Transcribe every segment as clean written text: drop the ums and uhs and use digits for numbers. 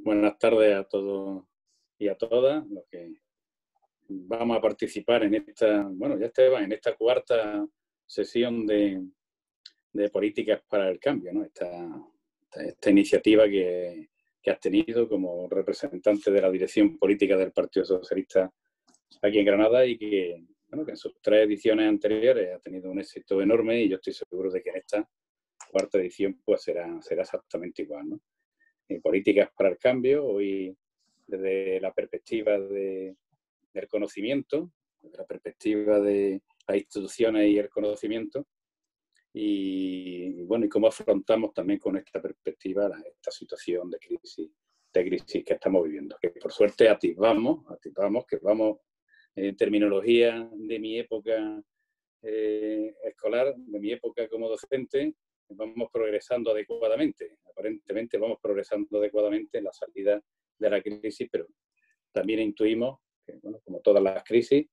Buenas tardes a todos y a todas los que vamos a participar en esta, bueno, ya Esteban, en esta cuarta sesión de Políticas para el Cambio, ¿no? Esta iniciativa que has tenido como representante de la dirección política del Partido Socialista aquí en Granada y que, bueno, que en sus 3 ediciones anteriores ha tenido un éxito enorme y yo estoy seguro de que en esta cuarta edición pues será exactamente igual, ¿no? Políticas para el Cambio, hoy desde la perspectiva del conocimiento, desde la perspectiva de las instituciones y el conocimiento, y bueno, y cómo afrontamos también con esta perspectiva esta situación de crisis que estamos viviendo, que por suerte atisbamos que vamos en terminología de mi época escolar, de mi época como docente, vamos progresando adecuadamente. Aparentemente vamos progresando adecuadamente en la salida de la crisis, pero también intuimos que, bueno, como todas las crisis,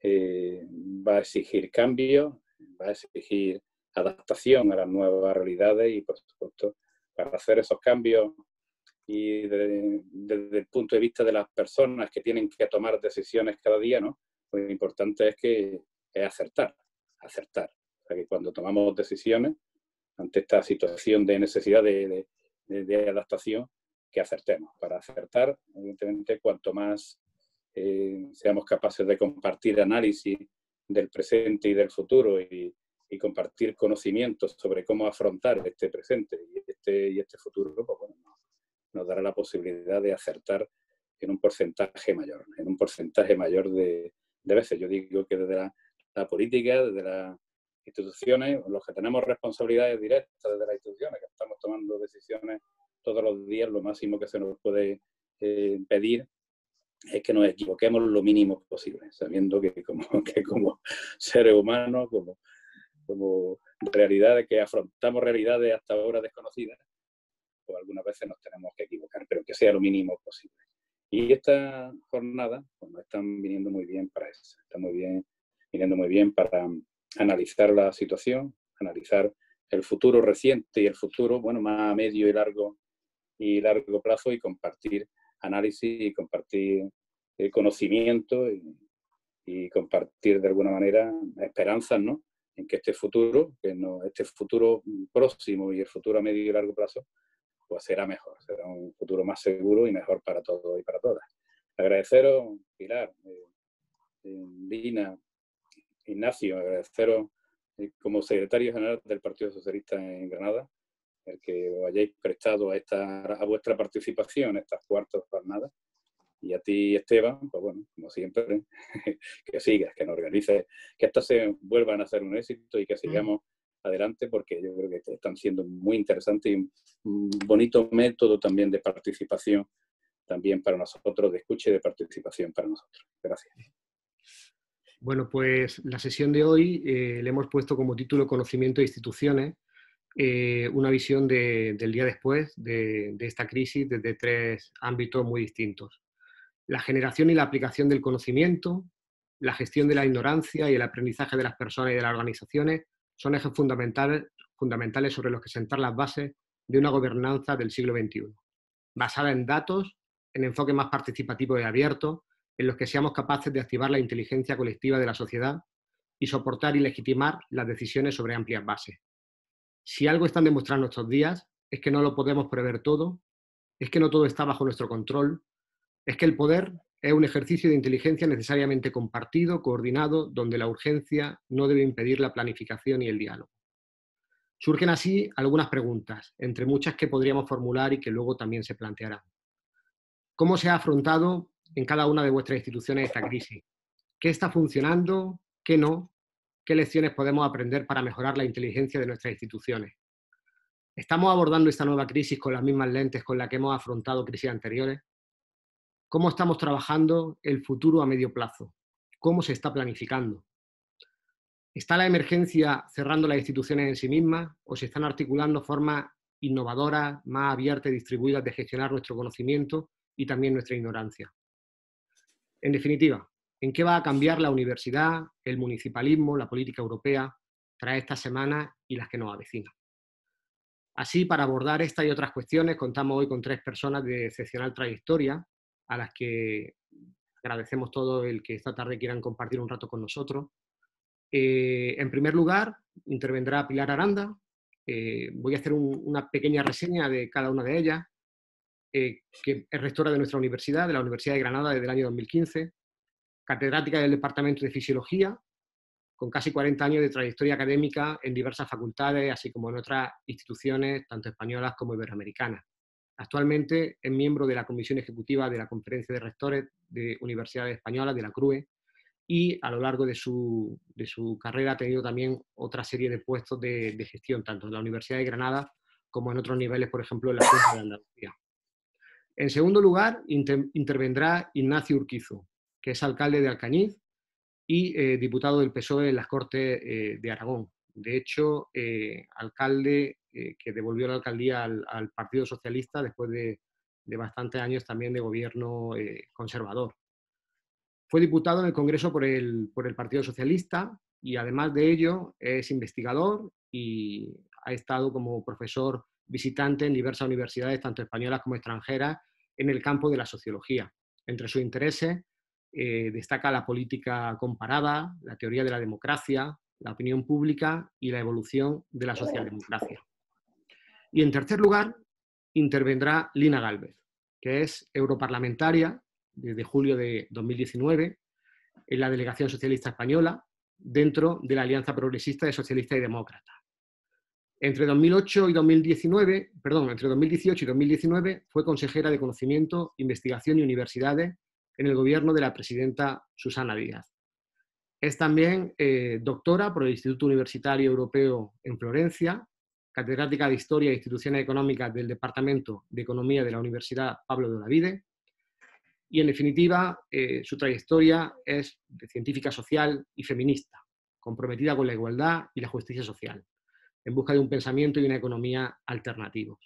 va a exigir cambios, va a exigir adaptación a las nuevas realidades y, por supuesto, para hacer esos cambios y desde el punto de vista de las personas que tienen que tomar decisiones cada día, ¿no? Pues lo importante es acertar. O sea, que cuando tomamos decisiones ante esta situación de necesidad de adaptación, que acertemos. Para acertar, evidentemente, cuanto más seamos capaces de compartir análisis del presente y del futuro y compartir conocimientos sobre cómo afrontar este presente y este futuro, pues bueno, nos dará la posibilidad de acertar en un porcentaje mayor de veces. Yo digo que desde la política, desde las instituciones, los que tenemos responsabilidades directas desde las instituciones, que estamos tomando decisiones todos los días, lo máximo que se nos puede pedir es que nos equivoquemos lo mínimo posible, sabiendo que como seres humanos, como realidades, que afrontamos realidades hasta ahora desconocidas, pues algunas veces nos tenemos que equivocar, pero que sea lo mínimo posible. Y esta jornada pues, nos están viniendo muy bien para eso, viniendo muy bien para analizar la situación, analizar el futuro reciente y el futuro, bueno, más a medio y largo plazo, y compartir análisis y compartir conocimiento y compartir de alguna manera esperanzas, ¿no? En que este futuro próximo y el futuro a medio y largo plazo pues será mejor, será un futuro más seguro y mejor para todos y para todas. Agradeceros, Pilar, Lina, Ignacio, agradeceros como secretario general del Partido Socialista en Granada, el que os hayáis prestado a vuestra participación en estas cuartas jornadas. Y a ti, Esteban, pues bueno, como siempre, que sigas, que nos organices, que estas se vuelvan a ser un éxito y que sigamos adelante, porque yo creo que están siendo muy interesantes y un bonito método también de participación también para nosotros, de escucha y de participación para nosotros. Gracias. Bueno, pues la sesión de hoy le hemos puesto como título Conocimiento de instituciones, una visión del día después de esta crisis desde 3 ámbitos muy distintos. La generación y la aplicación del conocimiento, la gestión de la ignorancia y el aprendizaje de las personas y de las organizaciones son ejes fundamentales sobre los que sentar las bases de una gobernanza del siglo XXI, basada en datos, en enfoques más participativos y abiertos, en los que seamos capaces de activar la inteligencia colectiva de la sociedad y soportar y legitimar las decisiones sobre amplias bases. Si algo están demostrando estos días es que no lo podemos prever todo, es que no todo está bajo nuestro control, es que el poder es un ejercicio de inteligencia necesariamente compartido, coordinado, donde la urgencia no debe impedir la planificación y el diálogo. Surgen así algunas preguntas, entre muchas que podríamos formular y que luego también se plantearán. ¿Cómo se ha afrontado en cada una de vuestras instituciones esta crisis? ¿Qué está funcionando? ¿Qué no? ¿Qué lecciones podemos aprender para mejorar la inteligencia de nuestras instituciones? ¿Estamos abordando esta nueva crisis con las mismas lentes con las que hemos afrontado crisis anteriores? ¿Cómo estamos trabajando el futuro a medio plazo? ¿Cómo se está planificando? ¿Está la emergencia cerrando las instituciones en sí mismas o se están articulando formas innovadoras, más abiertas y distribuidas de gestionar nuestro conocimiento y también nuestra ignorancia? En definitiva, ¿en qué va a cambiar la universidad, el municipalismo, la política europea tras esta semana y las que nos avecinan? Así, para abordar esta y otras cuestiones, contamos hoy con 3 personas de excepcional trayectoria, a las que agradecemos todo el que esta tarde quieran compartir un rato con nosotros. En primer lugar, intervendrá Pilar Aranda. Voy a hacer una pequeña reseña de cada una de ellas, que es rectora de nuestra universidad, de la Universidad de Granada desde el año 2015, catedrática del Departamento de Fisiología, con casi 40 años de trayectoria académica en diversas facultades, así como en otras instituciones, tanto españolas como iberoamericanas. Actualmente es miembro de la Comisión Ejecutiva de la Conferencia de Rectores de Universidades Españolas, de la CRUE, y a lo largo de su carrera ha tenido también otra serie de puestos de gestión, tanto en la Universidad de Granada como en otros niveles, por ejemplo, en la Junta de Andalucía. En segundo lugar, intervendrá Ignacio Urquizu, que es alcalde de Alcañiz y diputado del PSOE en las Cortes de Aragón. De hecho, alcalde que devolvió la alcaldía al Partido Socialista después de bastantes años también de gobierno conservador. Fue diputado en el Congreso por el Partido Socialista y además de ello es investigador y ha estado como profesor visitante en diversas universidades, tanto españolas como extranjeras, en el campo de la sociología. Entre sus intereses destaca la política comparada, la teoría de la democracia, la opinión pública y la evolución de la socialdemocracia. Y en tercer lugar, intervendrá Lina Gálvez, que es europarlamentaria desde julio de 2019 en la Delegación Socialista Española, dentro de la Alianza Progresista de Socialistas y Demócratas. Entre 2018 y 2019 fue consejera de Conocimiento, Investigación y Universidades en el gobierno de la presidenta Susana Díaz. Es también doctora por el Instituto Universitario Europeo en Florencia, catedrática de Historia e Instituciones Económicas del Departamento de Economía de la Universidad Pablo de Olavide, y en definitiva su trayectoria es de científica social y feminista, comprometida con la igualdad y la justicia social, en busca de un pensamiento y una economía alternativos.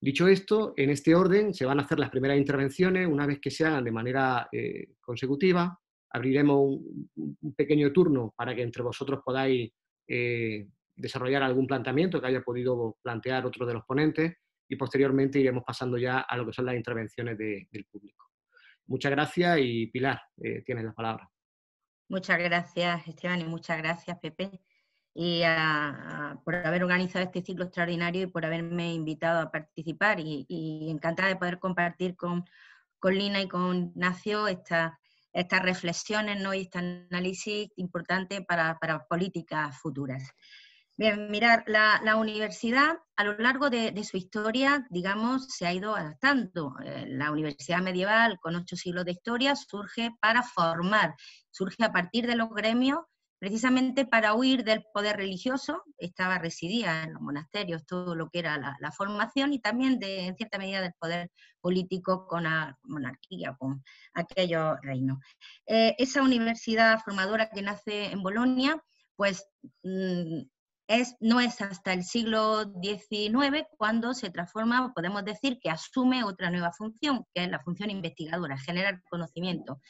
Dicho esto, en este orden se van a hacer las primeras intervenciones. Una vez que se hagan de manera consecutiva, abriremos un pequeño turno para que entre vosotros podáis desarrollar algún planteamiento que haya podido plantear otro de los ponentes y posteriormente iremos pasando ya a lo que son las intervenciones del público. Muchas gracias y Pilar, tienes la palabra. Muchas gracias, Esteban, y muchas gracias, Pepe, y por haber organizado este ciclo extraordinario y por haberme invitado a participar y encantada de poder compartir con Lina y con Ignacio estas reflexiones, ¿no? Y este análisis importante para políticas futuras. Bien, mirar, la universidad a lo largo de su historia, digamos, se ha ido adaptando. La universidad medieval, con 8 siglos de historia, surge para formar, surge a partir de los gremios, precisamente para huir del poder religioso, residía en los monasterios todo lo que era la formación, y también en cierta medida del poder político con la monarquía, con aquellos reinos. Esa universidad formadora que nace en Bolonia, pues no es hasta el siglo XIX cuando se transforma, podemos decir que asume otra nueva función, que es la función investigadora, generar conocimiento.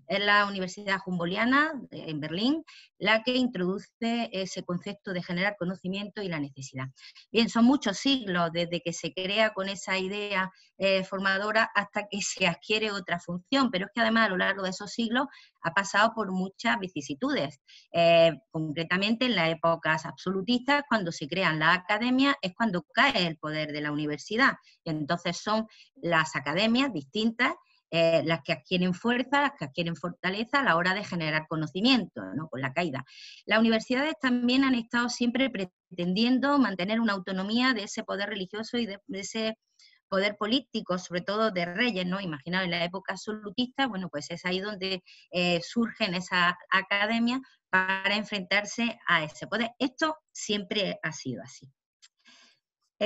Es la Universidad Humboldtiana en Berlín la que introduce ese concepto de generar conocimiento y la necesidad. Bien, son muchos siglos desde que se crea con esa idea formadora hasta que se adquiere otra función, pero es que además a lo largo de esos siglos ha pasado por muchas vicisitudes. Concretamente en las épocas absolutistas, cuando se crean las academias, es cuando cae el poder de la universidad. Y entonces son las academias distintas las que adquieren fuerza, las que adquieren fortaleza a la hora de generar conocimiento, ¿no? Con la caída. Las universidades también han estado siempre pretendiendo mantener una autonomía de ese poder religioso y de ese poder político, sobre todo de reyes, ¿no? Imaginaos en la época absolutista, bueno, pues es ahí donde surgen esas academias para enfrentarse a ese poder. Esto siempre ha sido así.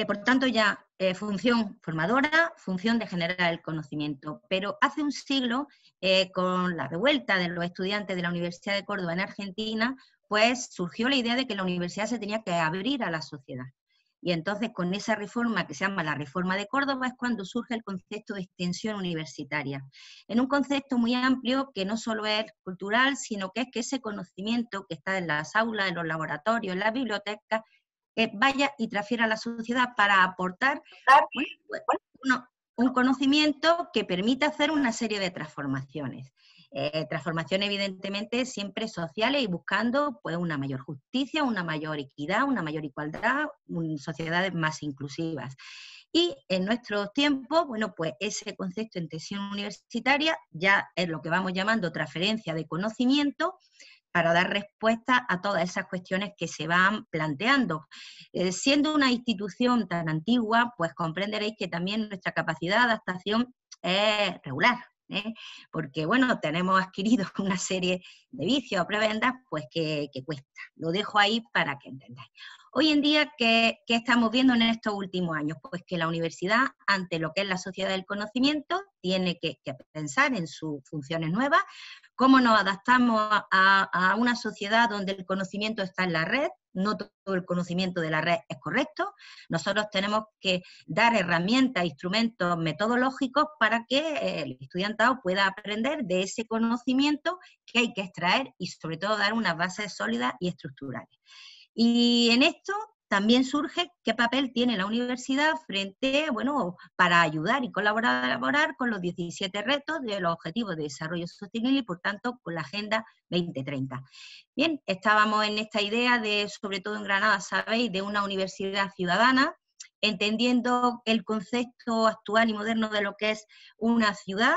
Por tanto, ya función formadora, función de generar el conocimiento. Pero hace un siglo, con la revuelta de los estudiantes de la Universidad de Córdoba en Argentina, pues surgió la idea de que la universidad se tenía que abrir a la sociedad. Y entonces con esa reforma que se llama la Reforma de Córdoba es cuando surge el concepto de extensión universitaria. En un concepto muy amplio que no solo es cultural, sino que es que ese conocimiento que está en las aulas, en los laboratorios, en las bibliotecas, vaya y transfiera a la sociedad para aportar un conocimiento que permita hacer una serie de transformaciones. Transformaciones evidentemente siempre sociales y buscando pues una mayor justicia, una mayor equidad, una mayor igualdad, sociedades más inclusivas. Y en nuestros tiempos, bueno, pues ese concepto en tensión universitaria ya es lo que vamos llamando transferencia de conocimiento para dar respuesta a todas esas cuestiones que se van planteando. Siendo una institución tan antigua, pues comprenderéis que también nuestra capacidad de adaptación es regular, porque, bueno, tenemos adquirido una serie de vicios o prebendas, pues que cuesta. Lo dejo ahí para que entendáis. Hoy en día, ¿qué estamos viendo en estos últimos años? Pues que la universidad, ante lo que es la sociedad del conocimiento, tiene que pensar en sus funciones nuevas, cómo nos adaptamos a una sociedad donde el conocimiento está en la red. No todo el conocimiento de la red es correcto. Nosotros tenemos que dar herramientas, instrumentos metodológicos para que el estudiantado pueda aprender de ese conocimiento que hay que extraer y sobre todo dar unas bases sólidas y estructurales. Y en esto también surge qué papel tiene la universidad frente, bueno, para ayudar y colaborar con los 17 retos de los Objetivos de Desarrollo Sostenible y, por tanto, con la Agenda 2030. Bien, estábamos en esta idea de, sobre todo en Granada, sabéis, de una universidad ciudadana, entendiendo el concepto actual y moderno de lo que es una ciudad,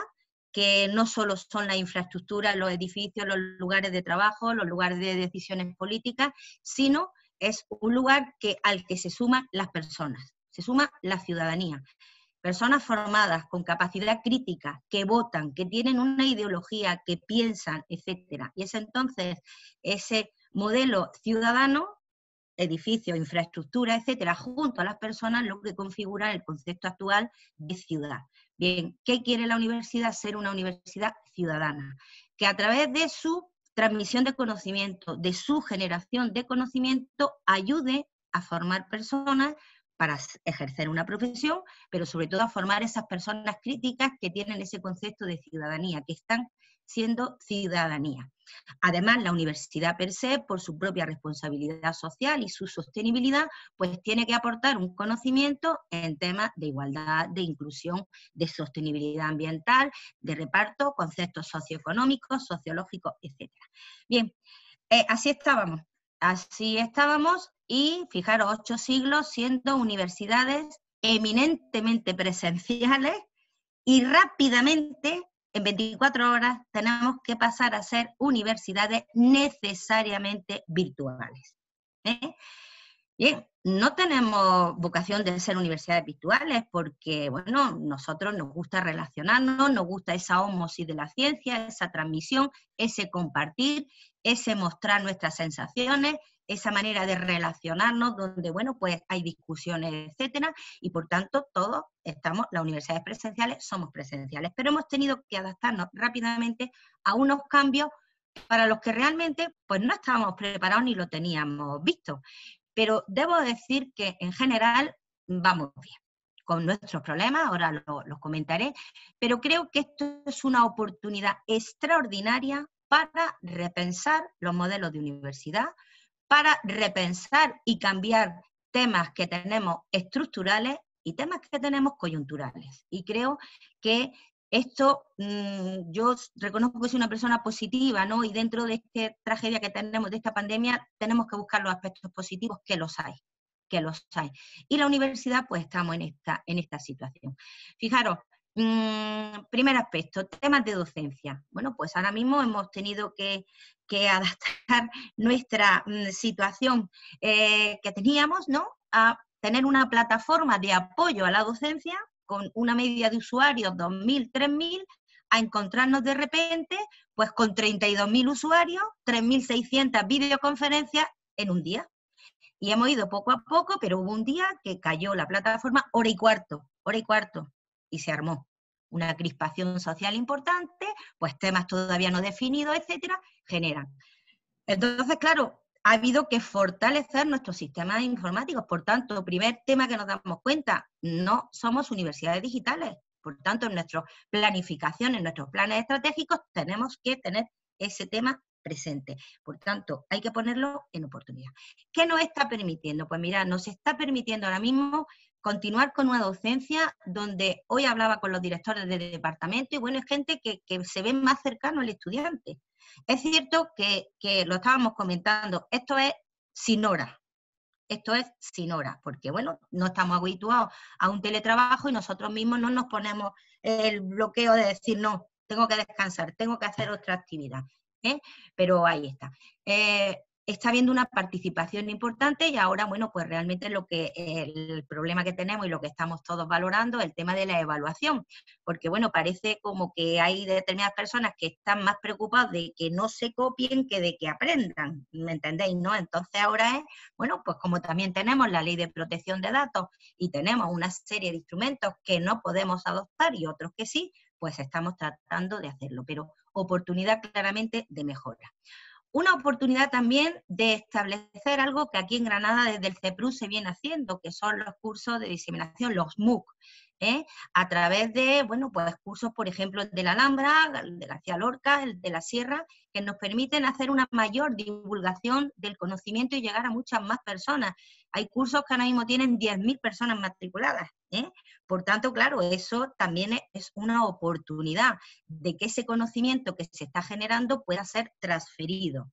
que no solo son las infraestructuras, los edificios, los lugares de trabajo, los lugares de decisiones políticas, sino es un lugar al que se suman las personas, se suma la ciudadanía. Personas formadas, con capacidad crítica, que votan, que tienen una ideología, que piensan, etcétera. Y es entonces ese modelo ciudadano, edificios, infraestructura, etcétera, junto a las personas, lo que configura el concepto actual de ciudad. Bien, ¿qué quiere la universidad? Ser una universidad ciudadana, que a través de su transmisión de conocimiento, de su generación de conocimiento, ayude a formar personas para ejercer una profesión, pero sobre todo a formar esas personas críticas que tienen ese concepto de ciudadanía, que están siendo ciudadanía. Además, la universidad per se, por su propia responsabilidad social y su sostenibilidad, pues tiene que aportar un conocimiento en temas de igualdad, de inclusión, de sostenibilidad ambiental, de reparto, conceptos socioeconómicos, sociológicos, etc. Bien, así estábamos y fijaros, 8 siglos siendo universidades eminentemente presenciales y rápidamente, en 24 horas, tenemos que pasar a ser universidades necesariamente virtuales. Bien, no tenemos vocación de ser universidades virtuales porque, bueno, nosotros nos gusta relacionarnos, nos gusta esa ósmosis de la ciencia, esa transmisión, ese compartir, ese mostrar nuestras sensaciones, esa manera de relacionarnos donde, bueno, pues hay discusiones, etcétera, y por tanto todos las universidades presenciales somos presenciales, pero hemos tenido que adaptarnos rápidamente a unos cambios para los que realmente pues no estábamos preparados ni lo teníamos visto. Pero debo decir que en general vamos bien, con nuestros problemas, ahora los comentaré, pero creo que esto es una oportunidad extraordinaria para repensar los modelos de universidad, para repensar y cambiar temas que tenemos estructurales y temas que tenemos coyunturales. Y creo que esto, yo reconozco que soy una persona positiva, ¿no? Y dentro de esta tragedia que tenemos, de esta pandemia, tenemos que buscar los aspectos positivos, que los hay. Y la universidad, pues estamos en esta situación. Fijaros, primer aspecto, temas de docencia. Bueno, pues ahora mismo hemos tenido que adaptar nuestra situación que teníamos, ¿no? A tener una plataforma de apoyo a la docencia con una media de usuarios, 2.000, 3.000, a encontrarnos de repente pues con 32.000 usuarios, 3.600 videoconferencias en un día. Y hemos ido poco a poco, pero hubo un día que cayó la plataforma hora y cuarto, y se armó una crispación social importante, pues temas todavía no definidos, etcétera, generan. Entonces, claro, ha habido que fortalecer nuestros sistemas informáticos. Por tanto, primer tema que nos damos cuenta, no somos universidades digitales. Por tanto, en nuestra planificación, en nuestros planes estratégicos, tenemos que tener ese tema presente. Por tanto, hay que ponerlo en oportunidad. ¿Qué nos está permitiendo? Pues mira, nos está permitiendo ahora mismo continuar con una docencia donde hoy hablaba con los directores de departamento y bueno, es gente que se ve más cercano al estudiante. Es cierto que lo estábamos comentando, esto es sin horas. Esto es sin horas, porque bueno, no estamos habituados a un teletrabajo y nosotros mismos no nos ponemos el bloqueo de decir, no, tengo que descansar, tengo que hacer otra actividad, ¿eh? Pero ahí está. Está habiendo una participación importante y ahora, bueno, pues realmente el problema que tenemos y lo que estamos todos valorando es el tema de la evaluación, porque bueno, parece como que hay determinadas personas que están más preocupadas de que no se copien que de que aprendan, ¿me entendéis, no? Entonces ahora es, bueno, pues como también tenemos la ley de protección de datos y tenemos una serie de instrumentos que no podemos adoptar y otros que sí, pues estamos tratando de hacerlo, pero oportunidad claramente de mejora. Una oportunidad también de establecer algo que aquí en Granada desde el CEPRU se viene haciendo, que son los cursos de diseminación, los MOOC, a través de, bueno, pues cursos, por ejemplo, de la Alhambra, de García Lorca, el de la Sierra, que nos permiten hacer una mayor divulgación del conocimiento y llegar a muchas más personas. Hay cursos que ahora mismo tienen 10.000 personas matriculadas, Por tanto, claro, eso también es una oportunidad de que ese conocimiento que se está generando pueda ser transferido,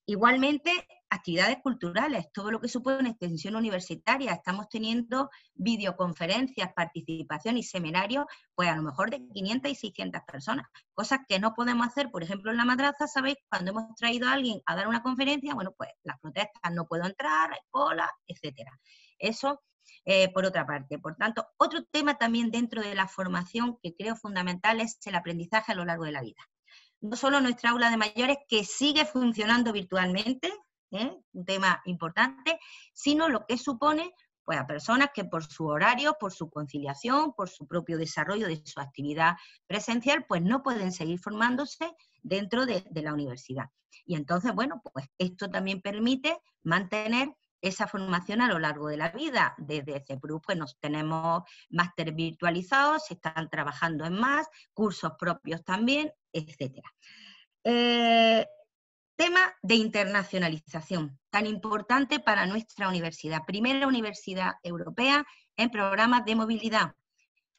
Igualmente, actividades culturales, todo lo que supone una extensión universitaria. Estamos teniendo videoconferencias, participación y seminarios, pues a lo mejor de 500 y 600 personas. Cosas que no podemos hacer, por ejemplo, en la madraza, ¿sabéis? Cuando hemos traído a alguien a dar una conferencia, bueno, pues las protestas, no puedo entrar, hay cola, etcétera. Eso, por otra parte. Por tanto, otro tema también dentro de la formación que creo fundamental es el aprendizaje a lo largo de la vida. No solo nuestra aula de mayores, que sigue funcionando virtualmente, un tema importante, sino lo que supone pues, a personas que por su horario, por su conciliación, por su propio desarrollo de su actividad presencial, pues no pueden seguir formándose dentro de la universidad. Y entonces, bueno, pues esto también permite mantener esa formación a lo largo de la vida. Desde CEPRU pues nos tenemos máster virtualizados, se están trabajando en más, cursos propios también, etcétera. Tema de internacionalización, tan importante para nuestra universidad. Primera universidad europea en programas de movilidad.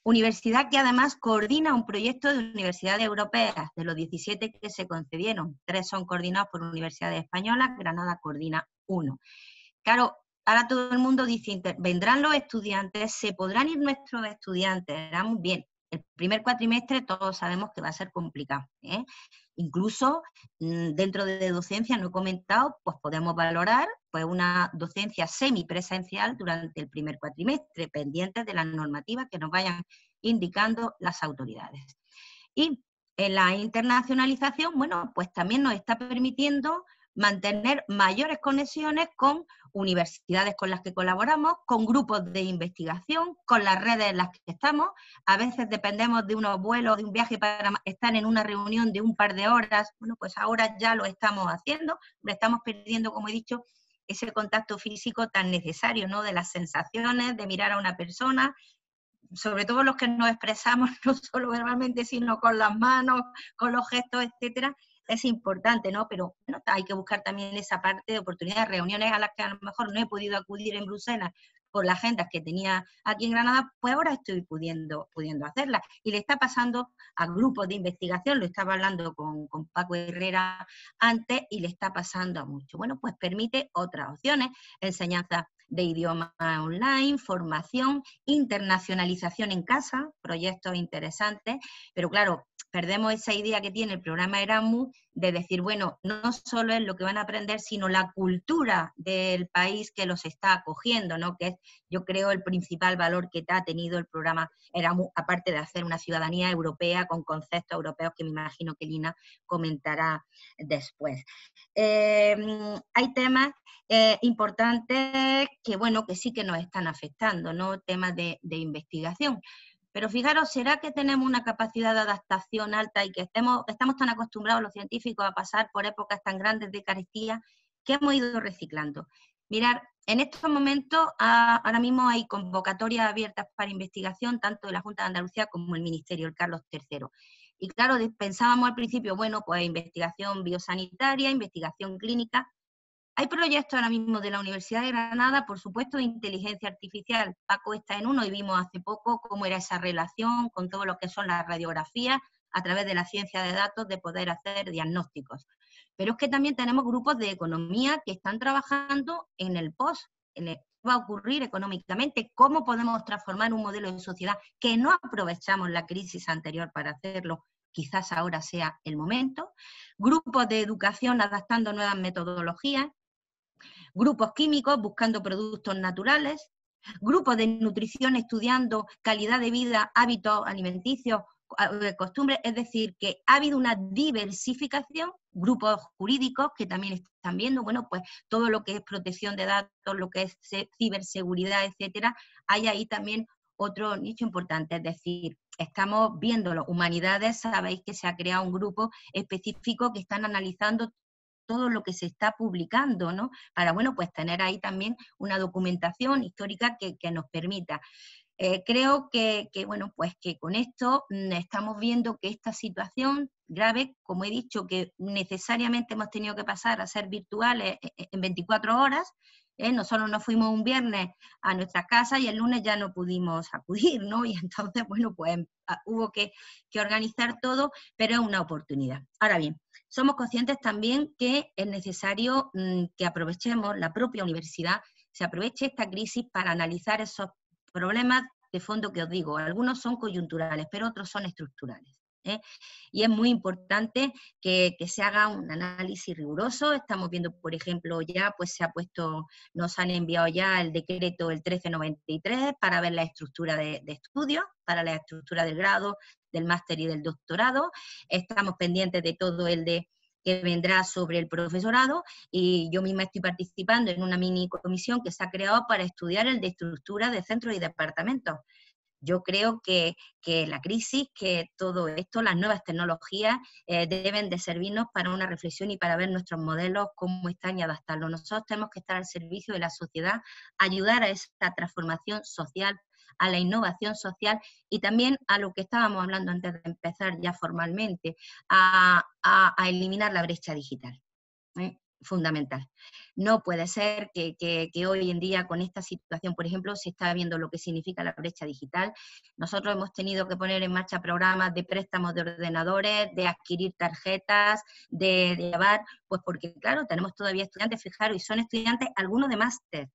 Universidad que además coordina un proyecto de universidades europeas, de los 17 que se concedieron. 3 son coordinados por universidades españolas, Granada coordina 1. Claro, ahora todo el mundo dice, vendrán los estudiantes, se podrán ir nuestros estudiantes, era muy bien. El primer cuatrimestre todos sabemos que va a ser complicado, Incluso dentro de docencia, no he comentado, pues podemos valorar pues una docencia semipresencial durante el primer cuatrimestre, pendientes de las normativas que nos vayan indicando las autoridades. Y en la internacionalización, bueno, pues también nos está permitiendo mantener mayores conexiones con universidades con las que colaboramos, con grupos de investigación, con las redes en las que estamos. A veces dependemos de unos vuelos, de un viaje para estar en una reunión de un par de horas. Bueno, pues ahora ya lo estamos haciendo, estamos perdiendo, como he dicho, ese contacto físico tan necesario, ¿no? De las sensaciones, de mirar a una persona, sobre todo los que nos expresamos no solo verbalmente, sino con las manos, con los gestos, etcétera. Es importante, ¿no? Pero bueno, hay que buscar también esa parte de oportunidades, reuniones a las que a lo mejor no he podido acudir en Bruselas por las agendas que tenía aquí en Granada, pues ahora estoy pudiendo hacerlas. Y le está pasando a grupos de investigación, lo estaba hablando con Paco Herrera antes, y le está pasando a muchos. Bueno, pues permite otras opciones, enseñanza de idioma online, formación, internacionalización en casa, proyectos interesantes, pero claro, perdemos esa idea que tiene el programa Erasmus de decir, bueno, no solo es lo que van a aprender, sino la cultura del país que los está acogiendo, ¿no? Que es, yo creo, el principal valor que ha tenido el programa Erasmus, aparte de hacer una ciudadanía europea con conceptos europeos que me imagino que Lina comentará después. Hay temas importantes que, bueno, que sí que nos están afectando, ¿no? Temas de investigación. Pero fijaros, ¿será que tenemos una capacidad de adaptación alta y que estamos tan acostumbrados los científicos a pasar por épocas tan grandes de carestía que hemos ido reciclando? Mirad, en estos momentos ahora mismo hay convocatorias abiertas para investigación tanto de la Junta de Andalucía como el Ministerio, el Carlos III. Y claro, pensábamos al principio, bueno, pues investigación biosanitaria, investigación clínica. Hay proyectos ahora mismo de la Universidad de Granada, por supuesto, de inteligencia artificial. Paco está en uno y vimos hace poco cómo era esa relación con todo lo que son las radiografías a través de la ciencia de datos de poder hacer diagnósticos. Pero es que también tenemos grupos de economía que están trabajando en el post, en el que va a ocurrir económicamente, cómo podemos transformar un modelo de sociedad que no aprovechamos la crisis anterior para hacerlo. Quizás ahora sea el momento. Grupos de educación adaptando nuevas metodologías. Grupos químicos buscando productos naturales, grupos de nutrición estudiando calidad de vida, hábitos alimenticios, costumbres, es decir, que ha habido una diversificación, grupos jurídicos que también están viendo, bueno, pues todo lo que es protección de datos, lo que es ciberseguridad, etcétera, hay ahí también otro nicho importante, es decir, estamos viéndolo. Humanidades, sabéis que se ha creado un grupo específico que están analizando todo lo que se está publicando, ¿no? Para, bueno, pues tener ahí también una documentación histórica que nos permita. Creo bueno, pues que con esto estamos viendo que esta situación grave, como he dicho, que necesariamente hemos tenido que pasar a ser virtuales en 24 horas, nosotros nos fuimos un viernes a nuestras casas y el lunes ya no pudimos acudir, ¿no? Y entonces, bueno, pues hubo que organizar todo, pero es una oportunidad. Ahora bien, somos conscientes también que es necesario que aprovechemos, la propia universidad, se aproveche esta crisis para analizar esos problemas de fondo que os digo. Algunos son coyunturales, pero otros son estructurales. Y es muy importante que se haga un análisis riguroso. Estamos viendo, por ejemplo, ya pues nos han enviado ya el decreto el 1393 para ver la estructura de estudios, para la estructura del grado, del máster y del doctorado. Estamos pendientes de todo que vendrá sobre el profesorado, y yo misma estoy participando en una mini comisión que se ha creado para estudiar el de estructura de centros y departamentos. Yo creo que la crisis, que todo esto, las nuevas tecnologías deben de servirnos para una reflexión y para ver nuestros modelos, cómo están y adaptarlos. Nosotros tenemos que estar al servicio de la sociedad, ayudar a esa transformación social, a la innovación social y también a lo que estábamos hablando antes de empezar ya formalmente, a eliminar la brecha digital. Fundamental. No puede ser que hoy en día con esta situación, por ejemplo, se está viendo lo que significa la brecha digital. Nosotros hemos tenido que poner en marcha programas de préstamos de ordenadores, de adquirir tarjetas, de llevar, pues porque claro, tenemos todavía estudiantes, fijaros, y son estudiantes, algunos de máster,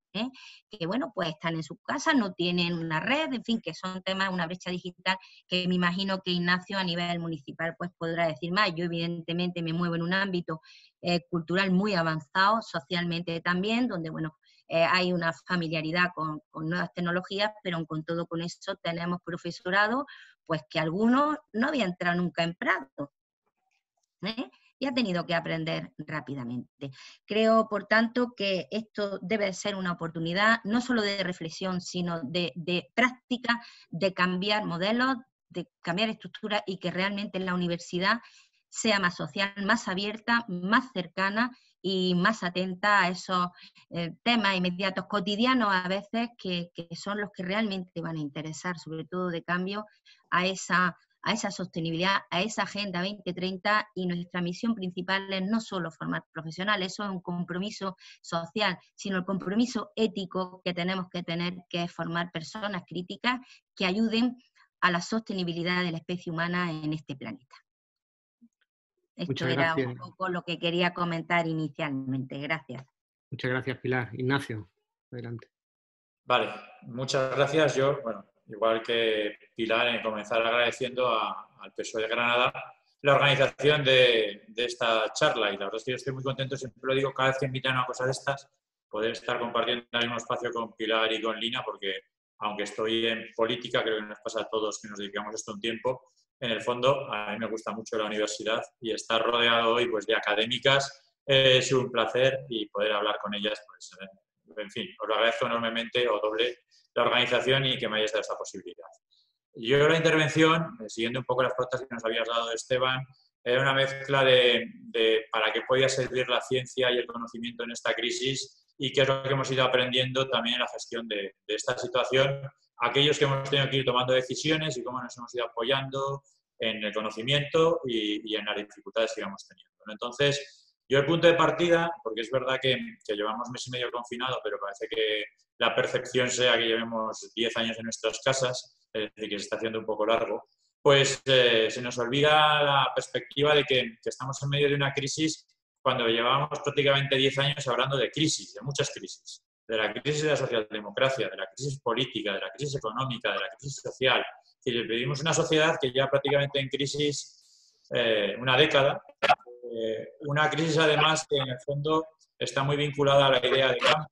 que bueno, pues están en su casa, no tienen una red, en fin, que son temas, una brecha digital que me imagino que Ignacio a nivel municipal pues podrá decir más. Yo evidentemente me muevo en un ámbito cultural muy avanzado, socialmente también, donde bueno, hay una familiaridad con nuevas tecnologías, pero con todo con eso tenemos profesorado, pues que algunos no habían entrado nunca en Prado, y ha tenido que aprender rápidamente. Creo, por tanto, que esto debe ser una oportunidad, no solo de reflexión, sino de práctica, de cambiar modelos, de cambiar estructuras y que realmente la universidad sea más social, más abierta, más cercana y más atenta a esos temas inmediatos, cotidianos a veces, que son los que realmente van a interesar, sobre todo de cambio a esa sostenibilidad, a esa Agenda 2030, y nuestra misión principal es no solo formar profesionales, eso es un compromiso social, sino el compromiso ético que tenemos que tener, que es formar personas críticas que ayuden a la sostenibilidad de la especie humana en este planeta. Esto era un poco lo que quería comentar inicialmente. Gracias. Muchas gracias, Pilar. Ignacio, adelante. Vale, muchas gracias. Yo, bueno, igual que Pilar, en comenzar agradeciendo al PSOE de Granada la organización de esta charla, y la verdad es que yo estoy muy contento, siempre lo digo, cada vez que invitan a una cosa de estas, poder estar compartiendo el mismo espacio con Pilar y con Lina, porque aunque estoy en política, creo que nos pasa a todos que nos dedicamos esto un tiempo. En el fondo, a mí me gusta mucho la universidad y estar rodeado hoy pues, de académicas es un placer, y poder hablar con ellas, pues, en fin, os lo agradezco enormemente o doble la organización y que me hayáis dado esta posibilidad. Yo la intervención, siguiendo un poco las pautas que nos habías dado, Esteban, era una mezcla de para qué podía servir la ciencia y el conocimiento en esta crisis y qué es lo que hemos ido aprendiendo también en la gestión de esta situación, aquellos que hemos tenido que ir tomando decisiones y cómo nos hemos ido apoyando, en el conocimiento y en las dificultades que íbamos teniendo, ¿no? Entonces, yo el punto de partida, porque es verdad que llevamos mes y medio confinado, pero parece que la percepción sea que llevemos 10 años en nuestras casas, es decir, que se está haciendo un poco largo, pues se nos olvida la perspectiva de que estamos en medio de una crisis cuando llevábamos prácticamente 10 años hablando de crisis, de muchas crisis. De la crisis de la socialdemocracia, de la crisis política, de la crisis económica, de la crisis social. Es decir, vivimos una sociedad que lleva prácticamente en crisis una década, una crisis además que en el fondo está muy vinculada a la idea de cambio,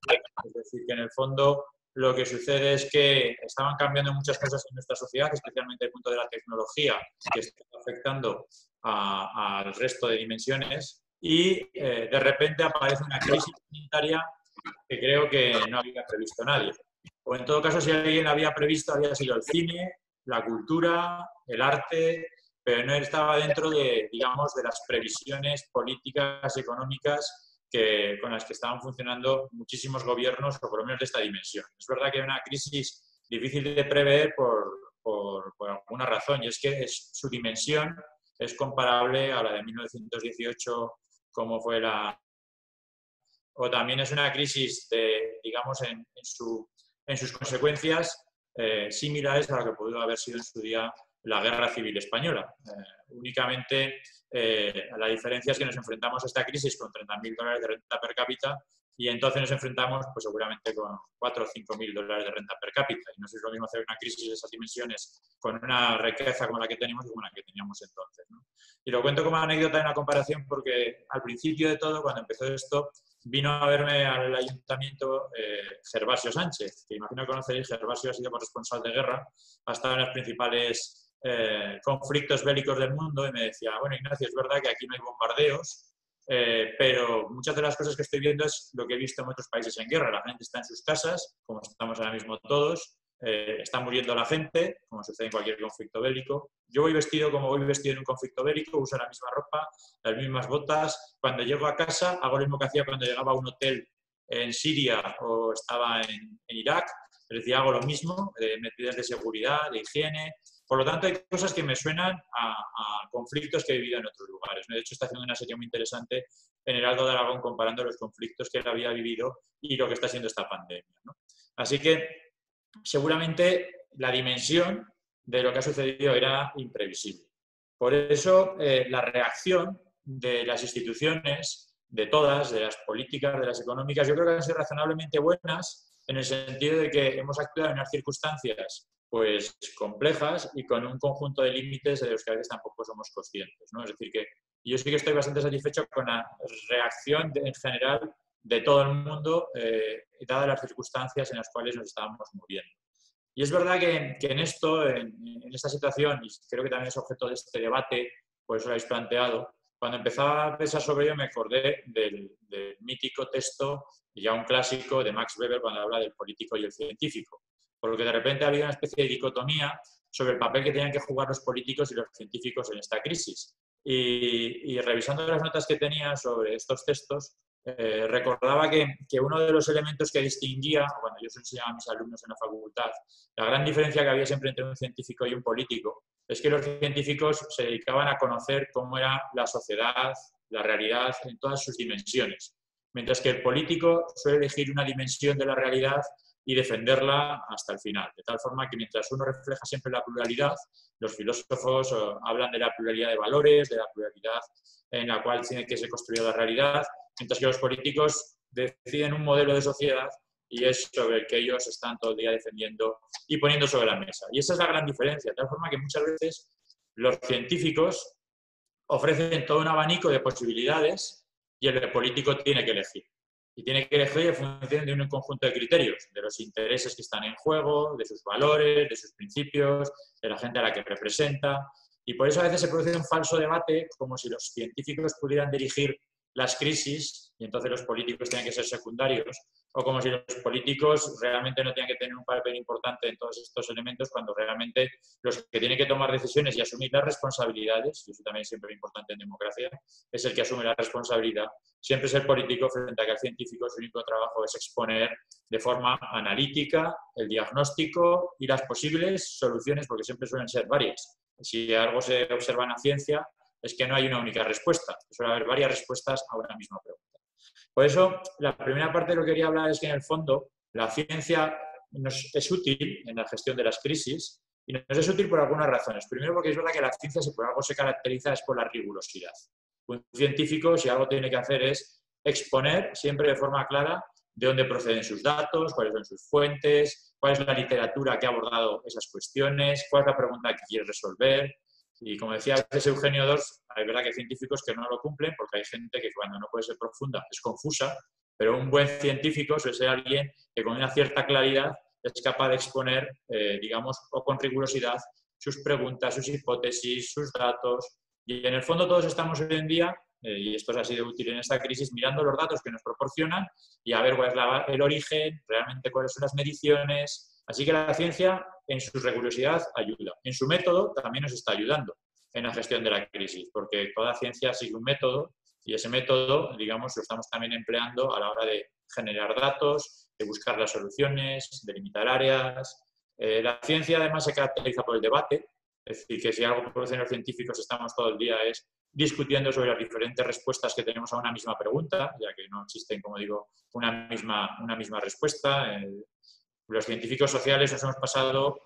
es decir, que en el fondo lo que sucede es que estaban cambiando muchas cosas en nuestra sociedad, especialmente desde el punto de la tecnología, que está afectando al resto de dimensiones, y de repente aparece una crisis sanitaria que creo que no había previsto nadie. O en todo caso, si alguien había previsto, había sido el cine, la cultura, el arte, pero no estaba dentro de, digamos, de las previsiones políticas, económicas con las que estaban funcionando muchísimos gobiernos, o por lo menos de esta dimensión. Es verdad que hay una crisis difícil de prever por alguna razón, y es que su dimensión es comparable a la de 1918, como fue o también es una crisis, digamos, en sus consecuencias similares a lo que pudo haber sido en su día la Guerra Civil Española. Únicamente la diferencia es que nos enfrentamos a esta crisis con $30.000 de renta per cápita y entonces nos enfrentamos pues, seguramente con $4.000 o $5.000 de renta per cápita. Y no es lo mismo hacer una crisis de esas dimensiones con una riqueza como la que tenemos que como la que teníamos entonces, ¿no? Y lo cuento como anécdota en una comparación porque al principio de todo, cuando empezó esto, vino a verme al ayuntamiento Gervasio Sánchez, que imagino que conoceréis. Gervasio ha sido corresponsal de guerra, ha estado en los principales conflictos bélicos del mundo y me decía, bueno, Ignacio, es verdad que aquí no hay bombardeos, pero muchas de las cosas que estoy viendo es lo que he visto en otros países en guerra. La gente está en sus casas, como estamos ahora mismo todos, está muriendo la gente, como sucede en cualquier conflicto bélico. Yo voy vestido como voy vestido en un conflicto bélico, uso la misma ropa, las mismas botas. Cuando llego a casa hago lo mismo que hacía cuando llegaba a un hotel en Siria o estaba en Irak. Es decir, hago lo mismo, medidas de seguridad, de higiene. Por lo tanto, hay cosas que me suenan a conflictos que he vivido en otros lugares. De hecho, está haciendo una serie muy interesante en Heraldo de Aragón comparando los conflictos que él había vivido y lo que está siendo esta pandemia, ¿no? Así que seguramente la dimensión de lo que ha sucedido era imprevisible. Por eso, la reacción de las instituciones, de todas, de las políticas, de las económicas, yo creo que han sido razonablemente buenas en el sentido de que hemos actuado en unas circunstancias pues complejas y con un conjunto de límites de los que a veces tampoco somos conscientes, ¿no? Es decir, que yo sí que estoy bastante satisfecho con la reacción en general de todo el mundo, dadas las circunstancias en las cuales nos estábamos moviendo. Y es verdad que en esto, en esta situación, y creo que también es objeto de este debate, por eso lo habéis planteado, cuando empezaba a pensar sobre ello me acordé del mítico texto, ya un clásico, de Max Weber cuando habla del político y el científico. Porque de repente había una especie de dicotomía sobre el papel que tenían que jugar los políticos y los científicos en esta crisis. Y revisando las notas que tenía sobre estos textos, recordaba que uno de los elementos que distinguía, cuando yo se enseñaba a mis alumnos en la facultad, la gran diferencia que había siempre entre un científico y un político, es que los científicos se dedicaban a conocer cómo era la sociedad, la realidad en todas sus dimensiones, mientras que el político suele elegir una dimensión de la realidad y defenderla hasta el final. De tal forma que mientras uno refleja siempre la pluralidad, los filósofos hablan de la pluralidad de valores, de la pluralidad en la cual tiene que ser construida la realidad, mientras que los políticos deciden un modelo de sociedad y es sobre el que ellos están todo el día defendiendo y poniendo sobre la mesa. Y esa es la gran diferencia, de tal forma que muchas veces los científicos ofrecen todo un abanico de posibilidades y el político tiene que elegir. Y tiene que elegir en función de un conjunto de criterios, de los intereses que están en juego, de sus valores, de sus principios, de la gente a la que representa. Y por eso a veces se produce un falso debate, como si los científicos pudieran dirigir las crisis y entonces los políticos tienen que ser secundarios, o como si los políticos realmente no tienen que tener un papel importante en todos estos elementos, cuando realmente los que tienen que tomar decisiones y asumir las responsabilidades, y eso también es siempre importante en democracia, es el que asume la responsabilidad. Siempre es el político frente a que el científico su único trabajo es exponer de forma analítica el diagnóstico y las posibles soluciones, porque siempre suelen ser varias. Si algo se observa en la ciencia, es que no hay una única respuesta, suele haber varias respuestas a una misma pregunta. Por eso, la primera parte de lo que quería hablar es que, en el fondo, la ciencia nos es útil en la gestión de las crisis y nos es útil por algunas razones. Primero, porque es verdad que la ciencia, si por algo se caracteriza, es por la rigurosidad. Un científico, si algo tiene que hacer, es exponer siempre de forma clara de dónde proceden sus datos, cuáles son sus fuentes, cuál es la literatura que ha abordado esas cuestiones, cuál es la pregunta que quiere resolver. Y como decía a veces Eugenio Dors, hay verdad que hay científicos que no lo cumplen porque hay gente que cuando no puede ser profunda es confusa, pero un buen científico suele ser alguien que con una cierta claridad es capaz de exponer, digamos, o con rigurosidad, sus preguntas, sus hipótesis, sus datos. Y en el fondo todos estamos hoy en día, y esto ha sido útil en esta crisis, mirando los datos que nos proporcionan y a ver cuál es el origen, realmente cuáles son las mediciones. Así que la ciencia, en su rigurosidad, ayuda. En su método también nos está ayudando en la gestión de la crisis, porque toda ciencia sigue un método y ese método, digamos, lo estamos también empleando a la hora de generar datos, de buscar las soluciones, de limitar áreas. La ciencia, además, se caracteriza por el debate, es decir, que si algo producen los científicos estamos todo el día es discutiendo sobre las diferentes respuestas que tenemos a una misma pregunta, ya que no existen, como digo, una misma respuesta. Los científicos sociales nos hemos pasado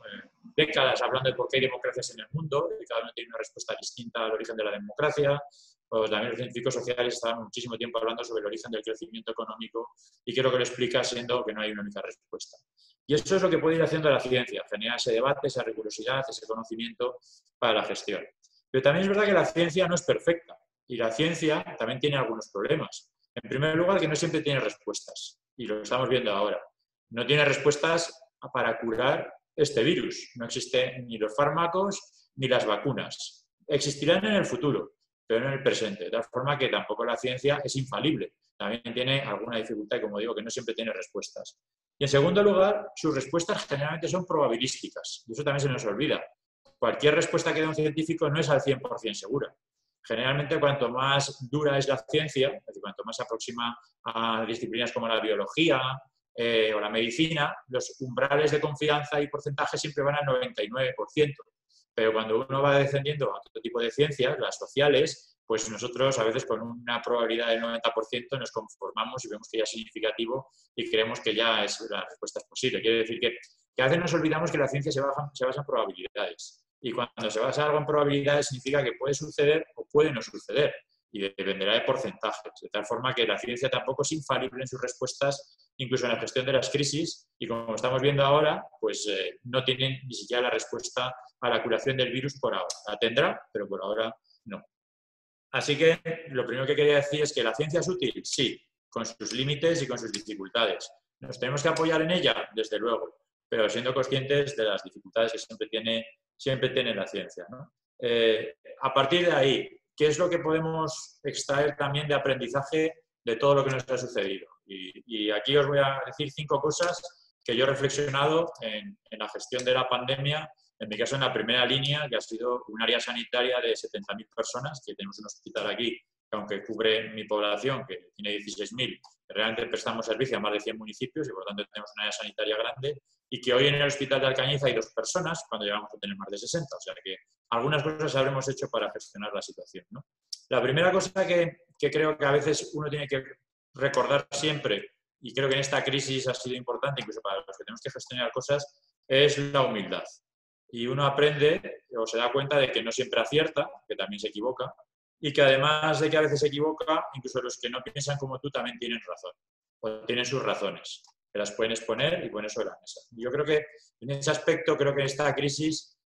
décadas hablando de por qué hay democracias en el mundo, y cada uno tiene una respuesta distinta al origen de la democracia. Pues también los científicos sociales estaban muchísimo tiempo hablando sobre el origen del crecimiento económico y creo que lo explica siendo que no hay una única respuesta. Y eso es lo que puede ir haciendo la ciencia, generar ese debate, esa rigurosidad, ese conocimiento para la gestión. Pero también es verdad que la ciencia no es perfecta y la ciencia también tiene algunos problemas. En primer lugar, que no siempre tiene respuestas y lo estamos viendo ahora. No tiene respuestas para curar este virus. No existen ni los fármacos ni las vacunas. Existirán en el futuro, pero no en el presente. De tal forma que tampoco la ciencia es infalible. También tiene alguna dificultad y, como digo, que no siempre tiene respuestas. Y en segundo lugar, sus respuestas generalmente son probabilísticas. Y eso también se nos olvida. Cualquier respuesta que dé un científico no es al 100% segura. Generalmente, cuanto más dura es la ciencia, es decir, cuanto más se aproxima a disciplinas como la biología, o la medicina, los umbrales de confianza y porcentaje siempre van al 99%. Pero cuando uno va descendiendo a otro tipo de ciencias, las sociales, pues nosotros a veces con una probabilidad del 90% nos conformamos y vemos que ya es significativo y creemos que ya la respuesta es posible. Quiere decir que a veces nos olvidamos que la ciencia se basa en probabilidades. Y cuando se basa algo en probabilidades significa que puede suceder o puede no suceder. Y dependerá de porcentajes, de tal forma que la ciencia tampoco es infalible en sus respuestas, incluso en la gestión de las crisis, y como estamos viendo ahora, pues no tienen ni siquiera la respuesta a la curación del virus por ahora. La tendrá, pero por ahora no. Así que lo primero que quería decir es que la ciencia es útil, sí, con sus límites y con sus dificultades. Nos tenemos que apoyar en ella, desde luego, pero siendo conscientes de las dificultades que siempre tiene la ciencia, ¿no? A partir de ahí, ¿qué es lo que podemos extraer también de aprendizaje de todo lo que nos ha sucedido? Y aquí os voy a decir 5 cosas que yo he reflexionado en la gestión de la pandemia, en mi caso en la primera línea, que ha sido un área sanitaria de 70.000 personas, que tenemos un hospital aquí, que aunque cubre mi población, que tiene 16.000, realmente prestamos servicio a más de 100 municipios y por lo tanto tenemos una área sanitaria grande, y que hoy en el hospital de Alcañiz hay 2 personas, cuando llegamos a tener más de 60, o sea que algunas cosas habremos hecho para gestionar la situación, ¿no? La primera cosa que creo que a veces uno tiene que recordar siempre, y creo que en esta crisis ha sido importante, incluso para los que tenemos que gestionar cosas, es la humildad. Y uno aprende o se da cuenta de que no siempre acierta, que también se equivoca, y que además de que a veces se equivoca, incluso los que no piensan como tú también tienen razón, o tienen sus razones, que las pueden exponer y poner sobre la mesa. Y yo creo que en ese aspecto, creo que esta crisis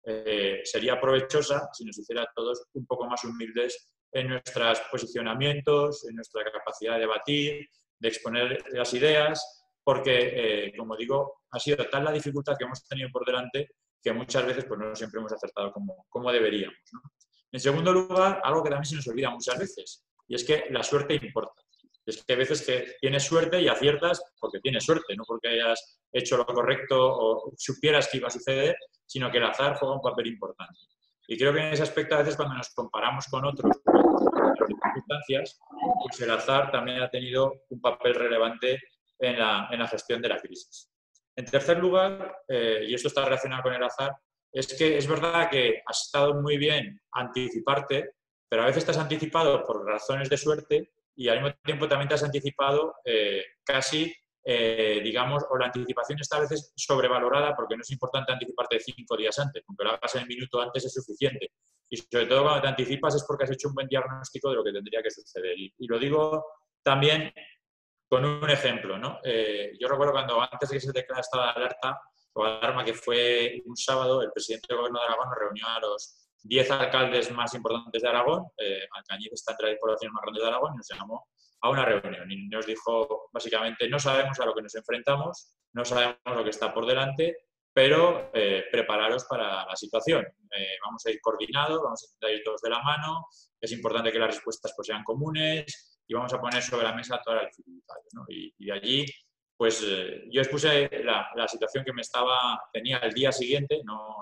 sería provechosa si nos hiciera a todos un poco más humildes en nuestros posicionamientos, en nuestra capacidad de debatir, de exponer las ideas, porque, como digo, ha sido tal la dificultad que hemos tenido por delante que muchas veces pues, no siempre hemos acertado como deberíamos, ¿no? En segundo lugar, algo que también se nos olvida muchas veces, y es que la suerte importa. Es que hay veces que tienes suerte y aciertas porque tienes suerte, no porque hayas hecho lo correcto o supieras que iba a suceder, sino que el azar juega un papel importante. Y creo que en ese aspecto a veces cuando nos comparamos con otros circunstancias, pues el azar también ha tenido un papel relevante en la gestión de la crisis. En tercer lugar, y esto está relacionado con el azar, es que es verdad que has estado muy bien anticiparte, pero a veces te has anticipado por razones de suerte y al mismo tiempo también te has anticipado casi, digamos, o la anticipación está a veces sobrevalorada porque no es importante anticiparte 5 días antes, aunque lo hagas en el minuto antes es suficiente. Y sobre todo cuando te anticipas es porque has hecho un buen diagnóstico de lo que tendría que suceder. Y lo digo también con un ejemplo, ¿no? Yo recuerdo cuando antes de que se declarara estado de alerta o alarma, que fue un sábado, el presidente del Gobierno de Aragón nos reunió a los 10 alcaldes más importantes de Aragón. Alcañiz está entre las poblaciones más grandes de Aragón y nos llamó a una reunión y nos dijo básicamente: no sabemos a lo que nos enfrentamos, no sabemos lo que está por delante, pero prepararos para la situación. Vamos a ir coordinados, vamos a intentar ir todos de la mano, es importante que las respuestas pues, sean comunes y vamos a poner sobre la mesa todas las dificultades, ¿no? Y de allí, pues yo expuse la situación que tenía el día siguiente, no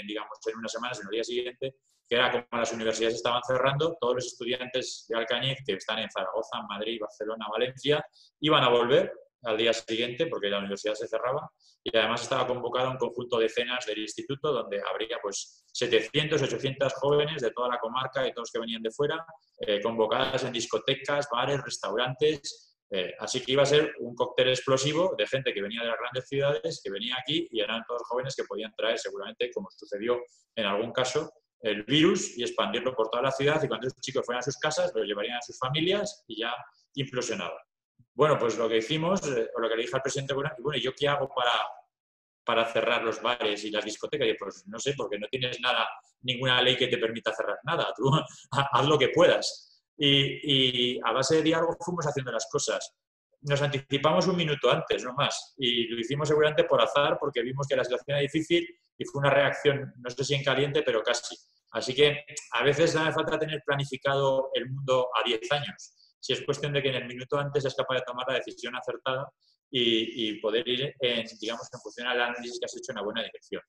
digamos en una semana, sino el día siguiente, que era como las universidades estaban cerrando, todos los estudiantes de Alcañiz que están en Zaragoza, Madrid, Barcelona, Valencia, iban a volver al día siguiente porque la universidad se cerraba y además estaba convocado un conjunto de cenas del instituto donde habría pues 700, 800 jóvenes de toda la comarca y todos que venían de fuera, convocadas en discotecas, bares, restaurantes. Así que iba a ser un cóctel explosivo de gente que venía de las grandes ciudades, que venía aquí y eran todos jóvenes que podían traer seguramente, como sucedió en algún caso, el virus y expandirlo por toda la ciudad y cuando esos chicos fueran a sus casas lo llevarían a sus familias y ya implosionaba. Bueno, pues lo que hicimos, o lo que le dije al presidente, bueno, ¿yo qué hago para cerrar los bares y las discotecas? Y pues no sé, porque no tienes ninguna ley que te permita cerrar nada, tú haz lo que puedas. Y a base de diálogo fuimos haciendo las cosas. Nos anticipamos un minuto antes, no más, y lo hicimos seguramente por azar, porque vimos que la situación era difícil y fue una reacción, no sé si en caliente, pero casi. Así que a veces no hace falta tener planificado el mundo a 10 años. Si es cuestión de que en el minuto antes seas capaz de tomar la decisión acertada y poder ir, digamos, en función al análisis que has hecho en una buena dirección.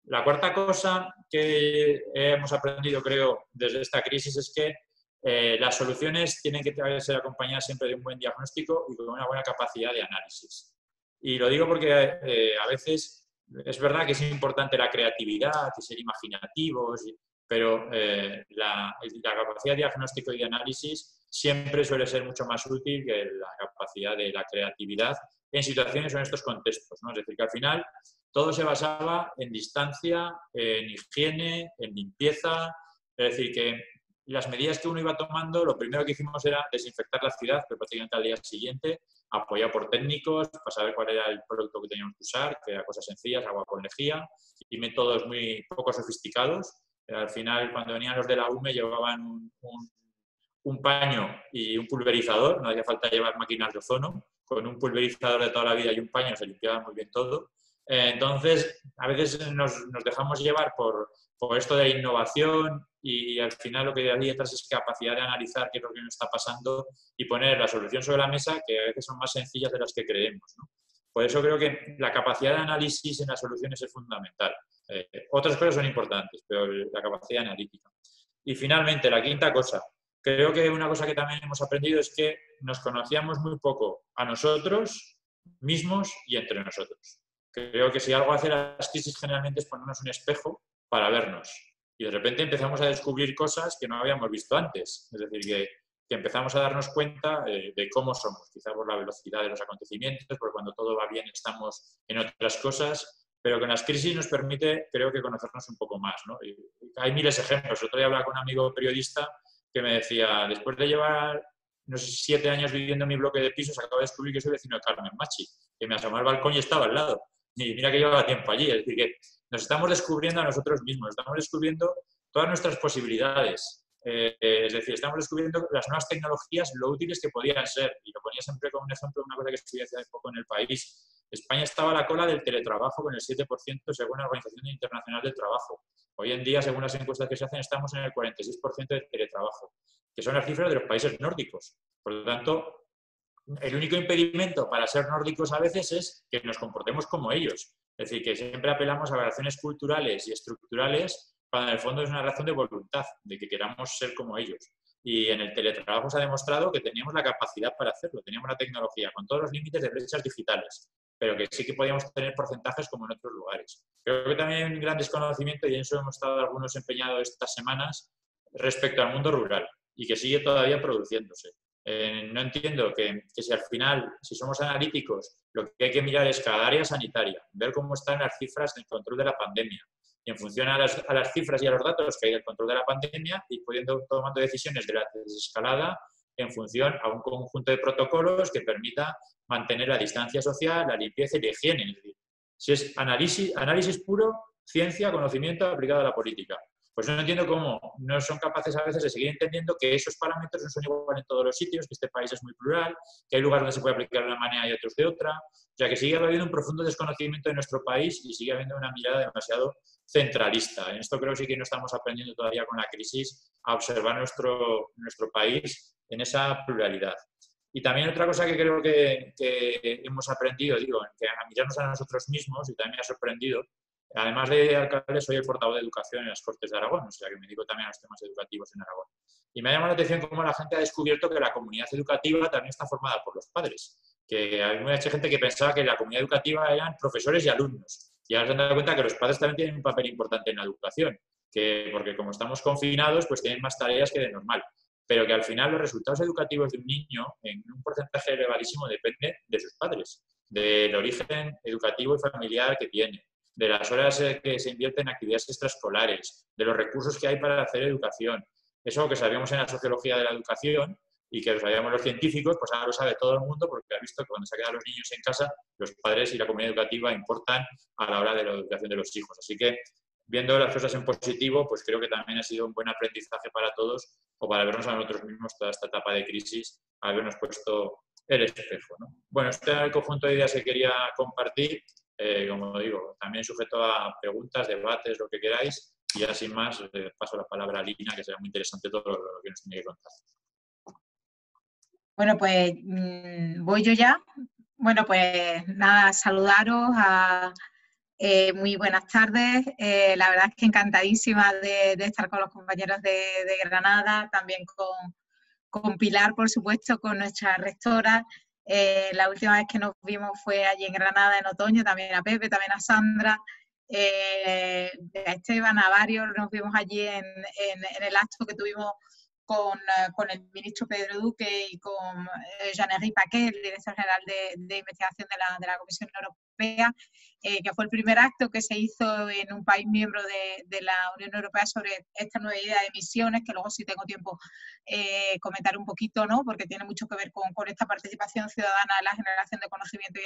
La cuarta cosa que hemos aprendido, creo, desde esta crisis es que las soluciones tienen que ser acompañadas siempre de un buen diagnóstico y con una buena capacidad de análisis. Y lo digo porque a veces es verdad que es importante la creatividad y ser imaginativos, pero la capacidad de diagnóstico y de análisis siempre suele ser mucho más útil que la capacidad de la creatividad en situaciones o en estos contextos, ¿no? Es decir, que al final todo se basaba en distancia, en higiene, en limpieza, es decir, que las medidas que uno iba tomando, lo primero que hicimos era desinfectar la ciudad, pero prácticamente al día siguiente, apoyado por técnicos para saber cuál era el producto que teníamos que usar, que eran cosas sencillas, agua con lejía, y métodos muy poco sofisticados. Al final, cuando venían los de la UME, llevaban un paño y un pulverizador, no hacía falta llevar máquinas de ozono, con un pulverizador de toda la vida y un paño se limpiaba muy bien todo. Entonces, a veces nos dejamos llevar por esto de innovación y al final lo que hay detrás es capacidad de analizar qué es lo que nos está pasando y poner la solución sobre la mesa, que a veces son más sencillas de las que creemos, ¿no? Por eso creo que la capacidad de análisis en las soluciones es fundamental. Otras cosas son importantes, pero la capacidad analítica. Y finalmente, la quinta cosa. Creo que una cosa que también hemos aprendido es que nos conocíamos muy poco a nosotros mismos y entre nosotros. Creo que si algo hace las crisis generalmente es ponernos un espejo para vernos. Y de repente empezamos a descubrir cosas que no habíamos visto antes. Es decir, que empezamos a darnos cuenta de cómo somos, quizá por la velocidad de los acontecimientos, porque cuando todo va bien estamos en otras cosas, pero que en las crisis nos permite, creo que, conocernos un poco más, ¿no? Y hay miles de ejemplos. El otro día hablaba con un amigo periodista que me decía, después de llevar, no sé, 7 años viviendo en mi bloque de pisos, acabo de descubrir que soy vecino de Carmen Machi, que me asomaba al balcón y estaba al lado. Y mira que llevaba tiempo allí. Es decir, que nos estamos descubriendo a nosotros mismos, estamos descubriendo todas nuestras posibilidades. Es decir, estamos descubriendo las nuevas tecnologías, lo útiles que podían ser. Y lo ponía siempre como un ejemplo de una cosa que estudié hace poco en El País. España estaba a la cola del teletrabajo con el 7% según la Organización Internacional del Trabajo. Hoy en día, según las encuestas que se hacen, estamos en el 46% de teletrabajo. que son las cifras de los países nórdicos. Por lo tanto, el único impedimento para ser nórdicos a veces es que nos comportemos como ellos. Es decir, que siempre apelamos a variaciones culturales y estructurales cuando en el fondo es una razón de voluntad, de que queramos ser como ellos. Y en el teletrabajo se ha demostrado que teníamos la capacidad para hacerlo, teníamos la tecnología, con todos los límites de brechas digitales, pero que sí que podíamos tener porcentajes como en otros lugares. Creo que también hay un gran desconocimiento, y en eso hemos estado algunos empeñados estas semanas, respecto al mundo rural, y que sigue todavía produciéndose. No entiendo que si al final, si somos analíticos, lo que hay que mirar es cada área sanitaria, ver cómo están las cifras del control de la pandemia, y en función a las cifras y a los datos que hay del control de la pandemia, y tomando decisiones de la desescalada en función a un conjunto de protocolos que permita mantener la distancia social, la limpieza y la higiene. Es decir, si es análisis puro, ciencia, conocimiento aplicado a la política. Pues no entiendo cómo no son capaces a veces de seguir entendiendo que esos parámetros no son iguales en todos los sitios, que este país es muy plural, que hay lugares donde se puede aplicar de una manera y otros de otra. O sea, que sigue habiendo un profundo desconocimiento de nuestro país y sigue habiendo una mirada demasiado centralista. En esto creo que sí que no estamos aprendiendo todavía con la crisis a observar nuestro país en esa pluralidad. Y también otra cosa que creo que hemos aprendido, digo, que a mirarnos a nosotros mismos, y también me ha sorprendido. Además de alcalde, soy el portavoz de Educación en las Cortes de Aragón, o sea que me dedico también a los temas educativos en Aragón. Y me ha llamado la atención cómo la gente ha descubierto que la comunidad educativa también está formada por los padres. Que hay mucha gente que pensaba que la comunidad educativa eran profesores y alumnos. Y ahora se han dado cuenta que los padres también tienen un papel importante en la educación, porque como estamos confinados, pues tienen más tareas que de normal. Pero que al final los resultados educativos de un niño, en un porcentaje elevadísimo, dependen de sus padres, del origen educativo y familiar que tiene, de las horas que se invierten en actividades extraescolares, de los recursos que hay para hacer educación. Eso que sabíamos en la sociología de la educación y que lo sabíamos los científicos, pues ahora lo sabe todo el mundo porque ha visto que cuando se quedan los niños en casa, los padres y la comunidad educativa importan a la hora de la educación de los hijos. Así que, viendo las cosas en positivo, pues creo que también ha sido un buen aprendizaje para todos, o para vernos a nosotros mismos toda esta etapa de crisis, habernos puesto el espejo, ¿no? Bueno, este es el conjunto de ideas que quería compartir. Como digo, también sujeto a preguntas, debates, lo que queráis, y ya sin más paso la palabra a Lina, que será muy interesante todo lo que nos tiene que contar. Bueno, pues voy yo ya. Bueno, pues nada, saludaros, muy buenas tardes. La verdad es que encantadísima de estar con los compañeros de Granada, también con Pilar, por supuesto, con nuestra rectora. La última vez que nos vimos fue allí en Granada en otoño, también a Pepe, también a Sandra, a Esteban, a varios, nos vimos allí en el acto que tuvimos con el ministro Pedro Duque y con Jean-Henri Paquet, el director general de investigación de la Comisión Europea, que fue el primer acto que se hizo en un país miembro de la Unión Europea sobre esta nueva idea de emisiones, que luego, si tengo tiempo, comentaré un poquito, ¿no? Porque tiene mucho que ver con esta participación ciudadana en la generación de conocimiento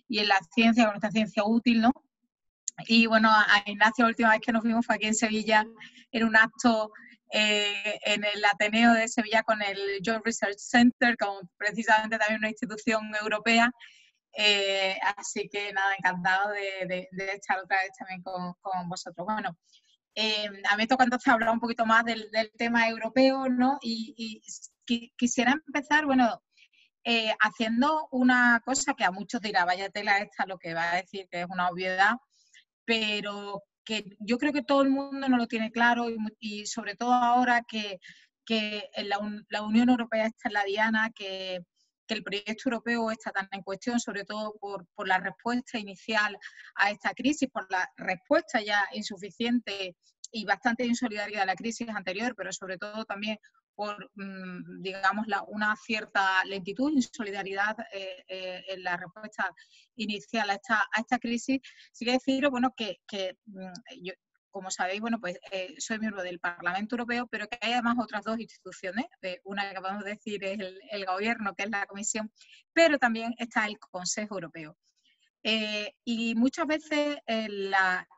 y en la ciencia, con esta ciencia útil, ¿no? Y bueno, a Ignacio, la última vez que nos vimos fue aquí en Sevilla, en un acto en el Ateneo de Sevilla con el Joint Research Center, con precisamente también una institución europea. Así que nada, encantado de estar otra vez también con vosotros. Bueno, a mí me toca entonces hablar un poquito más del tema europeo, ¿no? Y quisiera empezar, bueno, haciendo una cosa que a muchos dirá, vaya tela esta lo que va a decir, que es una obviedad, pero que yo creo que todo el mundo no lo tiene claro y sobre todo ahora que la Unión Europea está en la diana, que el proyecto europeo está tan en cuestión, sobre todo por la respuesta inicial a esta crisis, por la respuesta ya insuficiente y bastante insolidaria de la crisis anterior, pero sobre todo también por, digamos, una cierta lentitud, insolidaridad en la respuesta inicial a esta crisis. Sí que deciros, bueno, que yo, como sabéis, bueno, pues soy miembro del Parlamento Europeo, pero que hay además otras dos instituciones, una que podemos decir es el Gobierno, que es la Comisión, pero también está el Consejo Europeo. Y muchas veces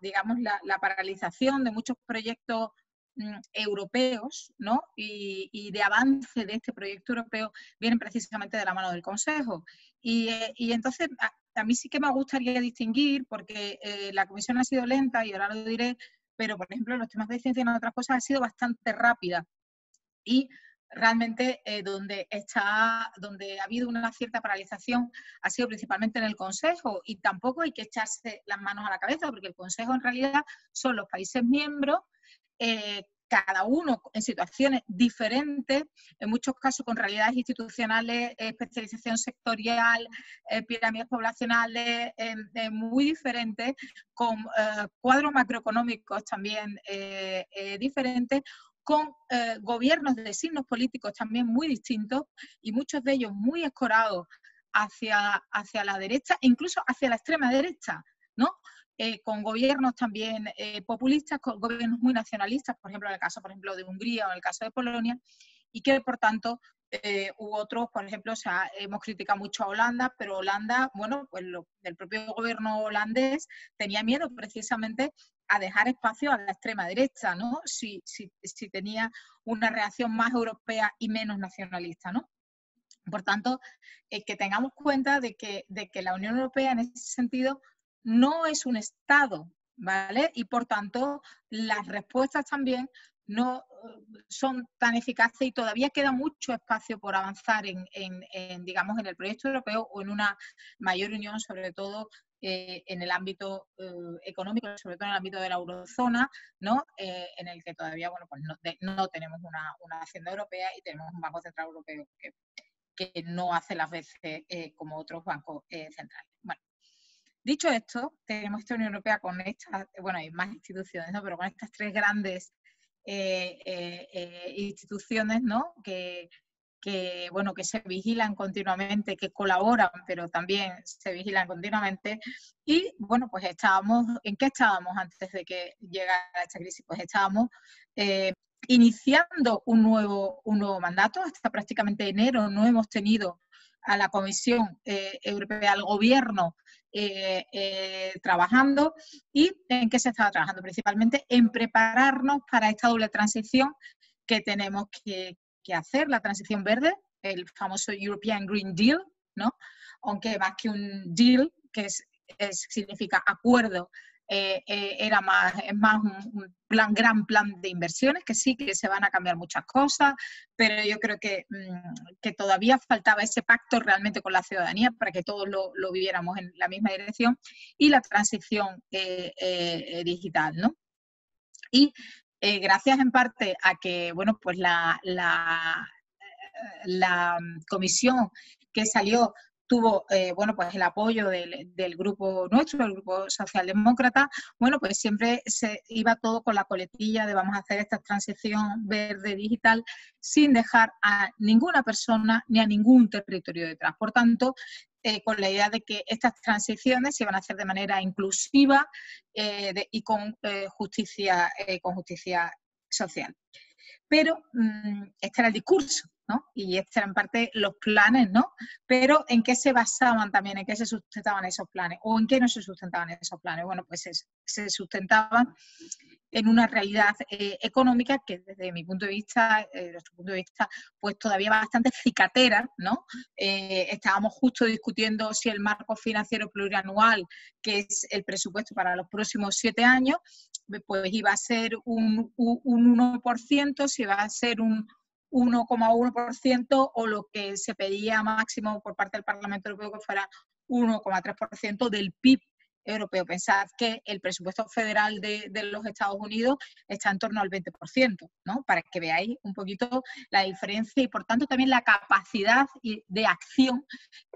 digamos, la paralización de muchos proyectos europeos, ¿no? y de avance de este proyecto europeo vienen precisamente de la mano del Consejo. Y entonces a mí sí que me gustaría distinguir, porque la Comisión ha sido lenta, y ahora lo diré, pero por ejemplo en los temas de ciencia y en otras cosas ha sido bastante rápida. Y realmente donde ha habido una cierta paralización ha sido principalmente en el Consejo, y tampoco hay que echarse las manos a la cabeza, porque el Consejo en realidad son los países miembros, cada uno en situaciones diferentes, en muchos casos con realidades institucionales, especialización sectorial, pirámides poblacionales muy diferentes, con cuadros macroeconómicos también diferentes, con gobiernos de signos políticos también muy distintos, y muchos de ellos muy escorados hacia la derecha, incluso hacia la extrema derecha, ¿no? Con gobiernos también populistas, con gobiernos muy nacionalistas, por ejemplo, en el caso de Hungría o en el caso de Polonia, y que por tanto hubo otros, por ejemplo, hemos criticado mucho a Holanda, pero Holanda, bueno, pues el propio gobierno holandés tenía miedo precisamente a dejar espacio a la extrema derecha, ¿no? Si tenía una reacción más europea y menos nacionalista, ¿no? Por tanto, que tengamos cuenta de que la Unión Europea en ese sentido no es un Estado, ¿vale? Y por tanto, las respuestas también no son tan eficaces, y todavía queda mucho espacio por avanzar digamos, en el proyecto europeo, o en una mayor unión, sobre todo en el ámbito económico, sobre todo en el ámbito de la eurozona, ¿no? En el que todavía, bueno, pues no tenemos una hacienda europea, y tenemos un Banco Central Europeo que no hace las veces como otros bancos centrales. Bueno, dicho esto, tenemos esta Unión Europea con estas, bueno, hay más instituciones, ¿no? Pero con estas tres grandes instituciones, ¿no? Que se vigilan continuamente, que colaboran, pero también se vigilan continuamente. Y bueno, pues ¿en qué estábamos antes de que llegara esta crisis? Pues estábamos iniciando un nuevo mandato. Hasta prácticamente enero no hemos tenido a la Comisión Europea, al Gobierno, trabajando. ¿Y en qué se estaba trabajando? Principalmente en prepararnos para esta doble transición que tenemos que hacer, la transición verde, el famoso European Green Deal, ¿no? Aunque más que un deal, que significa acuerdo, es más un gran plan de inversiones, que sí que se van a cambiar muchas cosas, pero yo creo que todavía faltaba ese pacto realmente con la ciudadanía para que todos lo viviéramos en la misma dirección, y la transición digital, ¿no? Y gracias en parte a que, bueno, pues la comisión que salió tuvo, bueno, pues el apoyo del grupo nuestro, el grupo socialdemócrata. Bueno, pues siempre se iba todo con la coletilla de vamos a hacer esta transición verde digital sin dejar a ninguna persona ni a ningún territorio detrás. Por tanto, con la idea de que estas transiciones se iban a hacer de manera inclusiva y con justicia social. Pero este era el discurso, ¿no? Y estos eran parte los planes, ¿no? Pero ¿en qué se basaban también? ¿En qué se sustentaban esos planes? ¿O en qué no se sustentaban esos planes? Bueno, pues se sustentaban en una realidad económica que desde mi punto de vista, nuestro punto de vista, pues todavía bastante cicatera, ¿no? Estábamos justo discutiendo si el marco financiero plurianual, que es el presupuesto para los próximos 7 años, pues iba a ser un 1%, si va a ser un 1,1%, o lo que se pedía máximo por parte del Parlamento Europeo, que fuera 1,3% del PIB europeo. Pensad que el presupuesto federal de los Estados Unidos está en torno al 20%, ¿no? Para que veáis un poquito la diferencia, y por tanto también la capacidad de acción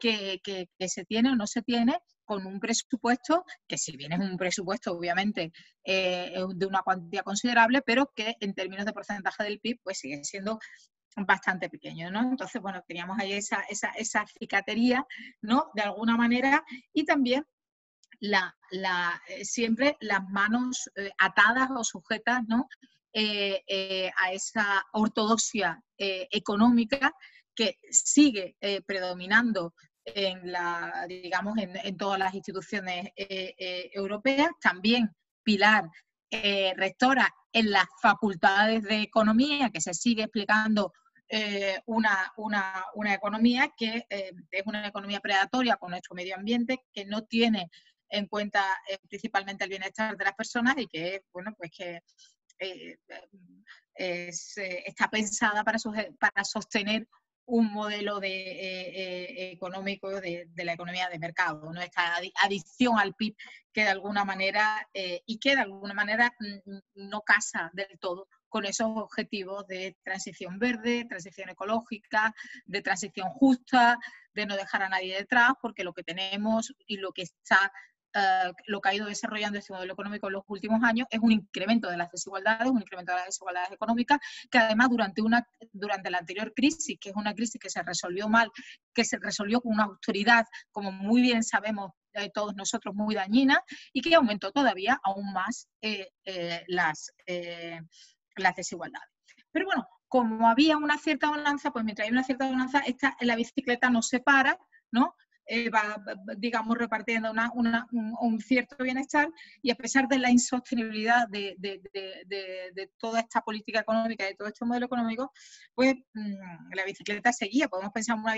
que se tiene o no se tiene con un presupuesto que, si bien es un presupuesto obviamente de una cuantía considerable, pero que en términos de porcentaje del PIB pues sigue siendo bastante pequeño, ¿no? Entonces, bueno, teníamos ahí esa cicatería, ¿no? De alguna manera, y también siempre las manos atadas o sujetas, ¿no? A esa ortodoxia económica que sigue predominando digamos, en todas las instituciones europeas, también pilar rectora en las facultades de economía, que se sigue explicando una economía que es una economía predatoria con nuestro medio ambiente, que no tiene en cuenta principalmente el bienestar de las personas, y que, bueno, pues que está pensada para sostener un modelo económico de la economía de mercado, ¿no? Esta adición al PIB que de alguna manera no casa del todo con esos objetivos de transición verde, transición ecológica, de transición justa, de no dejar a nadie detrás, porque lo que tenemos y lo que ha ido desarrollando este modelo económico en los últimos años es un incremento de las desigualdades, económicas, que además durante la anterior crisis, que es una crisis que se resolvió mal, que se resolvió con una austeridad, como muy bien sabemos todos nosotros, muy dañina, y que aumentó todavía aún más las desigualdades. Pero bueno, como había una cierta balanza, pues mientras hay una cierta balanza, la bicicleta no se para, ¿no? Va, digamos, repartiendo un cierto bienestar, y a pesar de la insostenibilidad de toda esta política económica, de todo este modelo económico, pues la bicicleta seguía. Podemos pensar en una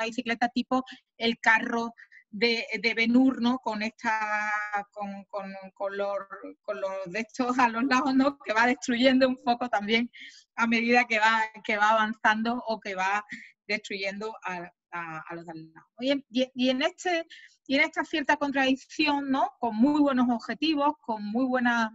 bicicleta tipo el carro de Ben-Hur, ¿no? Con los de estos a los lados, ¿no? Que va destruyendo un poco también a medida que va avanzando, o que va destruyendo a los de al lado. Y en esta cierta contradicción, ¿no? Con muy buenos objetivos, con muy buenas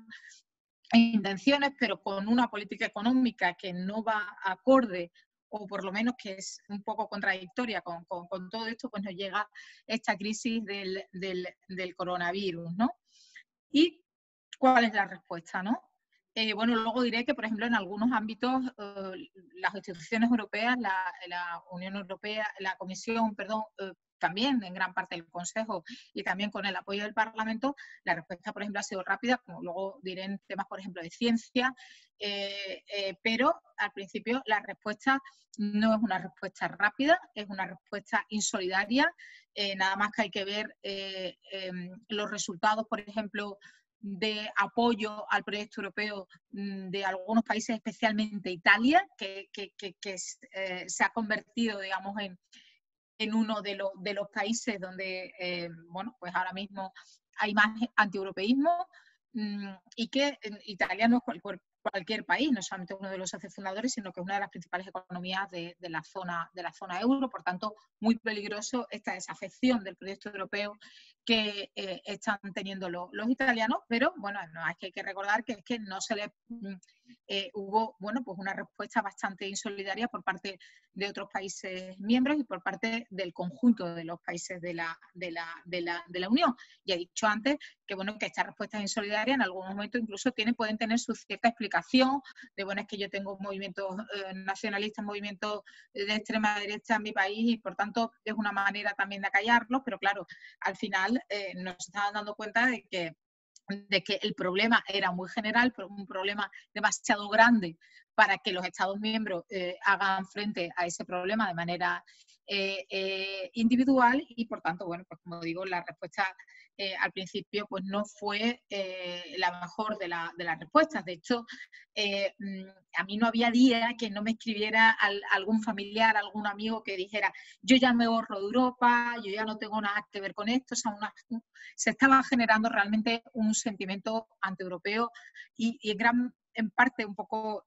intenciones, pero con una política económica que no va acorde, o por lo menos que es un poco contradictoria con todo esto, pues nos llega esta crisis del coronavirus, ¿no? ¿Y cuál es la respuesta, no? Bueno, luego diré que, por ejemplo, en algunos ámbitos las instituciones europeas, la Unión Europea, la Comisión, perdón, también en gran parte del Consejo, y también con el apoyo del Parlamento, la respuesta, por ejemplo, ha sido rápida, como luego diré en temas, por ejemplo, de ciencia, pero al principio la respuesta no es una respuesta rápida, es una respuesta insolidaria. Nada más que hay que ver los resultados, por ejemplo, de apoyo al proyecto europeo de algunos países, especialmente Italia, que se ha convertido, digamos, en uno de los países donde, bueno, pues ahora mismo hay más antieuropeísmo, y que Italia no es cualquier país, no solamente uno de los socios fundadores, sino que es una de las principales economías de la zona euro. Por tanto, muy peligroso esta desafección del proyecto europeo que están teniendo los italianos, pero bueno, no, es que hay que recordar que es que no se le hubo, bueno, pues una respuesta bastante insolidaria por parte de otros países miembros y por parte del conjunto de los países de la Unión. Ya he dicho antes que, bueno, que estas respuestas insolidarias en algún momento incluso pueden tener su cierta explicación de, bueno, es que yo tengo movimientos nacionalistas, movimientos de extrema derecha en mi país, y por tanto es una manera también de acallarlos, pero claro, al final nos estaban dando cuenta de que el problema era muy general, pero un problema demasiado grande para que los Estados miembros hagan frente a ese problema de manera individual, y por tanto, bueno, pues como digo, la respuesta al principio pues no fue la mejor de las respuestas. De hecho, a mí no había día que no me escribiera algún familiar, algún amigo que dijera: yo ya me borro de Europa, yo ya no tengo nada que ver con esto. O sea, se estaba generando realmente un sentimiento antieuropeo y en parte un poco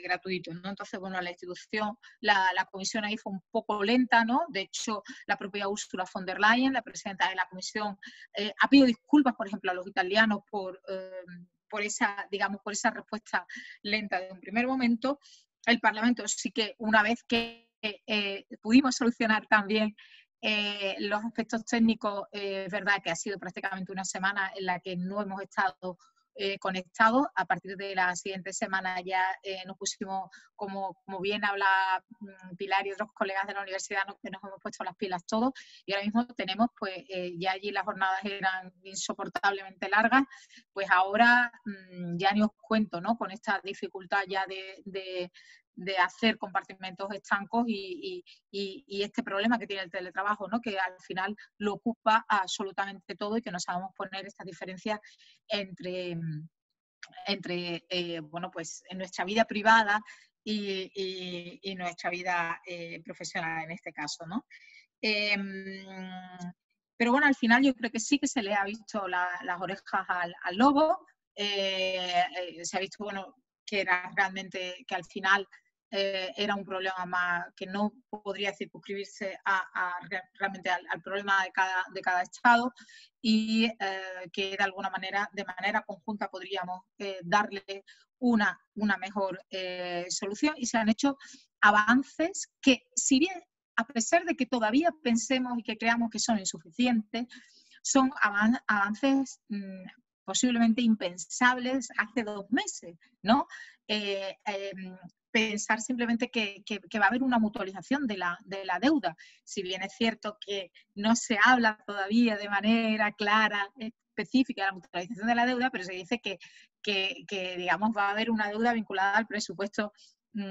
gratuito, ¿no? Entonces, bueno, la institución, la comisión ahí fue un poco lenta, ¿no? De hecho, la propia Ursula von der Leyen, la presidenta de la comisión, ha pedido disculpas, por ejemplo, a los italianos por esa respuesta lenta de un primer momento. El Parlamento sí que, una vez que pudimos solucionar también los aspectos técnicos, es verdad que ha sido prácticamente una semana en la que no hemos estado conectados. A partir de la siguiente semana ya nos pusimos, como bien habla Pilar y otros colegas de la universidad, que nos hemos puesto las pilas todos, y ahora mismo tenemos, pues ya allí las jornadas eran insoportablemente largas, pues ahora ya ni os cuento, ¿no? Con esta dificultad ya de hacer compartimentos estancos y este problema que tiene el teletrabajo, ¿no? Que al final lo ocupa absolutamente todo, y que no sabemos poner estas diferencias entre bueno, pues en nuestra vida privada y nuestra vida profesional en este caso, ¿no? Pero bueno, al final yo creo que sí que se le ha visto las orejas al lobo. se ha visto, bueno, que era realmente, que al final era un problema más que no podría circunscribirse realmente al problema de cada estado, y que de alguna manera, de manera conjunta, podríamos darle una mejor solución. Y se han hecho avances que, si bien a pesar de que todavía pensemos y que creamos que son insuficientes, son avances posiblemente impensables hace 2 meses, ¿no? Pensar simplemente que va a haber una mutualización de la deuda. Si bien es cierto que no se habla todavía de manera clara, específica, de la mutualización de la deuda, pero se dice que digamos, va a haber una deuda vinculada al presupuesto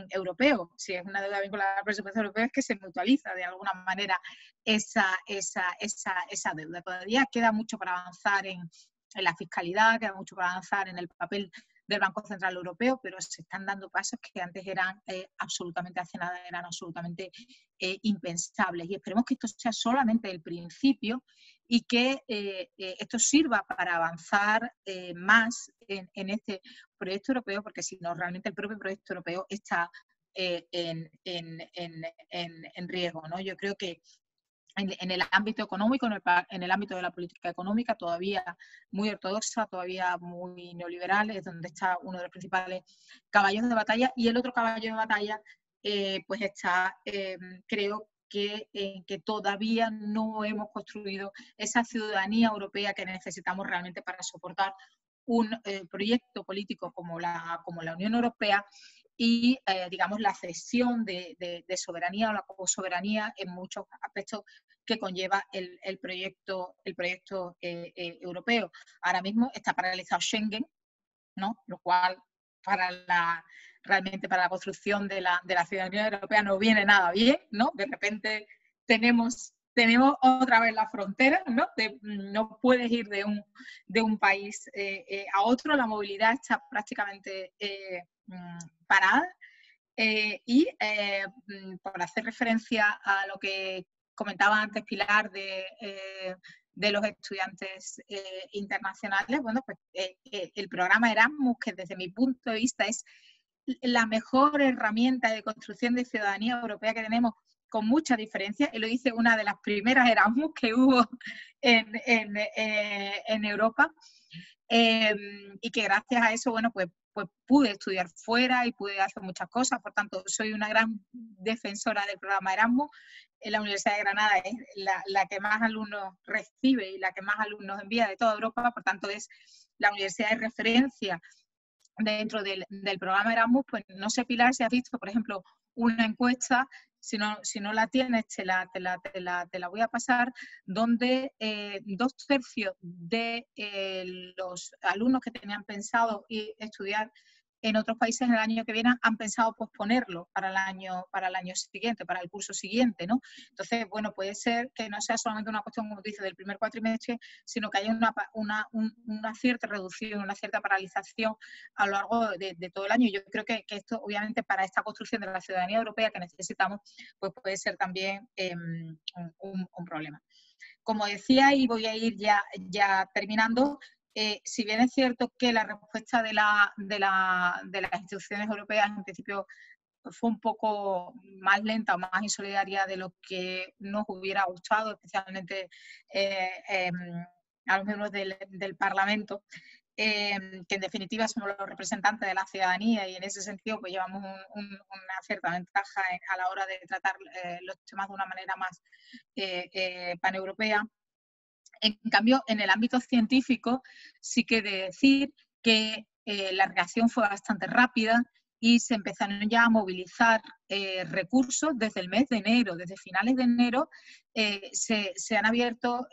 europeo. Si es una deuda vinculada al presupuesto europeo, es que se mutualiza de alguna manera esa deuda. Todavía queda mucho para avanzar en la fiscalidad, queda mucho para avanzar en el papel del Banco Central Europeo, pero se están dando pasos que antes eran absolutamente, hace nada, eran absolutamente impensables. Y esperemos que esto sea solamente el principio y que esto sirva para avanzar más en este proyecto europeo, porque si no, realmente el propio proyecto europeo está en riesgo, ¿no? Yo creo que en el ámbito económico, en el ámbito de la política económica, todavía muy ortodoxa, todavía muy neoliberal, es donde está uno de los principales caballos de batalla. Y el otro caballo de batalla, pues está, creo que todavía no hemos construido esa ciudadanía europea que necesitamos realmente para soportar un proyecto político como la Unión Europea, y digamos la cesión de soberanía o la soberanía en muchos aspectos que conlleva el proyecto europeo. Ahora mismo está paralizado Schengen, ¿no? Lo cual realmente para la construcción de la ciudadanía europea no viene nada bien, ¿no? De repente tenemos otra vez la frontera, ¿no? No puedes ir de un país a otro, la movilidad está prácticamente parada. Y por hacer referencia a lo que comentaba antes Pilar de los estudiantes internacionales, bueno, pues el programa Erasmus, que desde mi punto de vista es la mejor herramienta de construcción de ciudadanía europea que tenemos, con mucha diferencia, y lo dice una de las primeras Erasmus que hubo en Europa, y que gracias a eso, bueno, pues pude estudiar fuera y pude hacer muchas cosas. Por tanto, soy una gran defensora del programa Erasmus. La Universidad de Granada es la que más alumnos recibe y la que más alumnos envía de toda Europa. Por tanto, es la universidad de referencia dentro del programa Erasmus. Pues no sé, Pilar, si has visto, por ejemplo, una encuesta, si no la tienes, te la voy a pasar, donde 2/3 de los alumnos que tenían pensado estudiar en otros países el año que viene han pensado posponerlo para el año siguiente, para el curso siguiente, ¿no? Entonces, bueno, puede ser que no sea solamente una cuestión, como dice, del primer cuatrimestre, sino que haya una cierta reducción, una cierta paralización a lo largo de todo el año. Yo creo que esto, obviamente, para esta construcción de la ciudadanía europea que necesitamos, pues puede ser también un problema. Como decía, y voy a ir ya terminando, si bien es cierto que la respuesta de las instituciones europeas en principio fue un poco más lenta o más insolidaria de lo que nos hubiera gustado, especialmente a los miembros del Parlamento, que en definitiva somos los representantes de la ciudadanía, y en ese sentido pues llevamos una cierta ventaja a la hora de tratar los temas de una manera más paneuropea. En cambio, en el ámbito científico sí que he de decir que la reacción fue bastante rápida y se empezaron ya a movilizar recursos desde el mes de enero. Desde finales de enero se han abierto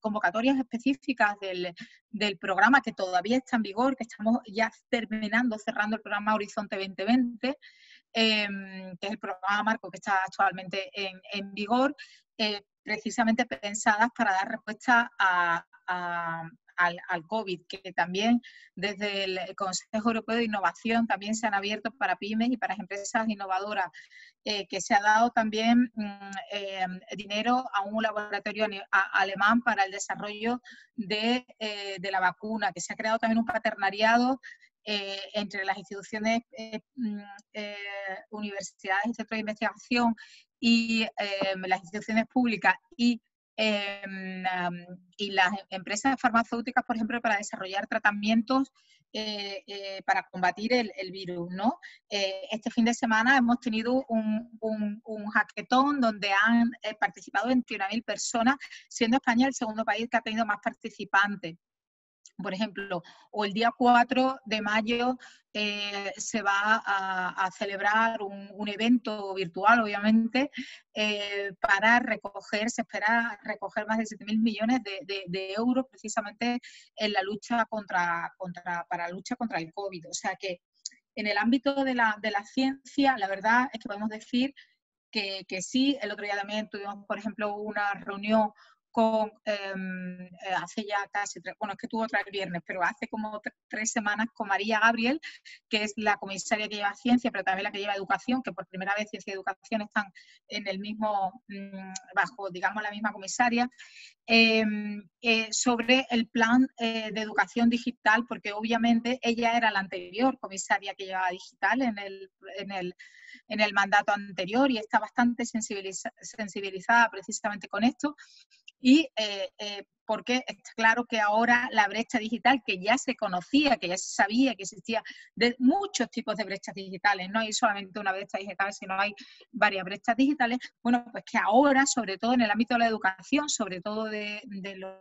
convocatorias específicas del programa, que todavía está en vigor, que estamos ya cerrando el programa Horizonte 2020, que es el programa marco que está actualmente en vigor, precisamente pensadas para dar respuesta a al COVID, que también desde el Consejo Europeo de Innovación también se han abierto para pymes y para empresas innovadoras, que se ha dado también dinero a un laboratorio alemán para el desarrollo de la vacuna, que se ha creado también un paternariado entre las instituciones, universidades y centros de investigación y las instituciones públicas y las empresas farmacéuticas, por ejemplo, para desarrollar tratamientos para combatir el virus, ¿no? Este fin de semana hemos tenido un hackathon donde han participado 21.000 personas, siendo España el segundo país que ha tenido más participantes. Por ejemplo, o el día 4 de mayo se va a celebrar un evento virtual, obviamente, para recoger, se espera recoger más de 7.000 millones de euros precisamente en la lucha para la lucha contra el COVID. O sea que en el ámbito de la ciencia, la verdad es que podemos decir que sí. El otro día también tuvimos, por ejemplo, una reunión con, hace ya casi, bueno, es que tuvo otra el viernes, pero hace como 3 semanas con María Gabriel, que es la comisaria que lleva ciencia, pero también la que lleva educación, que por primera vez ciencia y educación están en el mismo, bajo, digamos, la misma comisaria, sobre el plan de educación digital, porque obviamente ella era la anterior comisaria que llevaba digital en el mandato anterior y está bastante sensibilizada precisamente con esto. Y porque está claro que ahora la brecha digital, que ya se conocía, que ya se sabía que existía de muchos tipos de brechas digitales, no hay solamente una brecha digital, sino hay varias brechas digitales, bueno, pues que ahora, sobre todo en el ámbito de la educación, sobre todo de los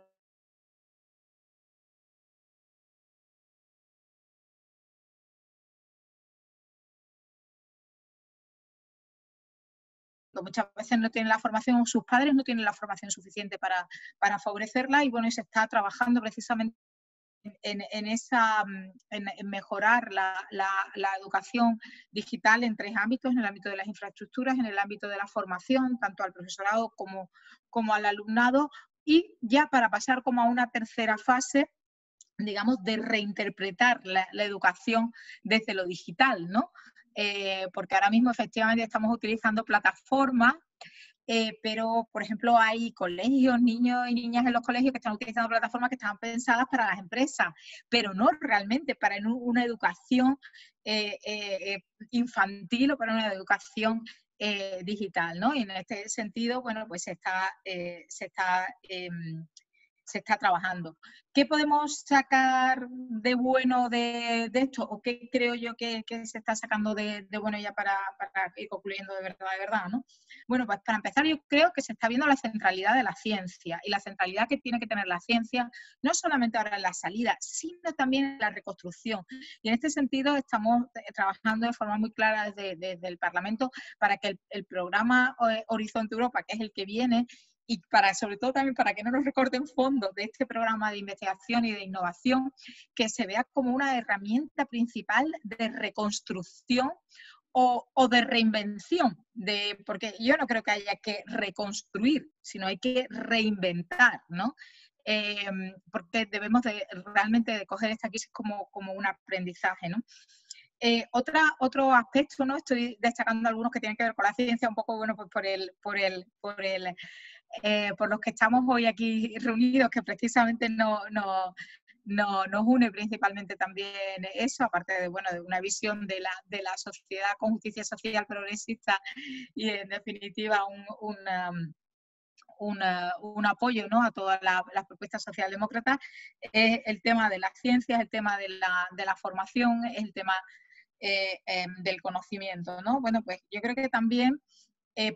muchas veces no tienen la formación, sus padres no tienen la formación suficiente para favorecerla, y bueno, y se está trabajando precisamente en mejorar la educación digital en 3 ámbitos: en el ámbito de las infraestructuras, en el ámbito de la formación, tanto al profesorado como al alumnado, y ya para pasar como a una tercera fase, digamos, de reinterpretar la educación desde lo digital, ¿no? Porque ahora mismo efectivamente estamos utilizando plataformas, pero, por ejemplo, hay colegios, niños y niñas en los colegios que están utilizando plataformas que están pensadas para las empresas, pero no realmente para una educación infantil o para una educación digital, ¿no? Y en este sentido, bueno, pues se está trabajando. ¿Qué podemos sacar de bueno de esto? ¿O qué creo yo que se está sacando de bueno ya para ir concluyendo de verdad, ¿no? Bueno, pues para empezar, yo creo que se está viendo la centralidad de la ciencia y la centralidad que tiene que tener la ciencia, no solamente ahora en la salida, sino también en la reconstrucción. Y en este sentido estamos trabajando de forma muy clara desde el Parlamento para que el programa Horizonte Europa, que es el que viene, y sobre todo también para que no nos recorten fondos de este programa de investigación y de innovación, que se vea como una herramienta principal de reconstrucción o de reinvención, porque yo no creo que haya que reconstruir, sino hay que reinventar, ¿no? Porque debemos realmente de coger esta crisis como un aprendizaje, ¿no? Otro aspecto, ¿no? Estoy destacando algunos que tienen que ver con la ciencia, un poco, bueno, pues por los que estamos hoy aquí reunidos, que precisamente nos une principalmente también eso, aparte de, bueno, de una visión de la sociedad con justicia social progresista y, en definitiva, un apoyo, ¿no?, a todas las propuestas socialdemócratas. Es el tema de las ciencias, el tema de la formación, es el tema del conocimiento, ¿no? Bueno, pues yo creo que también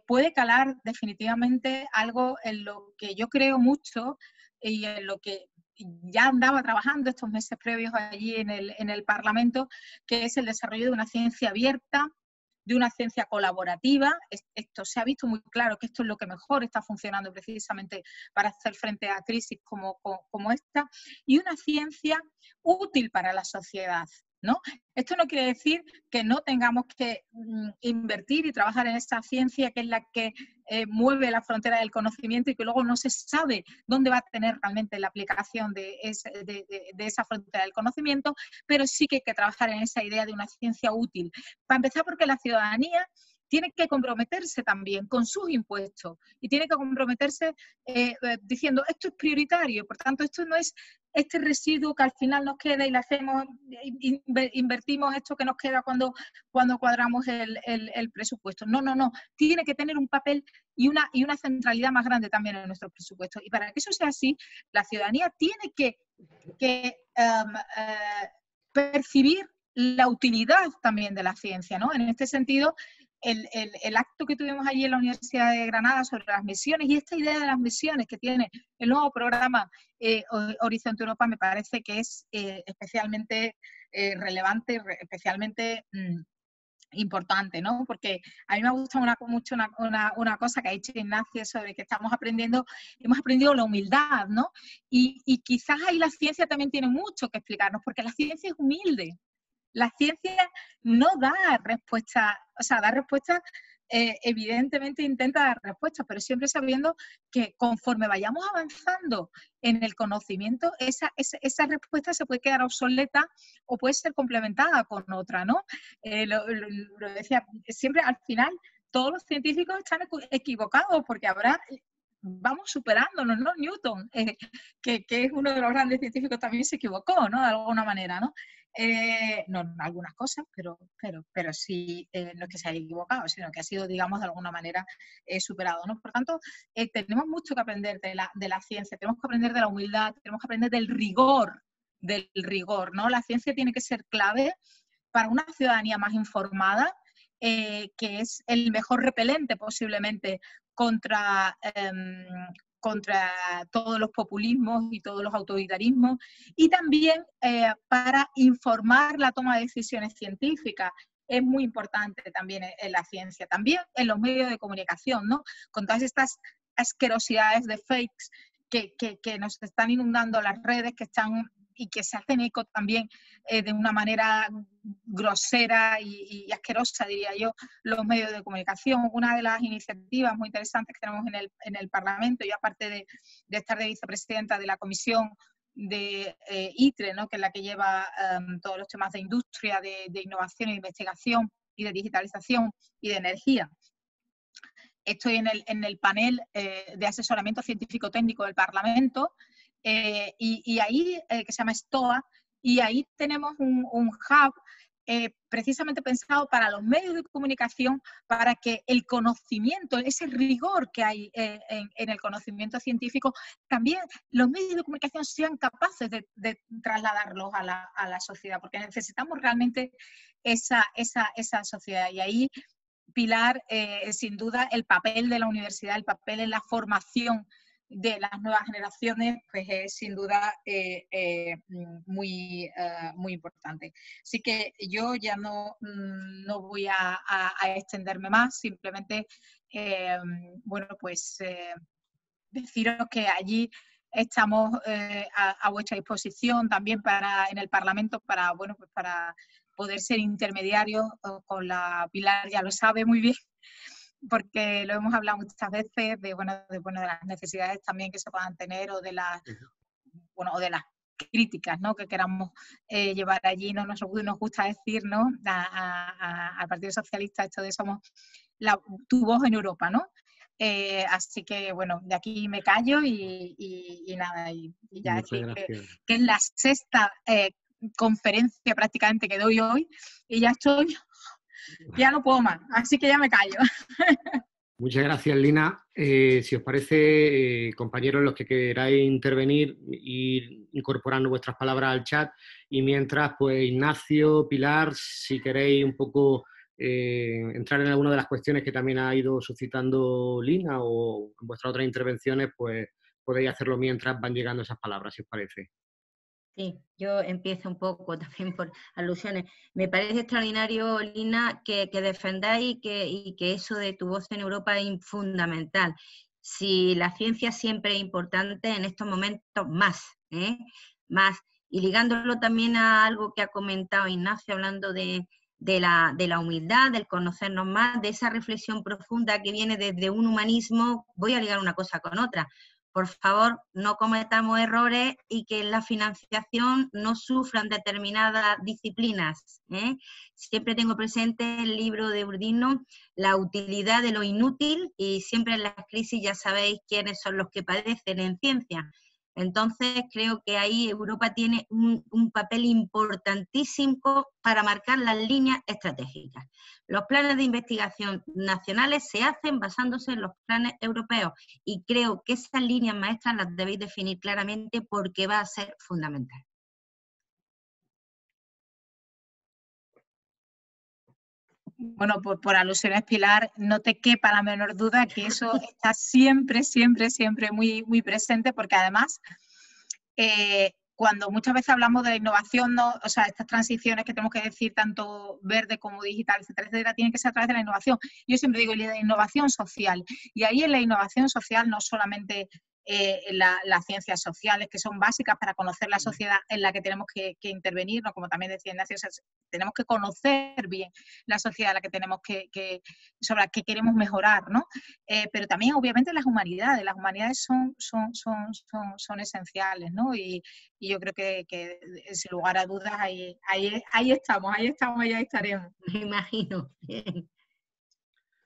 puede calar definitivamente algo en lo que yo creo mucho y en lo que ya andaba trabajando estos meses previos allí en el Parlamento, que es el desarrollo de una ciencia abierta, de una ciencia colaborativa. Esto se ha visto muy claro que esto es lo que mejor está funcionando precisamente para hacer frente a crisis como esta, y una ciencia útil para la sociedad. ¿no? Esto no quiere decir que no tengamos que invertir y trabajar en esta ciencia que es la que mueve la frontera del conocimiento y que luego no se sabe dónde va a tener realmente la aplicación de esa frontera del conocimiento, pero sí que hay que trabajar en esa idea de una ciencia útil. Para empezar, porque la ciudadanía tiene que comprometerse también con sus impuestos y tiene que comprometerse diciendo esto es prioritario, por tanto esto no es este residuo que al final nos queda y le hacemos, invertimos esto que nos queda cuando cuadramos el presupuesto. No, tiene que tener un papel y una centralidad más grande también en nuestros presupuestos. Y para que eso sea así, la ciudadanía tiene que percibir la utilidad también de la ciencia, ¿no? En este sentido, el acto que tuvimos allí en la Universidad de Granada sobre las misiones y esta idea de las misiones que tiene el nuevo programa Horizonte Europa me parece que es especialmente relevante, especialmente importante, ¿no? Porque a mí me gusta mucho una cosa que ha dicho Ignacio sobre que hemos aprendido la humildad, ¿no? Y quizás ahí la ciencia también tiene mucho que explicarnos, porque la ciencia es humilde. La ciencia no da respuesta, o sea, da respuesta, evidentemente intenta dar respuestas, pero siempre sabiendo que conforme vayamos avanzando en el conocimiento, esa respuesta se puede quedar obsoleta o puede ser complementada con otra, ¿no? Lo decía, siempre al final todos los científicos están equivocados porque vamos superándonos, ¿no? Newton, que es uno de los grandes científicos, también se equivocó, ¿no? De alguna manera, ¿no? No en algunas cosas, pero sí, no es que se haya equivocado, sino que ha sido, digamos, de alguna manera superado, ¿no? Por tanto, tenemos mucho que aprender de la ciencia, tenemos que aprender de la humildad, tenemos que aprender del rigor, ¿no? La ciencia tiene que ser clave para una ciudadanía más informada, que es el mejor repelente posiblemente contra todos los populismos y todos los autoritarismos, y también para informar la toma de decisiones científicas. Es muy importante también en la ciencia, también en los medios de comunicación, ¿no? Con todas estas asquerosidades de fakes que nos están inundando las redes, y que se hacen eco también de una manera grosera y asquerosa, diría yo, los medios de comunicación. Una de las iniciativas muy interesantes que tenemos en el Parlamento, yo aparte de estar de vicepresidenta de la Comisión de ITRE, ¿no? Que es la que lleva todos los temas de industria, de innovación e investigación y de digitalización y de energía. Estoy en el panel de asesoramiento científico-técnico del Parlamento, y ahí, que se llama STOA, y ahí tenemos un hub precisamente pensado para los medios de comunicación, para que el conocimiento, ese rigor que hay en el conocimiento científico, también los medios de comunicación sean capaces de trasladarlos a la sociedad, porque necesitamos realmente esa sociedad. Y ahí, Pilar, sin duda, el papel de la universidad, el papel en la formación de las nuevas generaciones, pues es sin duda muy importante. Así que yo ya no voy a extenderme más, simplemente, bueno, pues deciros que allí estamos a vuestra disposición también en el Parlamento para, bueno, pues para poder ser intermediarios con la Pilar, ya lo sabe muy bien, porque lo hemos hablado muchas veces de las necesidades también que se puedan tener o de las críticas, ¿no? Que queramos llevar allí. No nos gusta decir, ¿no? Al Partido Socialista esto de somos tu voz en Europa, ¿no? Así que bueno, de aquí me callo y nada, y ya decir que es la sexta conferencia prácticamente que doy hoy y ya no puedo más, así que ya me callo. Muchas gracias, Lina. Si os parece, compañeros, los que queráis intervenir, ir incorporando vuestras palabras al chat, y mientras, pues Ignacio, Pilar, si queréis un poco entrar en alguna de las cuestiones que también ha ido suscitando Lina o en vuestras otras intervenciones, pues podéis hacerlo mientras van llegando esas palabras, si os parece. Sí, yo empiezo un poco también por alusiones. Me parece extraordinario, Lina, que defendáis y que eso de tu voz en Europa es fundamental. Si la ciencia siempre es importante, en estos momentos más, más. Y ligándolo también a algo que ha comentado Ignacio, hablando de la humildad, del conocernos más, de esa reflexión profunda que viene desde un humanismo, voy a ligar una cosa con otra. Por favor, no cometamos errores y que en la financiación no sufran determinadas disciplinas, ¿eh? Siempre tengo presente el libro de Urdino, La utilidad de lo inútil, y siempre en las crisis ya sabéis quiénes son los que padecen en ciencia. Entonces creo que ahí Europa tiene un papel importantísimo para marcar las líneas estratégicas. Los planes de investigación nacionales se hacen basándose en los planes europeos y creo que esas líneas maestras las debéis definir claramente porque va a ser fundamental. Bueno, por alusiones, Pilar, no te quepa la menor duda que eso está siempre, siempre, siempre muy, muy presente, porque además, cuando muchas veces hablamos de la innovación, ¿no? O sea, estas transiciones que tenemos que decir, tanto verde como digital, etcétera, tienen que ser a través de la innovación. Yo siempre digo, la innovación social. Y ahí en la innovación social no solamente las ciencias sociales, que son básicas para conocer la sociedad en la que tenemos que intervenir, ¿no? Como también decía Ignacio, tenemos que conocer bien la sociedad en la que tenemos sobre la que queremos mejorar, ¿no? Pero también, obviamente, las humanidades son esenciales, ¿no? Y yo creo que sin lugar a dudas ahí estamos y ahí estaremos. Me imagino.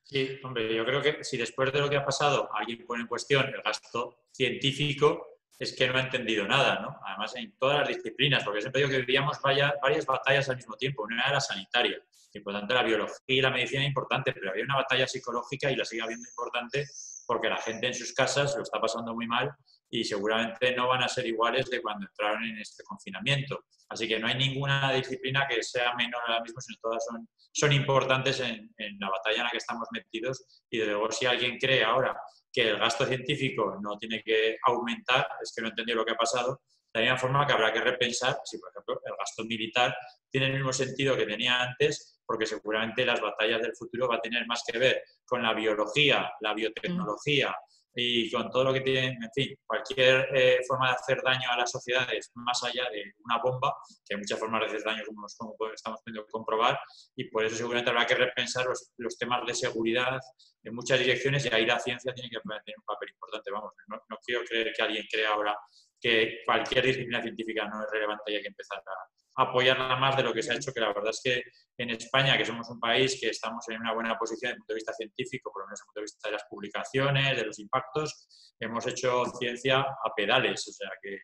Sí, hombre, yo creo que si después de lo que ha pasado alguien pone en cuestión el gasto científico, es que no ha entendido nada, ¿no? Además, en todas las disciplinas, porque siempre digo que vivíamos varias batallas al mismo tiempo. Una era la sanitaria, y por tanto la biología y la medicina es importante, pero había una batalla psicológica y la sigue habiendo importante porque la gente en sus casas lo está pasando muy mal y seguramente no van a ser iguales de cuando entraron en este confinamiento. Así que no hay ninguna disciplina que sea menor ahora mismo, sino todas son importantes en la batalla en la que estamos metidos. Y de luego, si alguien cree ahora que el gasto científico no tiene que aumentar, es que no entendió lo que ha pasado. De la misma forma que habrá que repensar si, por ejemplo, el gasto militar tiene el mismo sentido que tenía antes, porque seguramente las batallas del futuro va a tener más que ver con la biología, la biotecnología y con todo lo que tiene, en fin, cualquier forma de hacer daño a las sociedades más allá de una bomba, que hay muchas formas de hacer daño como estamos pudiendo comprobar, y por eso seguramente habrá que repensar los temas de seguridad en muchas direcciones, y ahí la ciencia tiene que tener un papel importante. Vamos, no quiero creer que alguien crea ahora que cualquier disciplina científica no es relevante y hay que empezar a apoyarla más de lo que se ha hecho, que la verdad es que en España, que somos un país que estamos en una buena posición desde el punto de vista científico, por lo menos desde el punto de vista de las publicaciones, de los impactos, hemos hecho ciencia a pedales, o sea que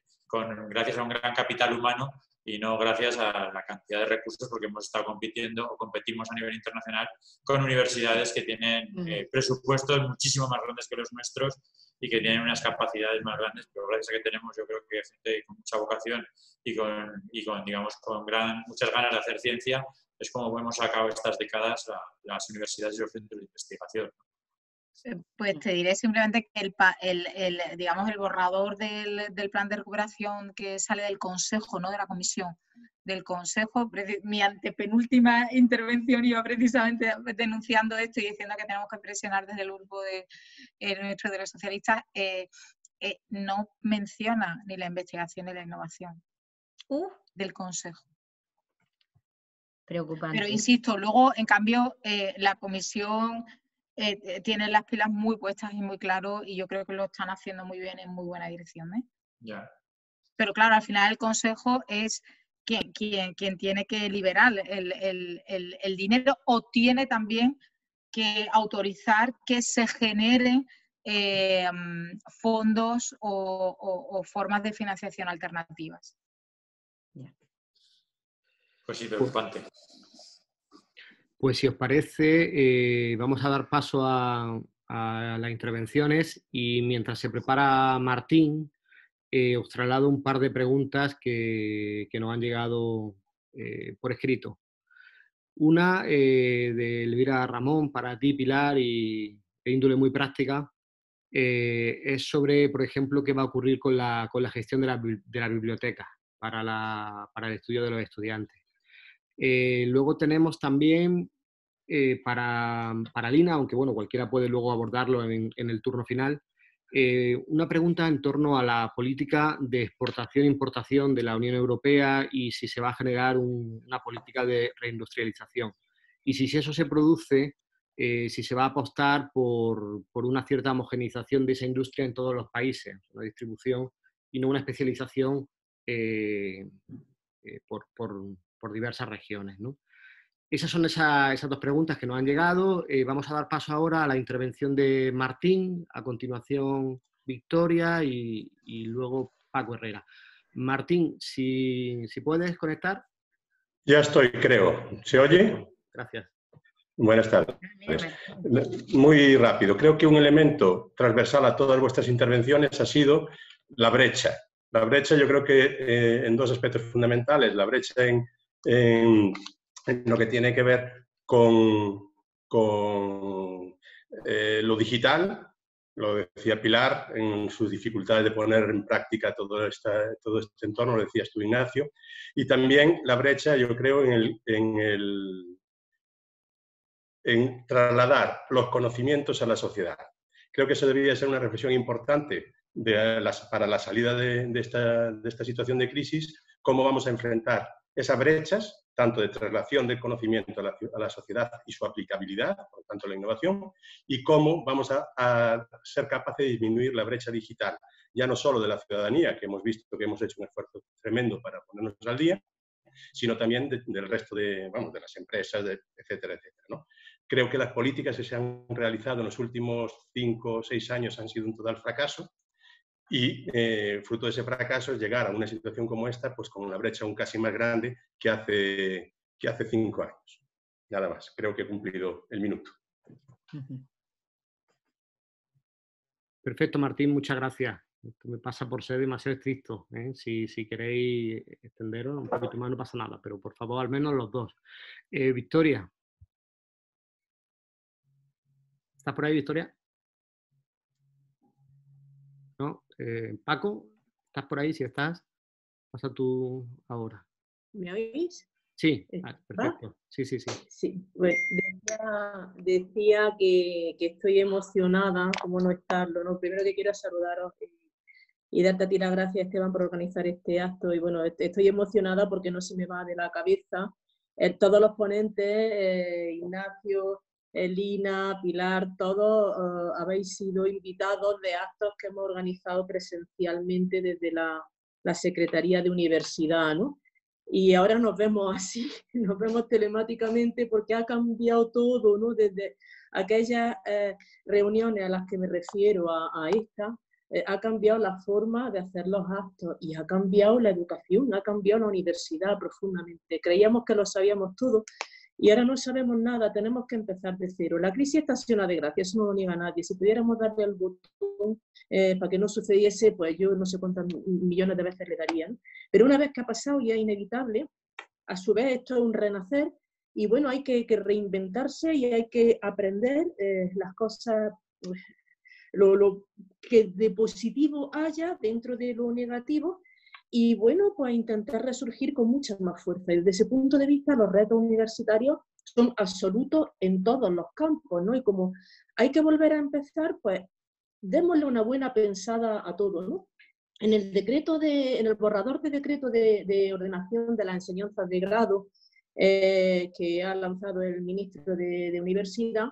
gracias a un gran capital humano y no gracias a la cantidad de recursos, porque hemos estado compitiendo o competimos a nivel internacional con universidades que tienen presupuestos muchísimo más grandes que los nuestros y que tienen unas capacidades más grandes, pero gracias a que tenemos, yo creo que gente con mucha vocación y con digamos, con muchas ganas de hacer ciencia, es como hemos sacado estas décadas las universidades y los centros de investigación. Pues te diré simplemente que digamos, el borrador del plan de recuperación que sale del Consejo, ¿no? De la Comisión del Consejo, mi antepenúltima intervención iba precisamente denunciando esto y diciendo que tenemos que presionar desde el grupo nuestro de los socialistas, no menciona ni la investigación ni la innovación del Consejo. Preocupante. Pero insisto, luego, en cambio, la Comisión tiene las pilas muy puestas y muy claro, y yo creo que lo están haciendo muy bien, en muy buena dirección, ¿eh? Ya. Pero claro, al final el Consejo es quien tiene que liberar el dinero, o tiene también que autorizar que se generen fondos o formas de financiación alternativas. Pues sí, preocupante. Pues si os parece, vamos a dar paso a las intervenciones, y mientras se prepara Martín, os traslado un par de preguntas que nos han llegado por escrito. Una de Elvira Ramón, para ti, Pilar, y de índole muy práctica, es sobre, por ejemplo, qué va a ocurrir con la gestión de la biblioteca para el estudio de los estudiantes. Luego tenemos también para Lina, aunque bueno, cualquiera puede luego abordarlo en el turno final, Una pregunta en torno a la política de exportación e importación de la Unión Europea y si se va a generar una política de reindustrialización. Y si eso se produce, si se va a apostar por una cierta homogeneización de esa industria en todos los países, una distribución y no una especialización por diversas regiones, ¿no? Esas son esas dos preguntas que nos han llegado. Vamos a dar paso ahora a la intervención de Martín, a continuación Victoria y luego Paco Herrera. Martín, si puedes conectar. Ya estoy, creo. ¿Se oye? Gracias. Buenas tardes. Muy rápido. Creo que un elemento transversal a todas vuestras intervenciones ha sido la brecha. La brecha, yo creo que en dos aspectos fundamentales. La brecha en lo que tiene que ver con lo digital, lo decía Pilar, en sus dificultades de poner en práctica todo este entorno, lo decías tú, Ignacio, y también la brecha, yo creo, en trasladar los conocimientos a la sociedad. Creo que eso debería ser una reflexión importante para la salida de esta situación de crisis, cómo vamos a enfrentar esas brechas, tanto de traslación del conocimiento a la sociedad y su aplicabilidad, por tanto la innovación, y cómo vamos a ser capaces de disminuir la brecha digital, ya no solo de la ciudadanía, que hemos visto que hemos hecho un esfuerzo tremendo para ponernos al día, sino también del resto de las empresas, etcétera, etcétera, ¿no? Creo que las políticas que se han realizado en los últimos 5 o 6 años han sido un total fracaso, y fruto de ese fracaso es llegar a una situación como esta, pues con una brecha aún casi más grande que hace 5 años. Nada más, creo que he cumplido el minuto. Perfecto, Martín, muchas gracias. Esto me pasa por ser demasiado estricto, ¿eh? Si queréis extenderos un poquito más no pasa nada, pero por favor al menos los dos. Victoria. ¿Estás por ahí, Victoria? ¿No? Paco, ¿estás por ahí? Si estás, pasa tú ahora. ¿Me oís? Sí, perfecto. Sí. Sí, pues decía que estoy emocionada, como no estarlo, ¿no? Primero que quiero saludaros y darte a ti las gracias, Esteban, por organizar este acto. Y bueno, estoy emocionada porque no se me va de la cabeza. Todos los ponentes, Ignacio, Lina, Pilar, todos habéis sido invitados de actos que hemos organizado presencialmente desde la Secretaría de Universidad, ¿no? Y ahora nos vemos así, nos vemos telemáticamente porque ha cambiado todo, ¿no? Desde aquellas reuniones a las que me refiero a esta, ha cambiado la forma de hacer los actos y ha cambiado la educación, ha cambiado la universidad profundamente. Creíamos que lo sabíamos todo y ahora no sabemos nada, tenemos que empezar de cero. La crisis está llena de gracia, eso no lo niega nadie. Si pudiéramos darle al botón para que no sucediese, pues yo no sé cuántas millones de veces le darían. Pero una vez que ha pasado y es inevitable, a su vez esto es un renacer y bueno, hay que reinventarse y hay que aprender las cosas, pues, lo que de positivo haya dentro de lo negativo y bueno, pues intentar resurgir con mucha más fuerza. Y desde ese punto de vista, los retos universitarios son absolutos en todos los campos, ¿no? Y como hay que volver a empezar, pues démosle una buena pensada a todo, ¿no? En el borrador de decreto de ordenación de las enseñanzas de grado que ha lanzado el ministro de Universidad,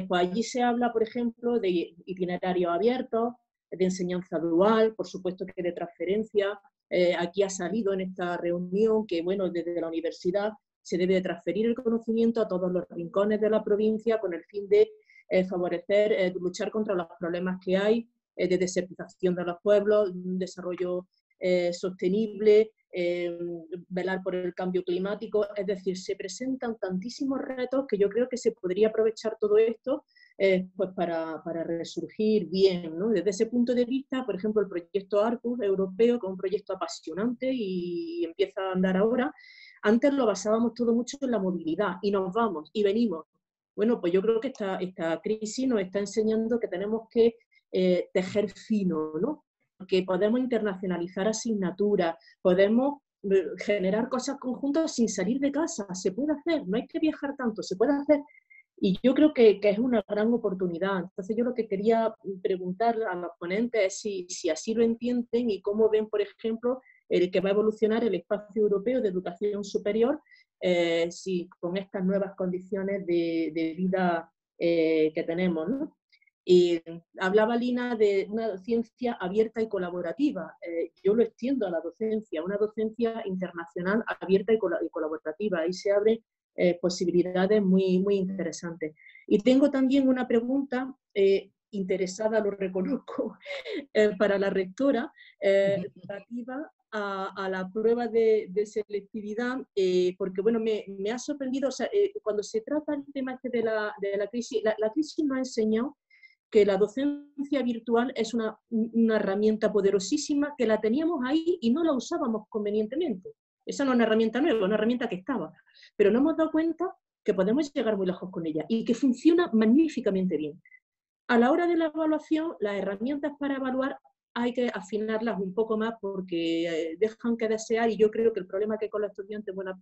pues allí se habla, por ejemplo, de itinerarios abiertos, de enseñanza dual, por supuesto que de transferencia. Aquí ha salido en esta reunión que, bueno, desde la universidad se debe de transferir el conocimiento a todos los rincones de la provincia con el fin de favorecer, luchar contra los problemas que hay de desertización de los pueblos, un desarrollo sostenible, velar por el cambio climático. Es decir, se presentan tantísimos retos que yo creo que se podría aprovechar todo esto pues para resurgir bien, ¿no? Desde ese punto de vista, por ejemplo, el proyecto Arcus europeo, que es un proyecto apasionante y empieza a andar ahora. Antes lo basábamos todo mucho en la movilidad y nos vamos y venimos. Bueno, pues yo creo que esta crisis nos está enseñando que tenemos que tejer fino, ¿no? Que podemos internacionalizar asignaturas, podemos generar cosas conjuntas sin salir de casa, se puede hacer, no hay que viajar tanto, se puede hacer Y yo creo que es una gran oportunidad. Entonces yo lo que quería preguntar a los ponentes es si así lo entienden y cómo ven, por ejemplo, el que va a evolucionar el espacio europeo de educación superior, si con estas nuevas condiciones de vida que tenemos, ¿no? Y hablaba Lina de una docencia abierta y colaborativa. Yo lo extiendo a la docencia, una docencia internacional abierta y colaborativa. Ahí se abren posibilidades muy, muy interesantes. Y tengo también una pregunta interesada, lo reconozco, para la rectora, relativa a la prueba de selectividad, porque bueno, me ha sorprendido, o sea, cuando se trata el tema de la crisis, la crisis nos ha enseñado que la docencia virtual es una herramienta poderosísima, que la teníamos ahí y no la usábamos convenientemente. Esa no es una herramienta nueva, una herramienta que estaba. Pero no hemos dado cuenta que podemos llegar muy lejos con ella y que funciona magníficamente bien. A la hora de la evaluación, las herramientas para evaluar hay que afinarlas un poco más porque dejan que desear, y yo creo que el problema que hay con los estudiantes, buena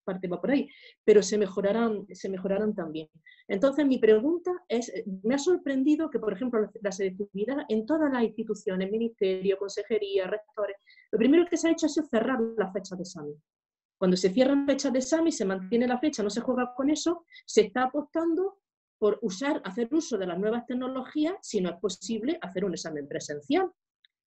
parte va por ahí, pero se mejorarán también. Entonces, mi pregunta es, me ha sorprendido que, por ejemplo, la selectividad en todas las instituciones, ministerio, consejería, rectores, lo primero que se ha hecho ha sido cerrar las fechas de examen. Cuando se cierran fechas de examen y se mantiene la fecha, no se juega con eso, se está apostando por hacer uso de las nuevas tecnologías, si no es posible hacer un examen presencial.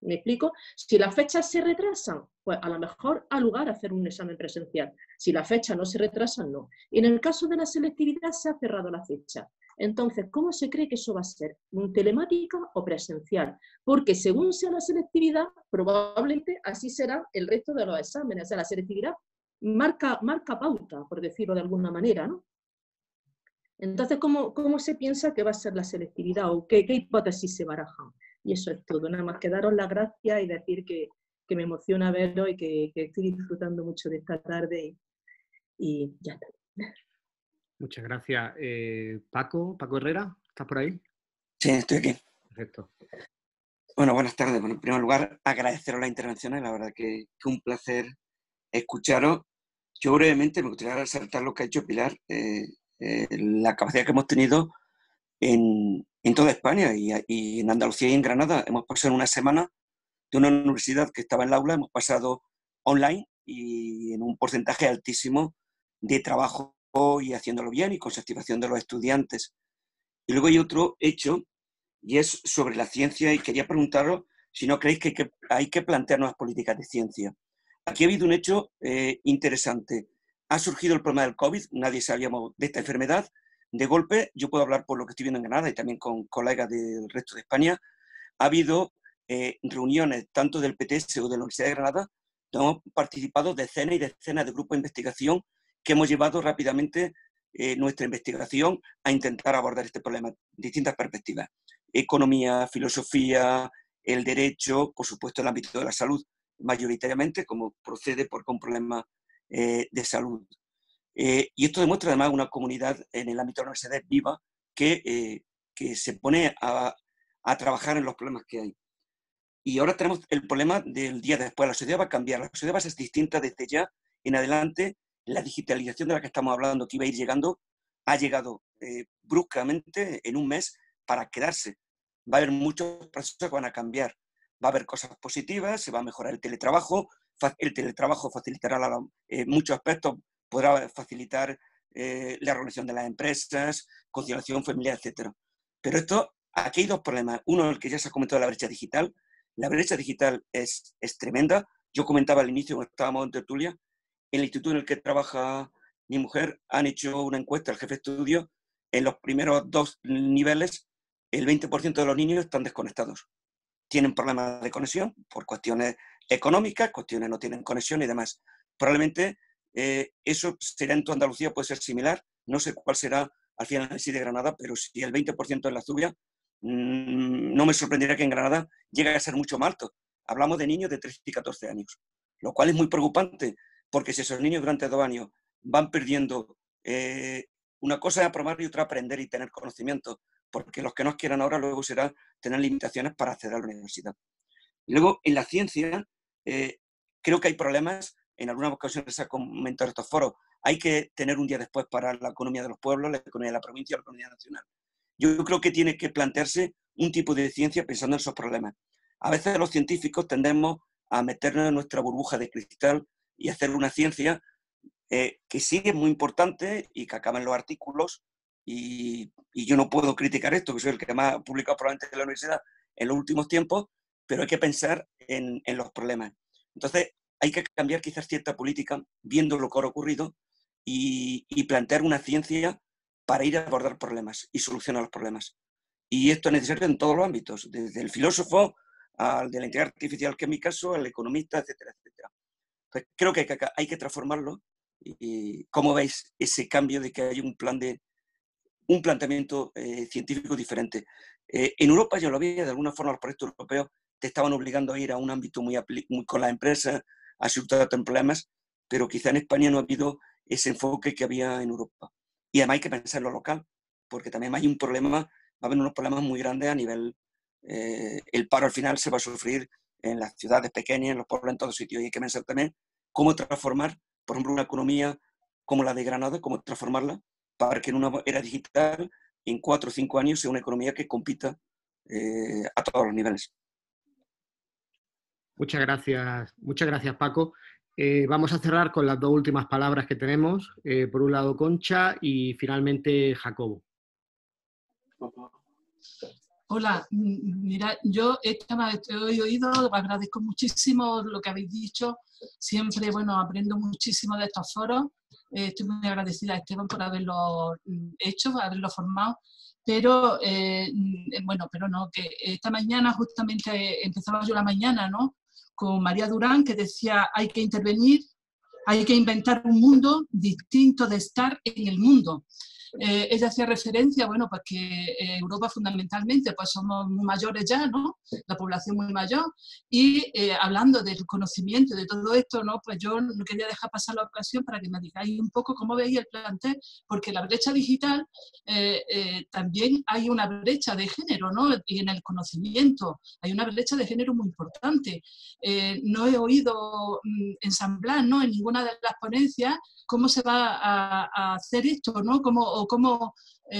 ¿Me explico? Si las fechas se retrasan, pues a lo mejor ha lugar a hacer un examen presencial. Si las fechas no se retrasan, no. Y en el caso de la selectividad se ha cerrado la fecha. Entonces, ¿cómo se cree que eso va a ser? ¿Telemática o presencial? Porque según sea la selectividad, probablemente así será el resto de los exámenes. O sea, la selectividad marca pauta, por decirlo de alguna manera, ¿no? Entonces, ¿cómo se piensa que va a ser la selectividad o qué hipótesis se barajan? Y eso es todo, nada más que daros las gracias y decir que me emociona verlo y que estoy disfrutando mucho de esta tarde y ya está. Muchas gracias. Paco Herrera, ¿estás por ahí? Sí, estoy aquí. Perfecto. Bueno, buenas tardes. Bueno, en primer lugar, agradeceros las intervenciones, la verdad que un placer escucharos. Yo brevemente me gustaría resaltar lo que ha hecho Pilar, la capacidad que hemos tenido en toda España y en Andalucía y en Granada. Hemos pasado en una semana de una universidad que estaba en el aula, hemos pasado online y en un porcentaje altísimo de trabajo y haciéndolo bien y con satisfacción de los estudiantes. Y luego hay otro hecho y es sobre la ciencia y quería preguntaros si no creéis que hay que plantear nuevas políticas de ciencia. Aquí ha habido un hecho interesante. Ha surgido el problema del COVID, nadie sabíamos de esta enfermedad. De golpe, yo puedo hablar por lo que estoy viendo en Granada y también con colegas del resto de España, ha habido reuniones tanto del PTS o de la Universidad de Granada, donde hemos participado decenas y decenas de grupos de investigación que hemos llevado rápidamente nuestra investigación a intentar abordar este problema, distintas perspectivas. Economía, filosofía, el derecho, por supuesto el ámbito de la salud, mayoritariamente, como procede por un problema de salud. Y esto demuestra además una comunidad en el ámbito de la universidad viva que se pone a trabajar en los problemas que hay. Y ahora tenemos el problema del día después. La sociedad va a cambiar, la sociedad va a ser distinta desde ya en adelante. La digitalización de la que estamos hablando, que iba a ir llegando, ha llegado bruscamente en un mes para quedarse. Va a haber muchos procesos que van a cambiar. Va a haber cosas positivas, se va a mejorar el teletrabajo facilitará muchos aspectos, podrá facilitar la organización de las empresas, conciliación familiar, etc. Pero aquí hay dos problemas. Uno, el que ya se ha comentado, la brecha digital. La brecha digital es tremenda. Yo comentaba al inicio, cuando estábamos en tertulia, en el instituto en el que trabaja mi mujer han hecho una encuesta al jefe de estudio. En los primeros 2 niveles, el 20% de los niños están desconectados. Tienen problemas de conexión por cuestiones económicas, cuestiones no tienen conexión y demás. Probablemente eso será en toda Andalucía, puede ser similar. No sé cuál será al final en sí de Granada, pero si el 20% es la Zubia, no me sorprendería que en Granada llegue a ser mucho más alto. Hablamos de niños de 13 y 14 años, lo cual es muy preocupante, porque si esos niños durante 2 años van perdiendo, una cosa es aprobar y otra aprender y tener conocimiento, porque los que no quieran ahora luego será tener limitaciones para acceder a la universidad. Y luego, en la ciencia, creo que hay problemas, en algunas ocasiones se ha comentado en estos foros, hay que tener un día después para la economía de los pueblos, la economía de la provincia, la economía nacional. Yo creo que tiene que plantearse un tipo de ciencia pensando en esos problemas. A veces los científicos tendemos a meternos en nuestra burbuja de cristal y hacer una ciencia que sí es muy importante y que acaba en los artículos, y yo no puedo criticar esto, que soy el que más ha publicado probablemente en la universidad en los últimos tiempos, pero hay que pensar en los problemas. Entonces, hay que cambiar quizás cierta política, viendo lo que ha ocurrido, y plantear una ciencia para ir a abordar problemas y solucionar los problemas. Y esto es necesario en todos los ámbitos, desde el filósofo al de la inteligencia artificial, que en mi caso, al economista, etcétera, etcétera. Entonces, creo que hay que transformarlo. Y ¿cómo veis ese cambio de que hay un planteamiento científico diferente? En Europa yo lo veía, de alguna forma los proyectos europeos te estaban obligando a ir a un ámbito muy con las empresas, a solucionar problemas, pero quizá en España no ha habido ese enfoque que había en Europa. Y además hay que pensar en lo local, porque también hay un problema, va a haber unos problemas muy grandes a nivel, el paro al final se va a sufrir en las ciudades pequeñas, en los pueblos, en todos sitios, y hay que pensar también cómo transformar, por ejemplo, una economía como la de Granada, cómo transformarla para que en una era digital, en 4 o 5 años, sea una economía que compita a todos los niveles. Muchas gracias Paco. Vamos a cerrar con las dos últimas palabras que tenemos. Por un lado Concha y finalmente Jacobo. Hola, mira, yo esta vez te he oído, agradezco muchísimo lo que habéis dicho. Siempre, bueno, aprendo muchísimo de estos foros. Estoy muy agradecida a Esteban por haberlo hecho, por haberlo formado. Pero, bueno, pero no, que esta mañana justamente empezaba yo la mañana, ¿no? Con María Durán, que decía, hay que intervenir, hay que inventar un mundo distinto de estar en el mundo. Ella hacía referencia, bueno, pues que Europa fundamentalmente pues somos muy mayores ya, ¿no? La población muy mayor, y hablando del conocimiento de todo esto, ¿no? Pues yo no quería dejar pasar la ocasión para que me digáis un poco cómo veis el plantel, porque la brecha digital también hay una brecha de género, ¿no? Y en el conocimiento hay una brecha de género muy importante. No he oído ensamblar, ¿no? En ninguna de las ponencias cómo se va a hacer esto, ¿no?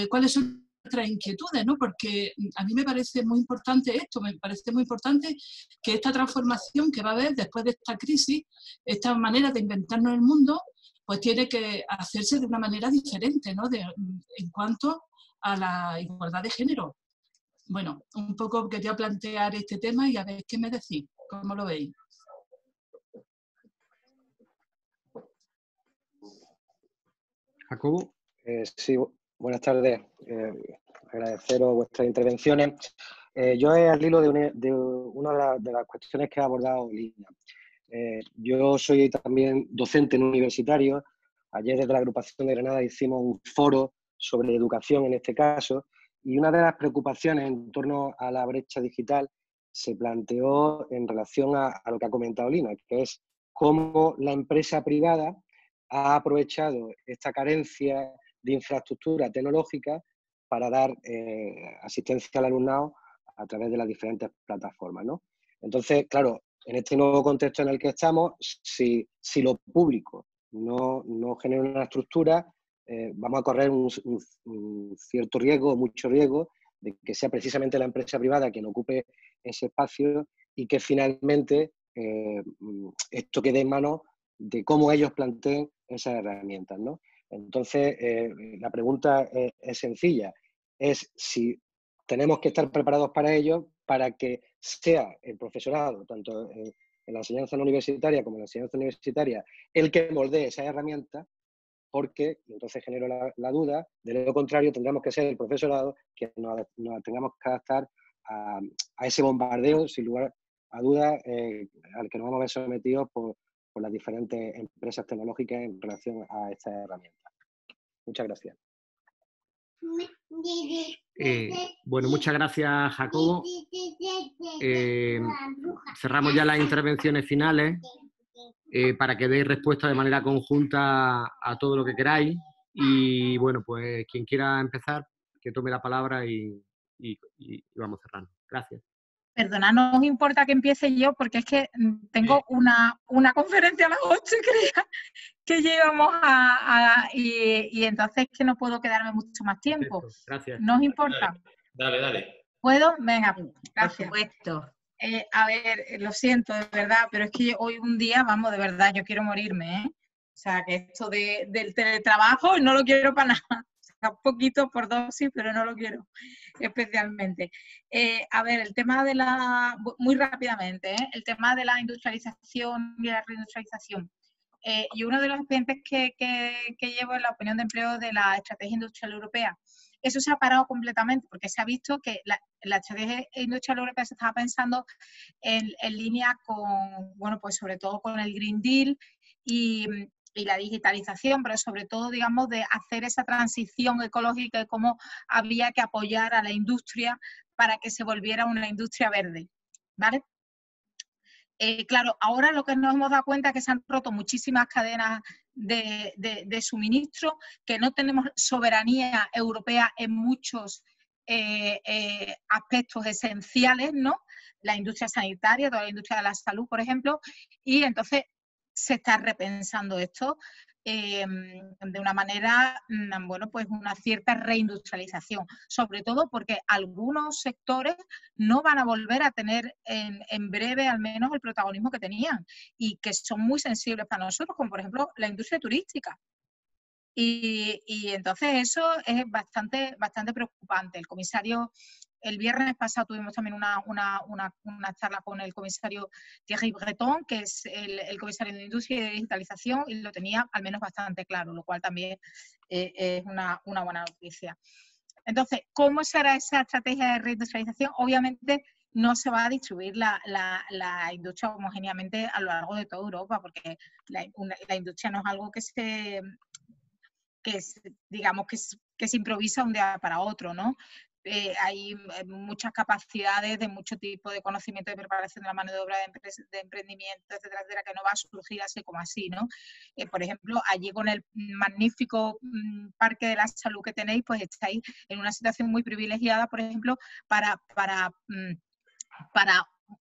¿Cuáles son nuestras inquietudes, ¿no? Porque a mí me parece muy importante esto, me parece muy importante que esta transformación que va a haber después de esta crisis, esta manera de inventarnos el mundo, pues tiene que hacerse de una manera diferente, ¿no? En cuanto a la igualdad de género. Bueno, un poco quería plantear este tema y a ver qué me decís, cómo lo veis. Jacobo. Sí, buenas tardes. Agradeceros vuestras intervenciones. Yo al hilo de una de las cuestiones que ha abordado Lina. Yo soy también docente no universitario. Ayer desde la agrupación de Granada hicimos un foro sobre educación en este caso, y una de las preocupaciones en torno a la brecha digital se planteó en relación a lo que ha comentado Lina, que es cómo la empresa privada ha aprovechado esta carencia de infraestructura tecnológica para dar asistencia al alumnado a través de las diferentes plataformas, ¿no? Entonces, claro, en este nuevo contexto en el que estamos, si lo público no genera una estructura, vamos a correr un cierto riesgo, mucho riesgo, de que sea precisamente la empresa privada quien ocupe ese espacio y que finalmente esto quede en manos de cómo ellos planteen esas herramientas, ¿no? Entonces, la pregunta es sencilla, es si tenemos que estar preparados para ello, para que sea el profesorado, tanto en la enseñanza no universitaria como en la enseñanza universitaria, el que moldee esas herramientas, porque, y entonces genero la duda, de lo contrario tendremos que ser el profesorado que nos tengamos que adaptar a ese bombardeo, sin lugar a dudas, al que nos vamos a ver sometidos por las diferentes empresas tecnológicas en relación a estas herramientas. Muchas gracias. Bueno, muchas gracias, Jacobo. Cerramos ya las intervenciones finales para que deis respuesta de manera conjunta a todo lo que queráis. Y bueno, pues quien quiera empezar, que tome la palabra y vamos cerrando. Gracias. Perdona, no os importa que empiece yo, porque es que tengo una conferencia a las 8 y creía que llevamos y entonces que no puedo quedarme mucho más tiempo. Perfecto, gracias. ¿No os importa? Dale. ¿Puedo? Venga, gracias. Por supuesto. A ver, lo siento, de verdad, pero es que hoy un día, vamos, de verdad, yo quiero morirme, ¿eh? O sea, que esto del teletrabajo no lo quiero para nada. O sea, un poquito por dosis, pero no lo quiero especialmente. A ver, el tema de muy rápidamente, el tema de la industrialización y la reindustrialización. Y uno de los expedientes que llevo es la opinión de empleo de la Estrategia Industrial Europea. Eso se ha parado completamente porque se ha visto que la Estrategia Industrial Europea se estaba pensando en línea con, bueno, pues sobre todo con el Green Deal y la digitalización, pero sobre todo, digamos, de hacer esa transición ecológica y cómo había que apoyar a la industria para que se volviera una industria verde, ¿vale? Claro, ahora lo que nos hemos dado cuenta es que se han roto muchísimas cadenas de suministro, que no tenemos soberanía europea en muchos aspectos esenciales, ¿no? La industria sanitaria, toda la industria de la salud, por ejemplo, y entonces se está repensando esto de una manera, bueno, pues una cierta reindustrialización, sobre todo porque algunos sectores no van a volver a tener en breve al menos el protagonismo que tenían y que son muy sensibles para nosotros, como por ejemplo la industria turística. Y entonces eso es bastante preocupante. El comisario, el viernes pasado tuvimos también una charla con el comisario Thierry Breton, que es el comisario de Industria y de Digitalización, y lo tenía al menos bastante claro, lo cual también es una buena noticia. Entonces, ¿cómo será esa estrategia de reindustrialización? Obviamente no se va a distribuir la industria homogéneamente a lo largo de toda Europa, porque la industria no es algo digamos que se improvisa un día para otro, ¿no? Hay muchas capacidades de mucho tipo de conocimiento de preparación de la mano de obra, de emprendimiento, etcétera, etcétera, que no va a surgir así como así, ¿no? Por ejemplo, allí con el magnífico parque de la salud que tenéis, pues estáis en una situación muy privilegiada, por ejemplo, para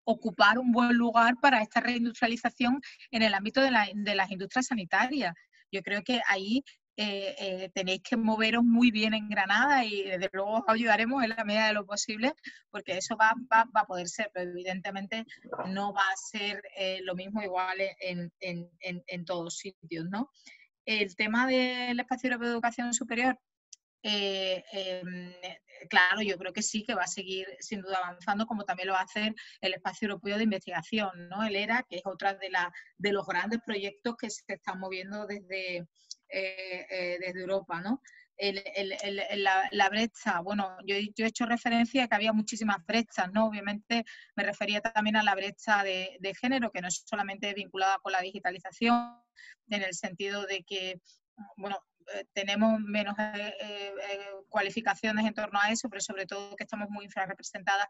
ocupar un buen lugar para esta reindustrialización en el ámbito de las industrias sanitarias. Yo creo que ahí tenéis que moveros muy bien en Granada y desde luego os ayudaremos en la medida de lo posible porque eso va a poder ser, pero evidentemente no va a ser lo mismo igual en todos sitios, ¿no? El tema del espacio europeo de educación superior, claro, yo creo que sí, que va a seguir sin duda avanzando, como también lo va a hacer el espacio europeo de investigación, ¿no? El ERA, que es otra de los grandes proyectos que se están moviendo desde Europa, ¿no? La brecha, bueno, yo he hecho referencia a que había muchísimas brechas, ¿no? Obviamente me refería también a la brecha de género, que no es solamente vinculada con la digitalización, en el sentido de que, bueno, tenemos menos cualificaciones en torno a eso, pero sobre todo que estamos muy infrarrepresentadas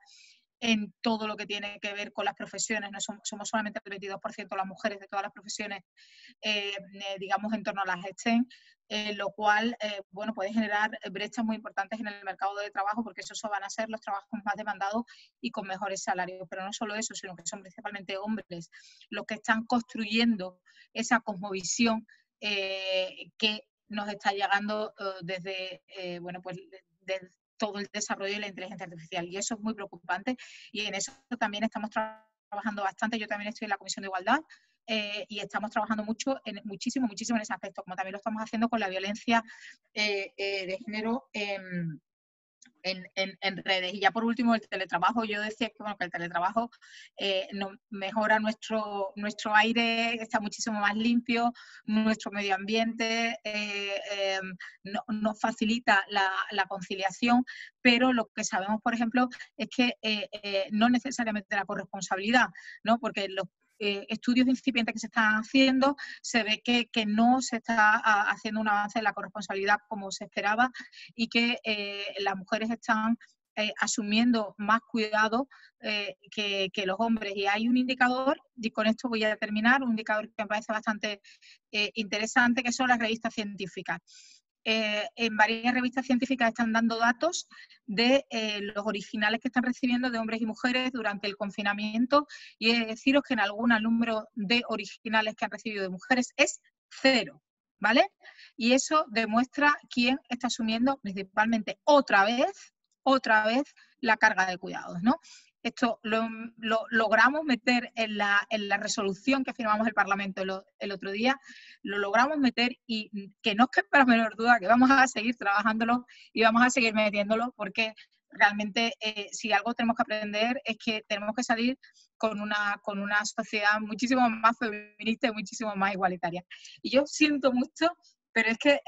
en todo lo que tiene que ver con las profesiones. No somos solamente el 22% las mujeres de todas las profesiones, digamos, en torno a las STEM, lo cual, bueno, puede generar brechas muy importantes en el mercado de trabajo, porque esos van a ser los trabajos más demandados y con mejores salarios. Pero no solo eso, sino que son principalmente hombres los que están construyendo esa cosmovisión que nos está llegando desde, bueno, pues desde todo el desarrollo de la inteligencia artificial, y eso es muy preocupante y en eso también estamos trabajando bastante. Yo también estoy en la Comisión de Igualdad y estamos trabajando muchísimo en ese aspecto, como también lo estamos haciendo con la violencia de género en redes. Y ya por último, el teletrabajo. Yo decía que, bueno, que el teletrabajo mejora nuestro aire, está muchísimo más limpio, nuestro medio ambiente, nos facilita la conciliación, pero lo que sabemos, por ejemplo, es que no necesariamente la corresponsabilidad, ¿no? Porque los estudios incipientes que se están haciendo, se ve que no se está haciendo un avance en la corresponsabilidad como se esperaba y que las mujeres están asumiendo más cuidado que los hombres. Y hay un indicador, y con esto voy a terminar, un indicador que me parece bastante interesante, que son las revistas científicas. en varias revistas científicas están dando datos de los originales que están recibiendo de hombres y mujeres durante el confinamiento, y he de deciros que en algunos el número de originales que han recibido de mujeres es 0, ¿vale? Y eso demuestra quién está asumiendo principalmente otra vez la carga de cuidados, ¿no? Esto lo logramos meter en la resolución que firmamos el Parlamento el otro día, lo logramos meter, y que no quepa la menor duda que vamos a seguir trabajándolo y vamos a seguir metiéndolo, porque realmente si algo tenemos que aprender es que tenemos que salir con una sociedad muchísimo más feminista y muchísimo más igualitaria. Y yo siento mucho, pero es que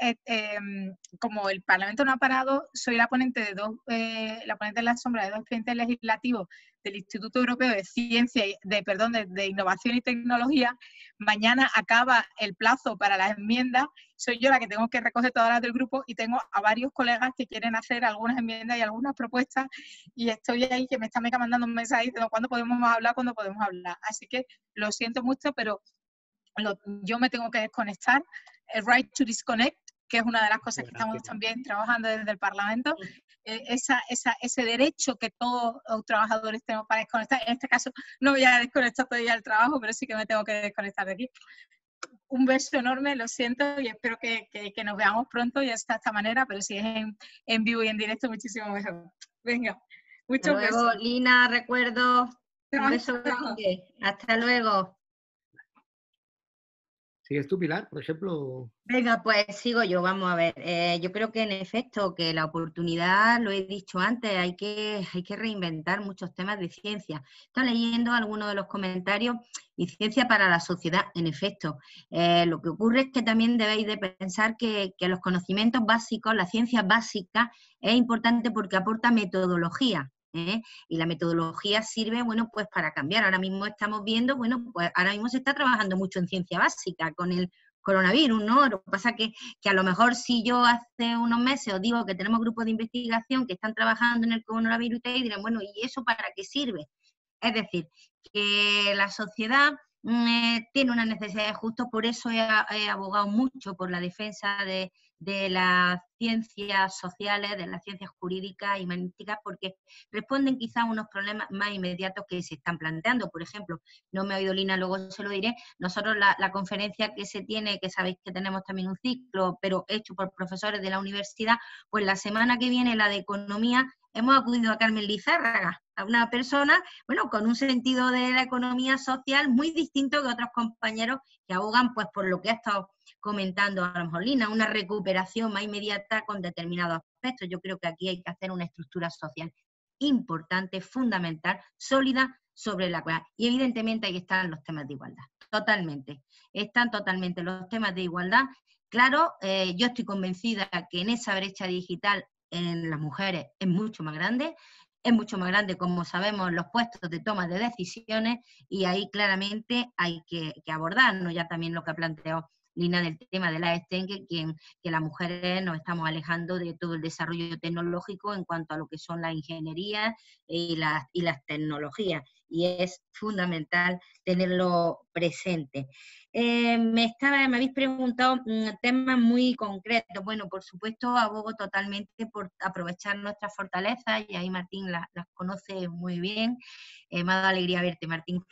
como el Parlamento no ha parado, soy la ponente la ponente en la sombra de 2 expedientes legislativos del Instituto Europeo de Ciencia, de Innovación y Tecnología. Mañana acaba el plazo para las enmiendas, soy yo la que tengo que recoger todas las del grupo, y tengo a varios colegas que quieren hacer algunas enmiendas y algunas propuestas, y estoy ahí que me están mandando un mensaje diciendo ¿cuándo podemos hablar? ¿Cuándo podemos hablar? Así que lo siento mucho, pero yo me tengo que desconectar. El right to disconnect, que es una de las cosas que estamos también trabajando desde el Parlamento, ese derecho que todos los trabajadores tenemos para desconectar. En este caso no voy a desconectar todavía el trabajo, pero sí que me tengo que desconectar de aquí. Un beso enorme, lo siento, y espero que nos veamos pronto, ya está de esta manera, pero si es en vivo y en directo, muchísimo mejor. Venga, muchos besos. Hasta luego, Lina, recuerdo. Un beso grande. Hasta luego. ¿Sigues tú, Pilar, por ejemplo? Venga, pues sigo yo, vamos a ver. Yo creo que en efecto, que la oportunidad, lo he dicho antes, hay que reinventar muchos temas de ciencia. Estoy leyendo algunos de los comentarios, y ciencia para la sociedad, en efecto. Lo que ocurre es que también debéis de pensar que los conocimientos básicos, la ciencia básica, es importante porque aporta metodología. Y la metodología sirve, bueno, pues para cambiar. Ahora mismo estamos viendo, bueno, pues ahora mismo se está trabajando mucho en ciencia básica con el coronavirus, ¿no? Lo que pasa que a lo mejor si yo hace unos meses os digo que tenemos grupos de investigación que están trabajando en el coronavirus, y dirán, bueno, ¿y eso para qué sirve? Es decir, que la sociedad tiene una necesidad, justo por eso he abogado mucho por la defensa de las ciencias sociales, de las ciencias jurídicas y humanísticas, porque responden quizás a unos problemas más inmediatos que se están planteando. Por ejemplo, no me ha oído Lina, luego se lo diré, nosotros la conferencia que se tiene, que sabéis que tenemos también un ciclo, pero hecho por profesores de la universidad, pues la semana que viene, la de economía, hemos acudido a Carmen Lizárraga, a una persona, bueno, con un sentido de la economía social muy distinto que otros compañeros que abogan pues por lo que ha estado comentando a lo mejor Lina, una recuperación más inmediata con determinados aspectos. Yo creo que aquí hay que hacer una estructura social importante, fundamental, sólida, sobre la cual, y evidentemente ahí están los temas de igualdad, totalmente, están totalmente los temas de igualdad. Claro, yo estoy convencida que en esa brecha digital en las mujeres es mucho más grande, como sabemos, los puestos de toma de decisiones, y ahí claramente hay que abordarnos, ya también lo que ha planteado Lina del tema de la STEM, que las mujeres nos estamos alejando de todo el desarrollo tecnológico en cuanto a lo que son las ingenierías y las tecnologías, y es fundamental tenerlo presente. Me habéis preguntado temas muy concretos. Bueno, por supuesto, abogo totalmente por aprovechar nuestras fortalezas, y ahí Martín las conoce muy bien. Me ha dado alegría verte, Martín.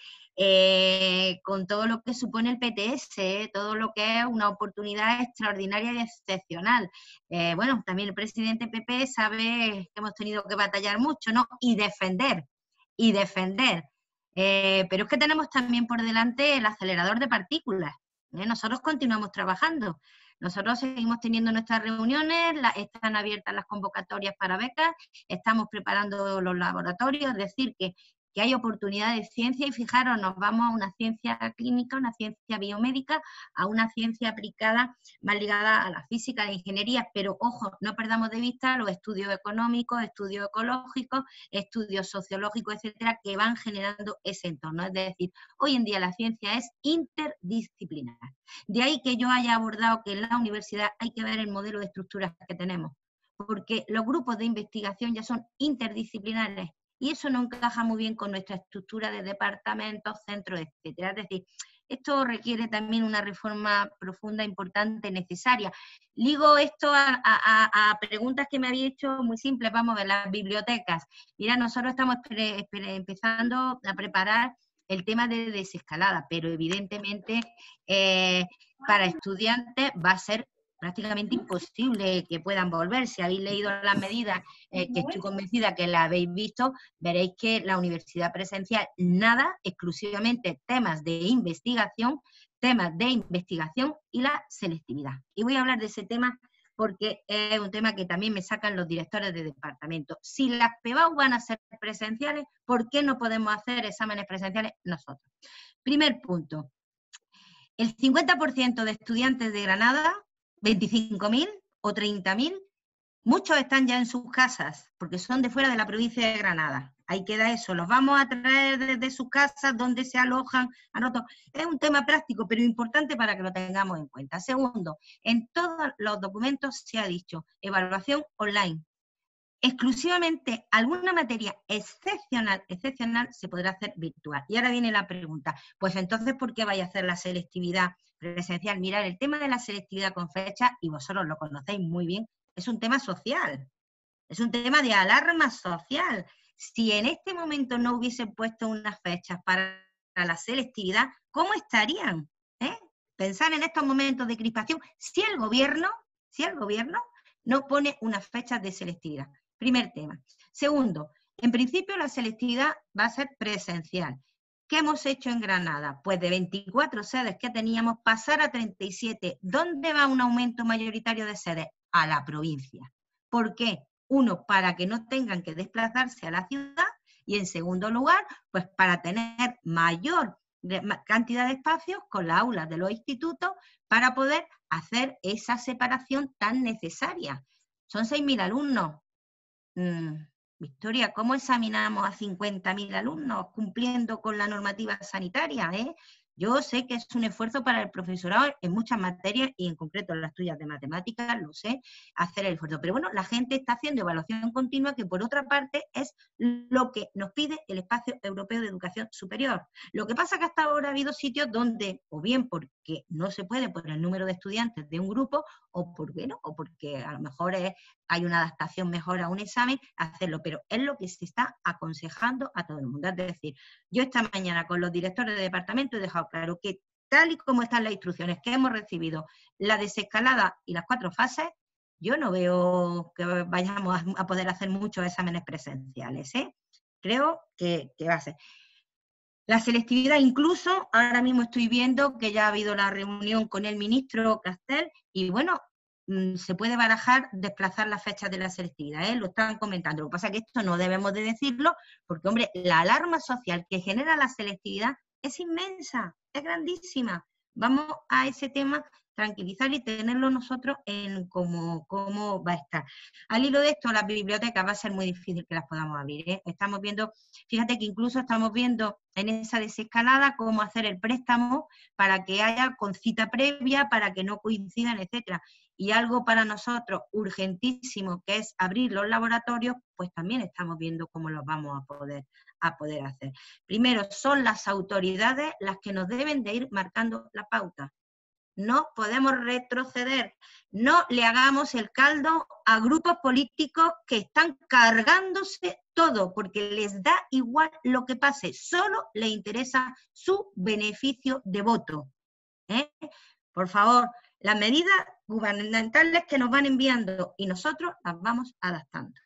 Con todo lo que supone el PTS, todo lo que es una oportunidad extraordinaria y excepcional. Bueno, también el presidente PP sabe que hemos tenido que batallar mucho, ¿no? Y defender. Pero es que tenemos también por delante el acelerador de partículas. Nosotros continuamos trabajando. Nosotros seguimos teniendo nuestras reuniones, están abiertas las convocatorias para becas, estamos preparando los laboratorios, es decir, que hay oportunidad de ciencia, y fijaros, nos vamos a una ciencia clínica, una ciencia biomédica, a una ciencia aplicada más ligada a la física, a la ingeniería, pero ojo, no perdamos de vista los estudios económicos, estudios ecológicos, estudios sociológicos, etcétera, que van generando ese entorno. Es decir, hoy en día la ciencia es interdisciplinar. De ahí que yo haya abordado que en la universidad hay que ver el modelo de estructuras que tenemos, porque los grupos de investigación ya son interdisciplinares, y eso no encaja muy bien con nuestra estructura de departamentos, centros, etcétera. Es decir, esto requiere también una reforma profunda, importante, necesaria. Ligo esto a preguntas que me había hecho muy simples, vamos a ver, las bibliotecas. Mira, nosotros estamos empezando a preparar el tema de desescalada, pero evidentemente para estudiantes va a ser prácticamente imposible que puedan volver. Si habéis leído las medidas, que estoy convencida que las habéis visto, veréis que la universidad presencial, nada, exclusivamente temas de investigación y la selectividad. Y voy a hablar de ese tema porque es un tema que también me sacan los directores de departamento. Si las PEBAU van a ser presenciales, ¿por qué no podemos hacer exámenes presenciales nosotros? Primer punto, el 50% de estudiantes de Granada, 25.000 o 30.000, muchos están ya en sus casas, porque son de fuera de la provincia de Granada. Ahí queda eso, los vamos a traer desde sus casas, donde se alojan. Es un tema práctico, pero importante para que lo tengamos en cuenta. Segundo, en todos los documentos se ha dicho evaluación online. Exclusivamente alguna materia excepcional se podrá hacer virtual. Y ahora viene la pregunta, pues entonces, ¿por qué vais a hacer la selectividad presencial? Mirad, el tema de la selectividad con fecha, y vosotros lo conocéis muy bien, es un tema social, es un tema de alarma social. Si en este momento no hubiesen puesto unas fechas para la selectividad, ¿cómo estarían? Pensar en estos momentos de crispación, si el gobierno no pone unas fechas de selectividad. Primer tema. Segundo, en principio la selectividad va a ser presencial. ¿Qué hemos hecho en Granada? Pues de 24 sedes que teníamos, pasar a 37. ¿Dónde va un aumento mayoritario de sedes? A la provincia. ¿Por qué? Uno, para que no tengan que desplazarse a la ciudad, y en segundo lugar, pues para tener mayor cantidad de espacios con las aulas de los institutos para poder hacer esa separación tan necesaria. Son 6.000 alumnos. Victoria, ¿cómo examinamos a 50.000 alumnos cumpliendo con la normativa sanitaria? Yo sé que es un esfuerzo para el profesorado en muchas materias, y en concreto en las tuyas de matemáticas, lo sé, hacer el esfuerzo. Pero bueno, la gente está haciendo evaluación continua, que por otra parte es lo que nos pide el Espacio Europeo de Educación Superior. Lo que pasa es que hasta ahora ha habido sitios donde, o bien porque no se puede por el número de estudiantes de un grupo, o porque a lo mejor hay una adaptación mejor a un examen, hacerlo, pero es lo que se está aconsejando a todo el mundo. Es decir, yo esta mañana con los directores de departamento he dejado claro que tal y como están las instrucciones que hemos recibido, la desescalada y las 4 fases, yo no veo que vayamos a poder hacer muchos exámenes presenciales. Creo que va a ser. La selectividad, incluso, ahora mismo estoy viendo que ya ha habido la reunión con el ministro Castel, y bueno, se puede barajar desplazar las fechas de la selectividad, lo están comentando. Lo que pasa es que esto no debemos de decirlo, porque, hombre, la alarma social que genera la selectividad es inmensa, es grandísima. Vamos a ese tema, tranquilizar y tenerlo nosotros en cómo va a estar. Al hilo de esto, las bibliotecas va a ser muy difícil que las podamos abrir. Estamos viendo, fíjate que incluso estamos viendo en esa desescalada cómo hacer el préstamo para que haya con cita previa, para que no coincidan, etcétera. Y algo para nosotros urgentísimo, que es abrir los laboratorios, pues también estamos viendo cómo los vamos a poder hacer. Primero, son las autoridades las que nos deben de ir marcando la pauta. No podemos retroceder, no le hagamos el caldo a grupos políticos que están cargándose todo, porque les da igual lo que pase, solo les interesa su beneficio de voto. Por favor, las medidas gubernamentales que nos van enviando y nosotros las vamos adaptando.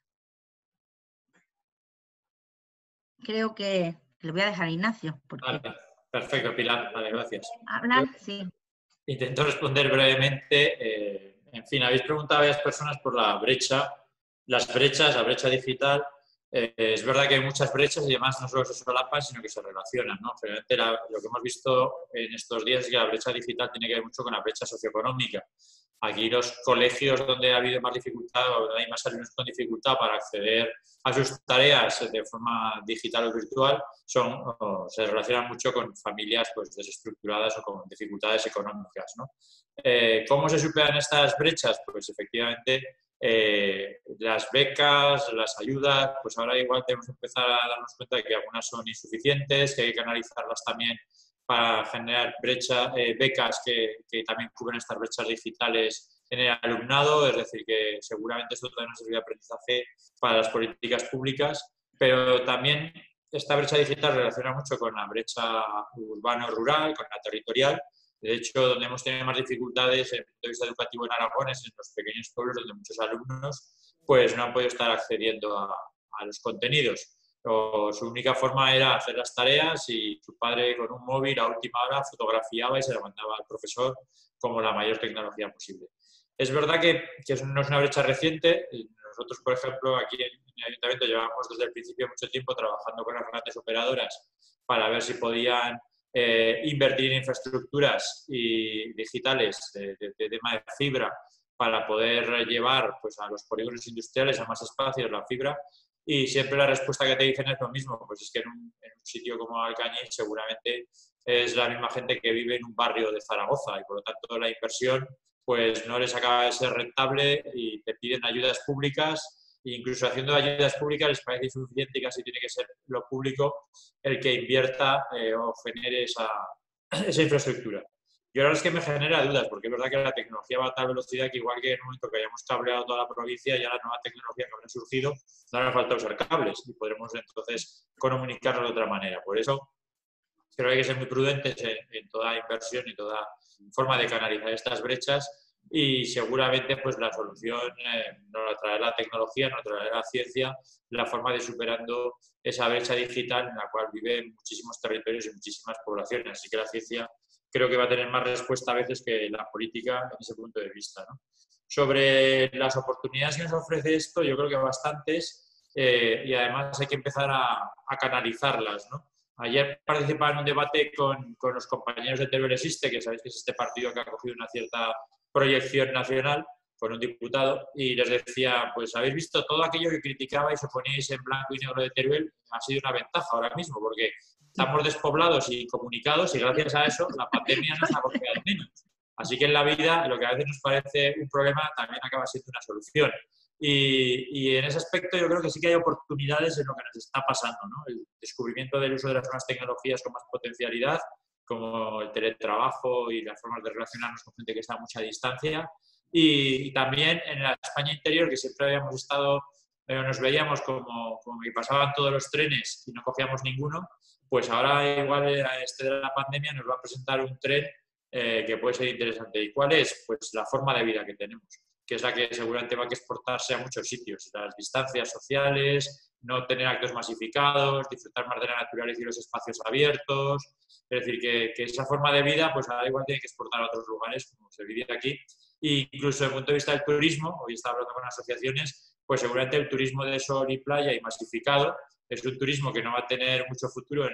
Creo que le voy a dejar a Ignacio. Porque... Vale, perfecto, Pilar, vale, gracias. Hablar, sí. Intento responder brevemente. En fin, habéis preguntado a varias personas por la brecha digital. Es verdad que hay muchas brechas y además no solo se solapan, sino que se relacionan, ¿no? Realmente lo que hemos visto en estos días es que la brecha digital tiene que ver mucho con la brecha socioeconómica. Aquí los colegios donde ha habido más dificultad o donde hay más alumnos con dificultad para acceder a sus tareas de forma digital o virtual se relacionan mucho con familias pues, desestructuradas o con dificultades económicas, ¿no? ¿Cómo se superan estas brechas? Pues efectivamente las becas, las ayudas, pues ahora igual tenemos que empezar a darnos cuenta de que algunas son insuficientes, que hay que canalizarlas también para generar becas que también cubren estas brechas digitales en el alumnado, es decir, que seguramente esto también nos sirve de aprendizaje para las políticas públicas, pero también esta brecha digital relaciona mucho con la brecha urbano-rural, con la territorial. De hecho, donde hemos tenido más dificultades desde el punto de vista educativo en Aragón es en los pequeños pueblos donde muchos alumnos pues, no han podido estar accediendo a los contenidos. O su única forma era hacer las tareas y su padre con un móvil a última hora fotografiaba y se la mandaba al profesor como la mayor tecnología posible. Es verdad que no es una brecha reciente. Nosotros, por ejemplo, aquí en el Ayuntamiento llevamos desde el principio mucho tiempo trabajando con las grandes operadoras para ver si podían invertir en infraestructuras digitales de tema de fibra para poder llevar pues, a los polígonos industriales a más espacios la fibra. Y siempre la respuesta que te dicen es lo mismo, pues es que en un sitio como Alcañiz seguramente es la misma gente que vive en un barrio de Zaragoza y por lo tanto la inversión pues no les acaba de ser rentable y te piden ayudas públicas e incluso haciendo ayudas públicas les parece insuficiente y casi tiene que ser lo público el que invierta o genere esa infraestructura. Yo la verdad es que me genera dudas, porque es verdad que la tecnología va a tal velocidad que igual que en el momento que hayamos cableado toda la provincia, ya la nueva tecnología que habrá surgido, no hará falta usar cables y podremos entonces comunicarnos de otra manera. Por eso creo que hay que ser muy prudentes en toda inversión y toda forma de canalizar estas brechas y seguramente pues la solución nos la traerá la tecnología, nos la traerá la ciencia, la forma de superando esa brecha digital en la cual viven muchísimos territorios y muchísimas poblaciones. Así que la ciencia creo que va a tener más respuesta a veces que la política en ese punto de vista, ¿no? Sobre las oportunidades que nos ofrece esto, yo creo que bastantes y además hay que empezar a canalizarlas, ¿no? Ayer participaba en un debate con los compañeros de Teruel Existe, que sabéis que es este partido que ha cogido una cierta proyección nacional, con un diputado, y les decía, pues habéis visto todo aquello que criticabais o poníais en blanco y negro de Teruel, ha sido una ventaja ahora mismo, porque estamos despoblados y incomunicados y gracias a eso la pandemia nos ha golpeado menos. Así que en la vida lo que a veces nos parece un problema también acaba siendo una solución. Y en ese aspecto yo creo que sí que hay oportunidades en lo que nos está pasando, ¿no? El descubrimiento del uso de las nuevas tecnologías con más potencialidad, como el teletrabajo y las formas de relacionarnos con gente que está a mucha distancia. Y también en la España interior, que siempre habíamos estado, nos veíamos como que pasaban todos los trenes y no cogíamos ninguno, pues ahora igual de la pandemia nos va a presentar un tren que puede ser interesante. ¿Y cuál es? Pues la forma de vida que tenemos, que es la que seguramente va a exportarse a muchos sitios. Las distancias sociales, no tener actos masificados, disfrutar más de la naturaleza y los espacios abiertos. Es decir, que esa forma de vida, pues ahora igual tiene que exportar a otros lugares, como se vive aquí. E incluso desde el punto de vista del turismo, hoy estaba hablando con asociaciones, pues seguramente el turismo de sol y playa y masificado es un turismo que no va a tener mucho futuro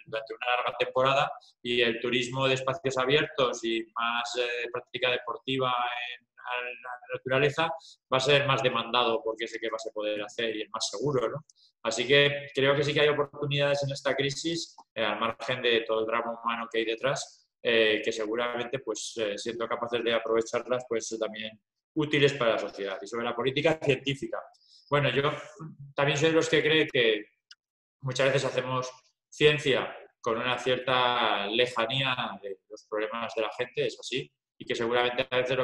durante una larga temporada y el turismo de espacios abiertos y más práctica deportiva en la naturaleza va a ser más demandado porque sé que va a poder hacer y es más seguro, ¿no? Así que creo que sí que hay oportunidades en esta crisis, al margen de todo el drama humano que hay detrás, que seguramente, pues, siendo capaces de aprovecharlas, pues son también útiles para la sociedad. Y sobre la política científica. Bueno, yo también soy de los que cree que muchas veces hacemos ciencia con una cierta lejanía de los problemas de la gente, es así, y que seguramente a veces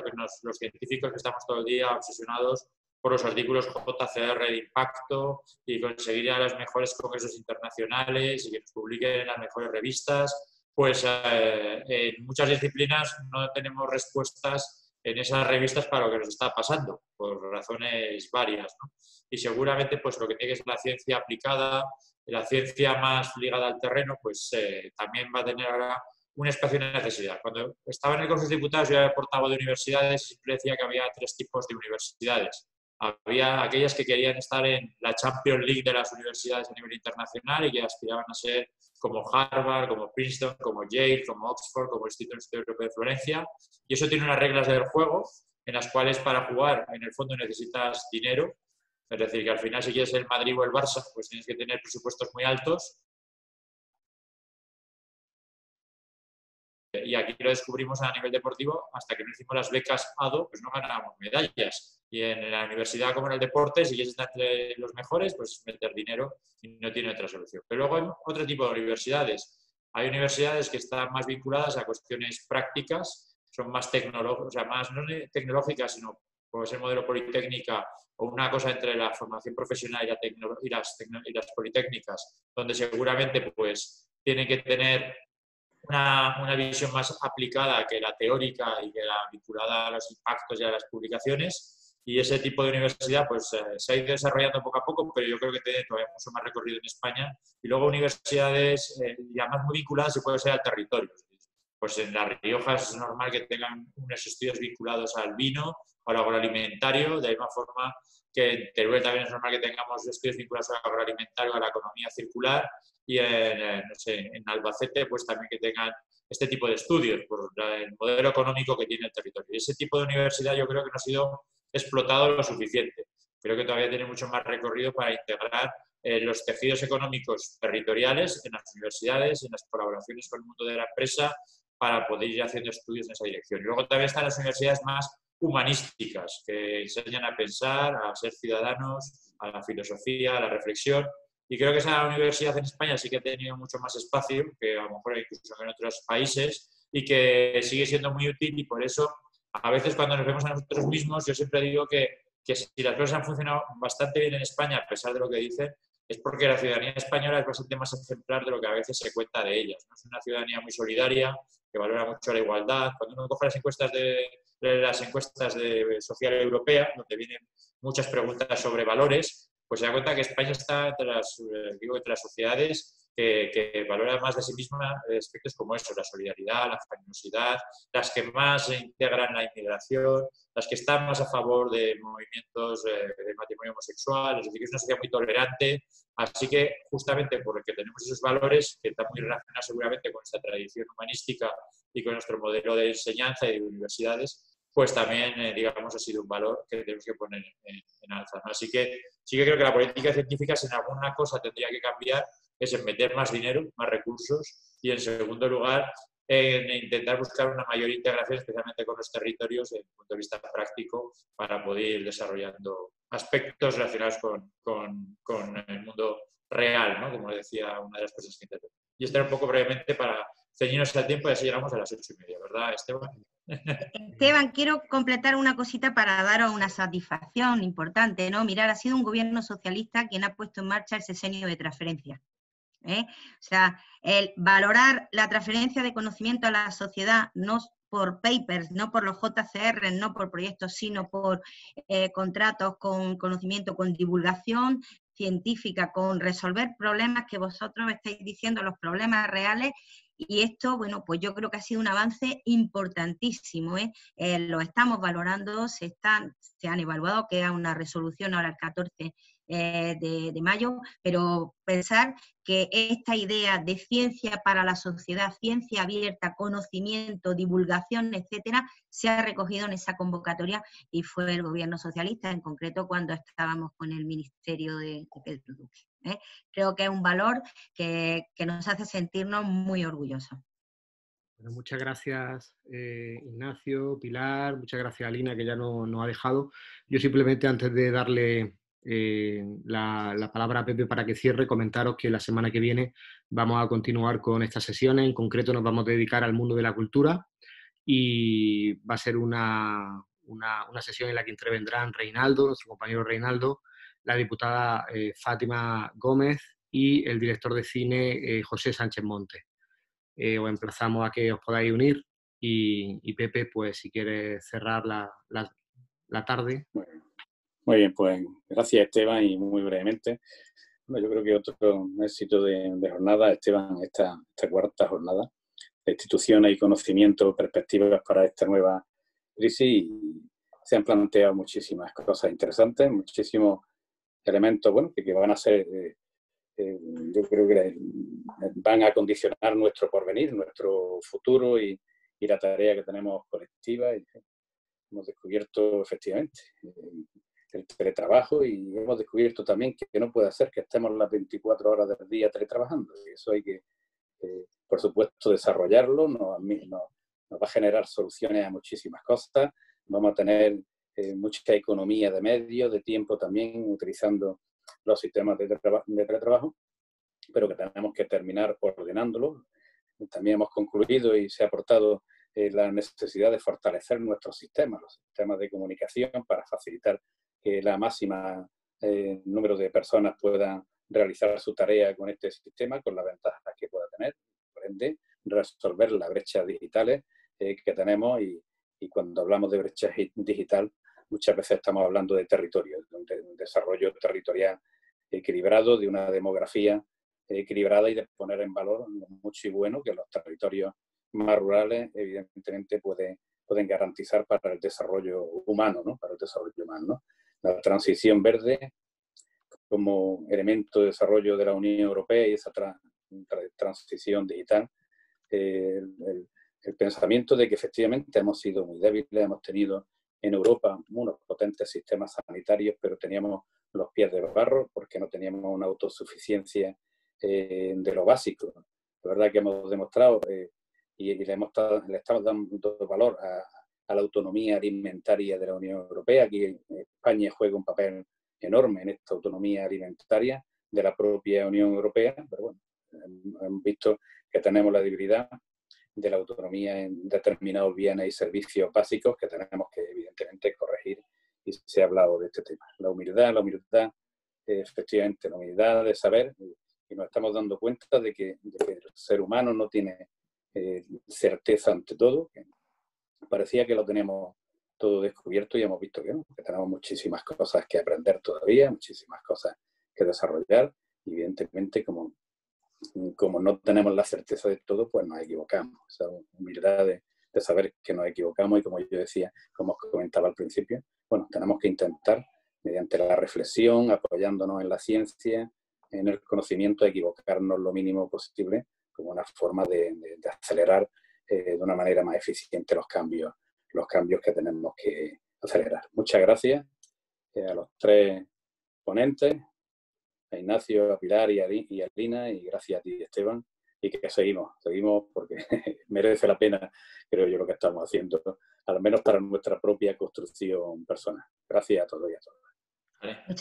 los científicos que estamos todo el día obsesionados por los artículos JCR de impacto y conseguir ir a los mejores congresos internacionales y que nos publiquen en las mejores revistas, pues en muchas disciplinas no tenemos respuestas en esas revistas para lo que nos está pasando, por razones varias, ¿no? Y seguramente pues lo que tiene que ser la ciencia aplicada, la ciencia más ligada al terreno, pues también va a tener ahora un espacio de necesidad. Cuando estaba en el Consejo de Diputados yo era portavoz de universidades y siempre decía que había 3 tipos de universidades. Había aquellas que querían estar en la Champions League de las universidades a nivel internacional y que aspiraban a ser como Harvard, como Princeton, como Yale, como Oxford, como el Instituto Europeo de Florencia. Y eso tiene unas reglas del juego en las cuales para jugar en el fondo necesitas dinero. Es decir, que al final si quieres el Madrid o el Barça, pues tienes que tener presupuestos muy altos. Y aquí lo descubrimos a nivel deportivo, hasta que no hicimos las becas ADO, pues no ganábamos medallas. Y en la universidad, como en el deporte, si quieres estar entre los mejores, pues meter dinero y no tiene otra solución. Pero luego hay otro tipo de universidades. Hay universidades que están más vinculadas a cuestiones prácticas, son más tecnológicas, o sea, más no tecnológicas, sino puede ser modelo politécnica o una cosa entre la formación profesional y las politécnicas, donde seguramente pues tienen que tener una visión más aplicada que la teórica y que la vinculada a los impactos y a las publicaciones. Y ese tipo de universidad pues, se ha ido desarrollando poco a poco, pero yo creo que tiene todavía mucho más recorrido en España. Y luego universidades, y además muy vinculadas, se puede ser al territorio. Pues en La Rioja es normal que tengan unos estudios vinculados al vino o al agroalimentario, de la misma forma que en Teruel también es normal que tengamos estudios vinculados al agroalimentario, a la economía circular, y no sé, en Albacete pues también que tengan este tipo de estudios por el modelo económico que tiene el territorio. Y ese tipo de universidad yo creo que no ha sido explotado lo suficiente. Creo que todavía tiene mucho más recorrido para integrar los tejidos económicos territoriales en las universidades, en las colaboraciones con el mundo de la empresa, para poder ir haciendo estudios en esa dirección. Y luego también están las universidades más humanísticas, que enseñan a pensar, a ser ciudadanos, a la filosofía, a la reflexión. Y creo que esa universidad en España sí que ha tenido mucho más espacio que a lo mejor incluso en otros países, y que sigue siendo muy útil. Y por eso a veces cuando nos vemos a nosotros mismos, yo siempre digo que si las cosas han funcionado bastante bien en España, a pesar de lo que dicen, es porque la ciudadanía española es bastante más ejemplar de lo que a veces se cuenta de ellas, ¿no? Es una ciudadanía muy solidaria, que valora mucho la igualdad. Cuando uno coge las encuestas de Social Europea, donde vienen muchas preguntas sobre valores, pues se da cuenta que España está entre las sociedades que valora más de sí misma aspectos como eso, la solidaridad, la generosidad, las que más integran la inmigración, las que están más a favor de movimientos de matrimonio homosexual, es decir, que es una sociedad muy tolerante. Así que, justamente porque tenemos esos valores, que están muy relacionados seguramente con nuestra tradición humanística y con nuestro modelo de enseñanza y de universidades, pues también, digamos, ha sido un valor que tenemos que poner en alza, ¿no? Así que sí que creo que la política científica, si en alguna cosa tendría que cambiar, es en meter más dinero, más recursos, y en segundo lugar, en intentar buscar una mayor integración, especialmente con los territorios, desde el punto de vista práctico, para poder ir desarrollando aspectos relacionados con el mundo real, ¿no? Como decía una de las personas que intervienen. Y esto era un poco brevemente para ceñirnos al tiempo, y así llegamos a las 8:30, ¿verdad, Esteban? Esteban, quiero completar una cosita para daros una satisfacción importante, ¿no? Mirad, ha sido un gobierno socialista quien ha puesto en marcha el sexenio de transferencia. O sea, el valorar la transferencia de conocimiento a la sociedad, no por papers, no por los JCR, no por proyectos, sino por contratos con conocimiento, con divulgación científica, con resolver problemas que vosotros estáis diciendo, los problemas reales. Y esto, bueno, pues yo creo que ha sido un avance importantísimo, lo estamos valorando, se han evaluado, queda una resolución ahora el 14 de mayo, pero pensar que esta idea de ciencia para la sociedad, ciencia abierta, conocimiento, divulgación, etcétera, se ha recogido en esa convocatoria, y fue el gobierno socialista, en concreto cuando estábamos con el ministerio de Pedro Duque. Creo que es un valor que nos hace sentirnos muy orgullosos. Bueno, muchas gracias, Ignacio, Pilar, muchas gracias, Alina, que ya nos ha dejado. Yo simplemente, antes de darle la palabra a Pepe para que cierre, comentaros que la semana que viene vamos a continuar con estas sesiones. En concreto nos vamos a dedicar al mundo de la cultura, y va a ser una sesión en la que intervendrán Reinaldo, nuestro compañero Reinaldo, la diputada Fátima Gómez y el director de cine José Sánchez Montes. Os emplazamos a que os podáis unir, y Pepe, pues si quieres cerrar la tarde. Bueno, muy bien, pues gracias, Esteban, y muy brevemente. Bueno, yo creo que otro éxito de jornada, Esteban, esta cuarta jornada de instituciones y conocimiento, perspectivas para esta nueva crisis, y se han planteado muchísimas cosas interesantes, muchísimos elementos, bueno, que van a ser, yo creo que van a condicionar nuestro porvenir, nuestro futuro y la tarea que tenemos colectiva. hemos descubierto efectivamente el teletrabajo, y hemos descubierto también que no puede ser que estemos las 24 horas del día teletrabajando. Y eso hay que, por supuesto, desarrollarlo. Nos va a generar soluciones a muchísimas cosas. Vamos a tener mucha economía de medios, de tiempo también, utilizando los sistemas de teletrabajo, pero que tenemos que terminar ordenándolo. También hemos concluido y se ha aportado la necesidad de fortalecer nuestros sistemas, los sistemas de comunicación, para facilitar que la máxima número de personas puedan realizar su tarea con este sistema, con las ventajas que pueda tener, por ende, resolver las brechas digitales que tenemos. Y cuando hablamos de brecha digital, muchas veces estamos hablando de territorio, de un desarrollo territorial equilibrado, de una demografía equilibrada, y de poner en valor lo mucho y bueno que los territorios más rurales evidentemente pueden garantizar para el desarrollo humano, ¿no? Para el desarrollo humano, ¿no? La transición verde como elemento de desarrollo de la Unión Europea y esa transición digital, el pensamiento de que efectivamente hemos sido muy débiles, hemos tenido en Europa unos potentes sistemas sanitarios, pero teníamos los pies de barro porque no teníamos una autosuficiencia de lo básico. La verdad que hemos demostrado y le estamos dando valor a la autonomía alimentaria de la Unión Europea. Aquí España juega un papel enorme en esta autonomía alimentaria de la propia Unión Europea, pero bueno, hemos visto que tenemos la debilidad de la autonomía en determinados bienes y servicios básicos que tenemos que evidentemente corregir, y se ha hablado de este tema. La humildad, efectivamente, la humildad de saber, y nos estamos dando cuenta de que el ser humano no tiene certeza ante todo. Que parecía que lo teníamos todo descubierto y hemos visto que no, que tenemos muchísimas cosas que aprender todavía, muchísimas cosas que desarrollar, y evidentemente como no tenemos la certeza de todo, pues nos equivocamos. Esa humildad de saber que nos equivocamos, y como yo decía, como os comentaba al principio, bueno, tenemos que intentar, mediante la reflexión, apoyándonos en la ciencia, en el conocimiento, equivocarnos lo mínimo posible, como una forma de acelerar de una manera más eficiente los cambios que tenemos que acelerar. Muchas gracias a los tres ponentes, a Ignacio, a Pilar y a Lina, y gracias a ti, Esteban, y que seguimos porque merece la pena, creo yo, lo que estamos haciendo, al menos para nuestra propia construcción personal. Gracias a todos y a todas. Vale.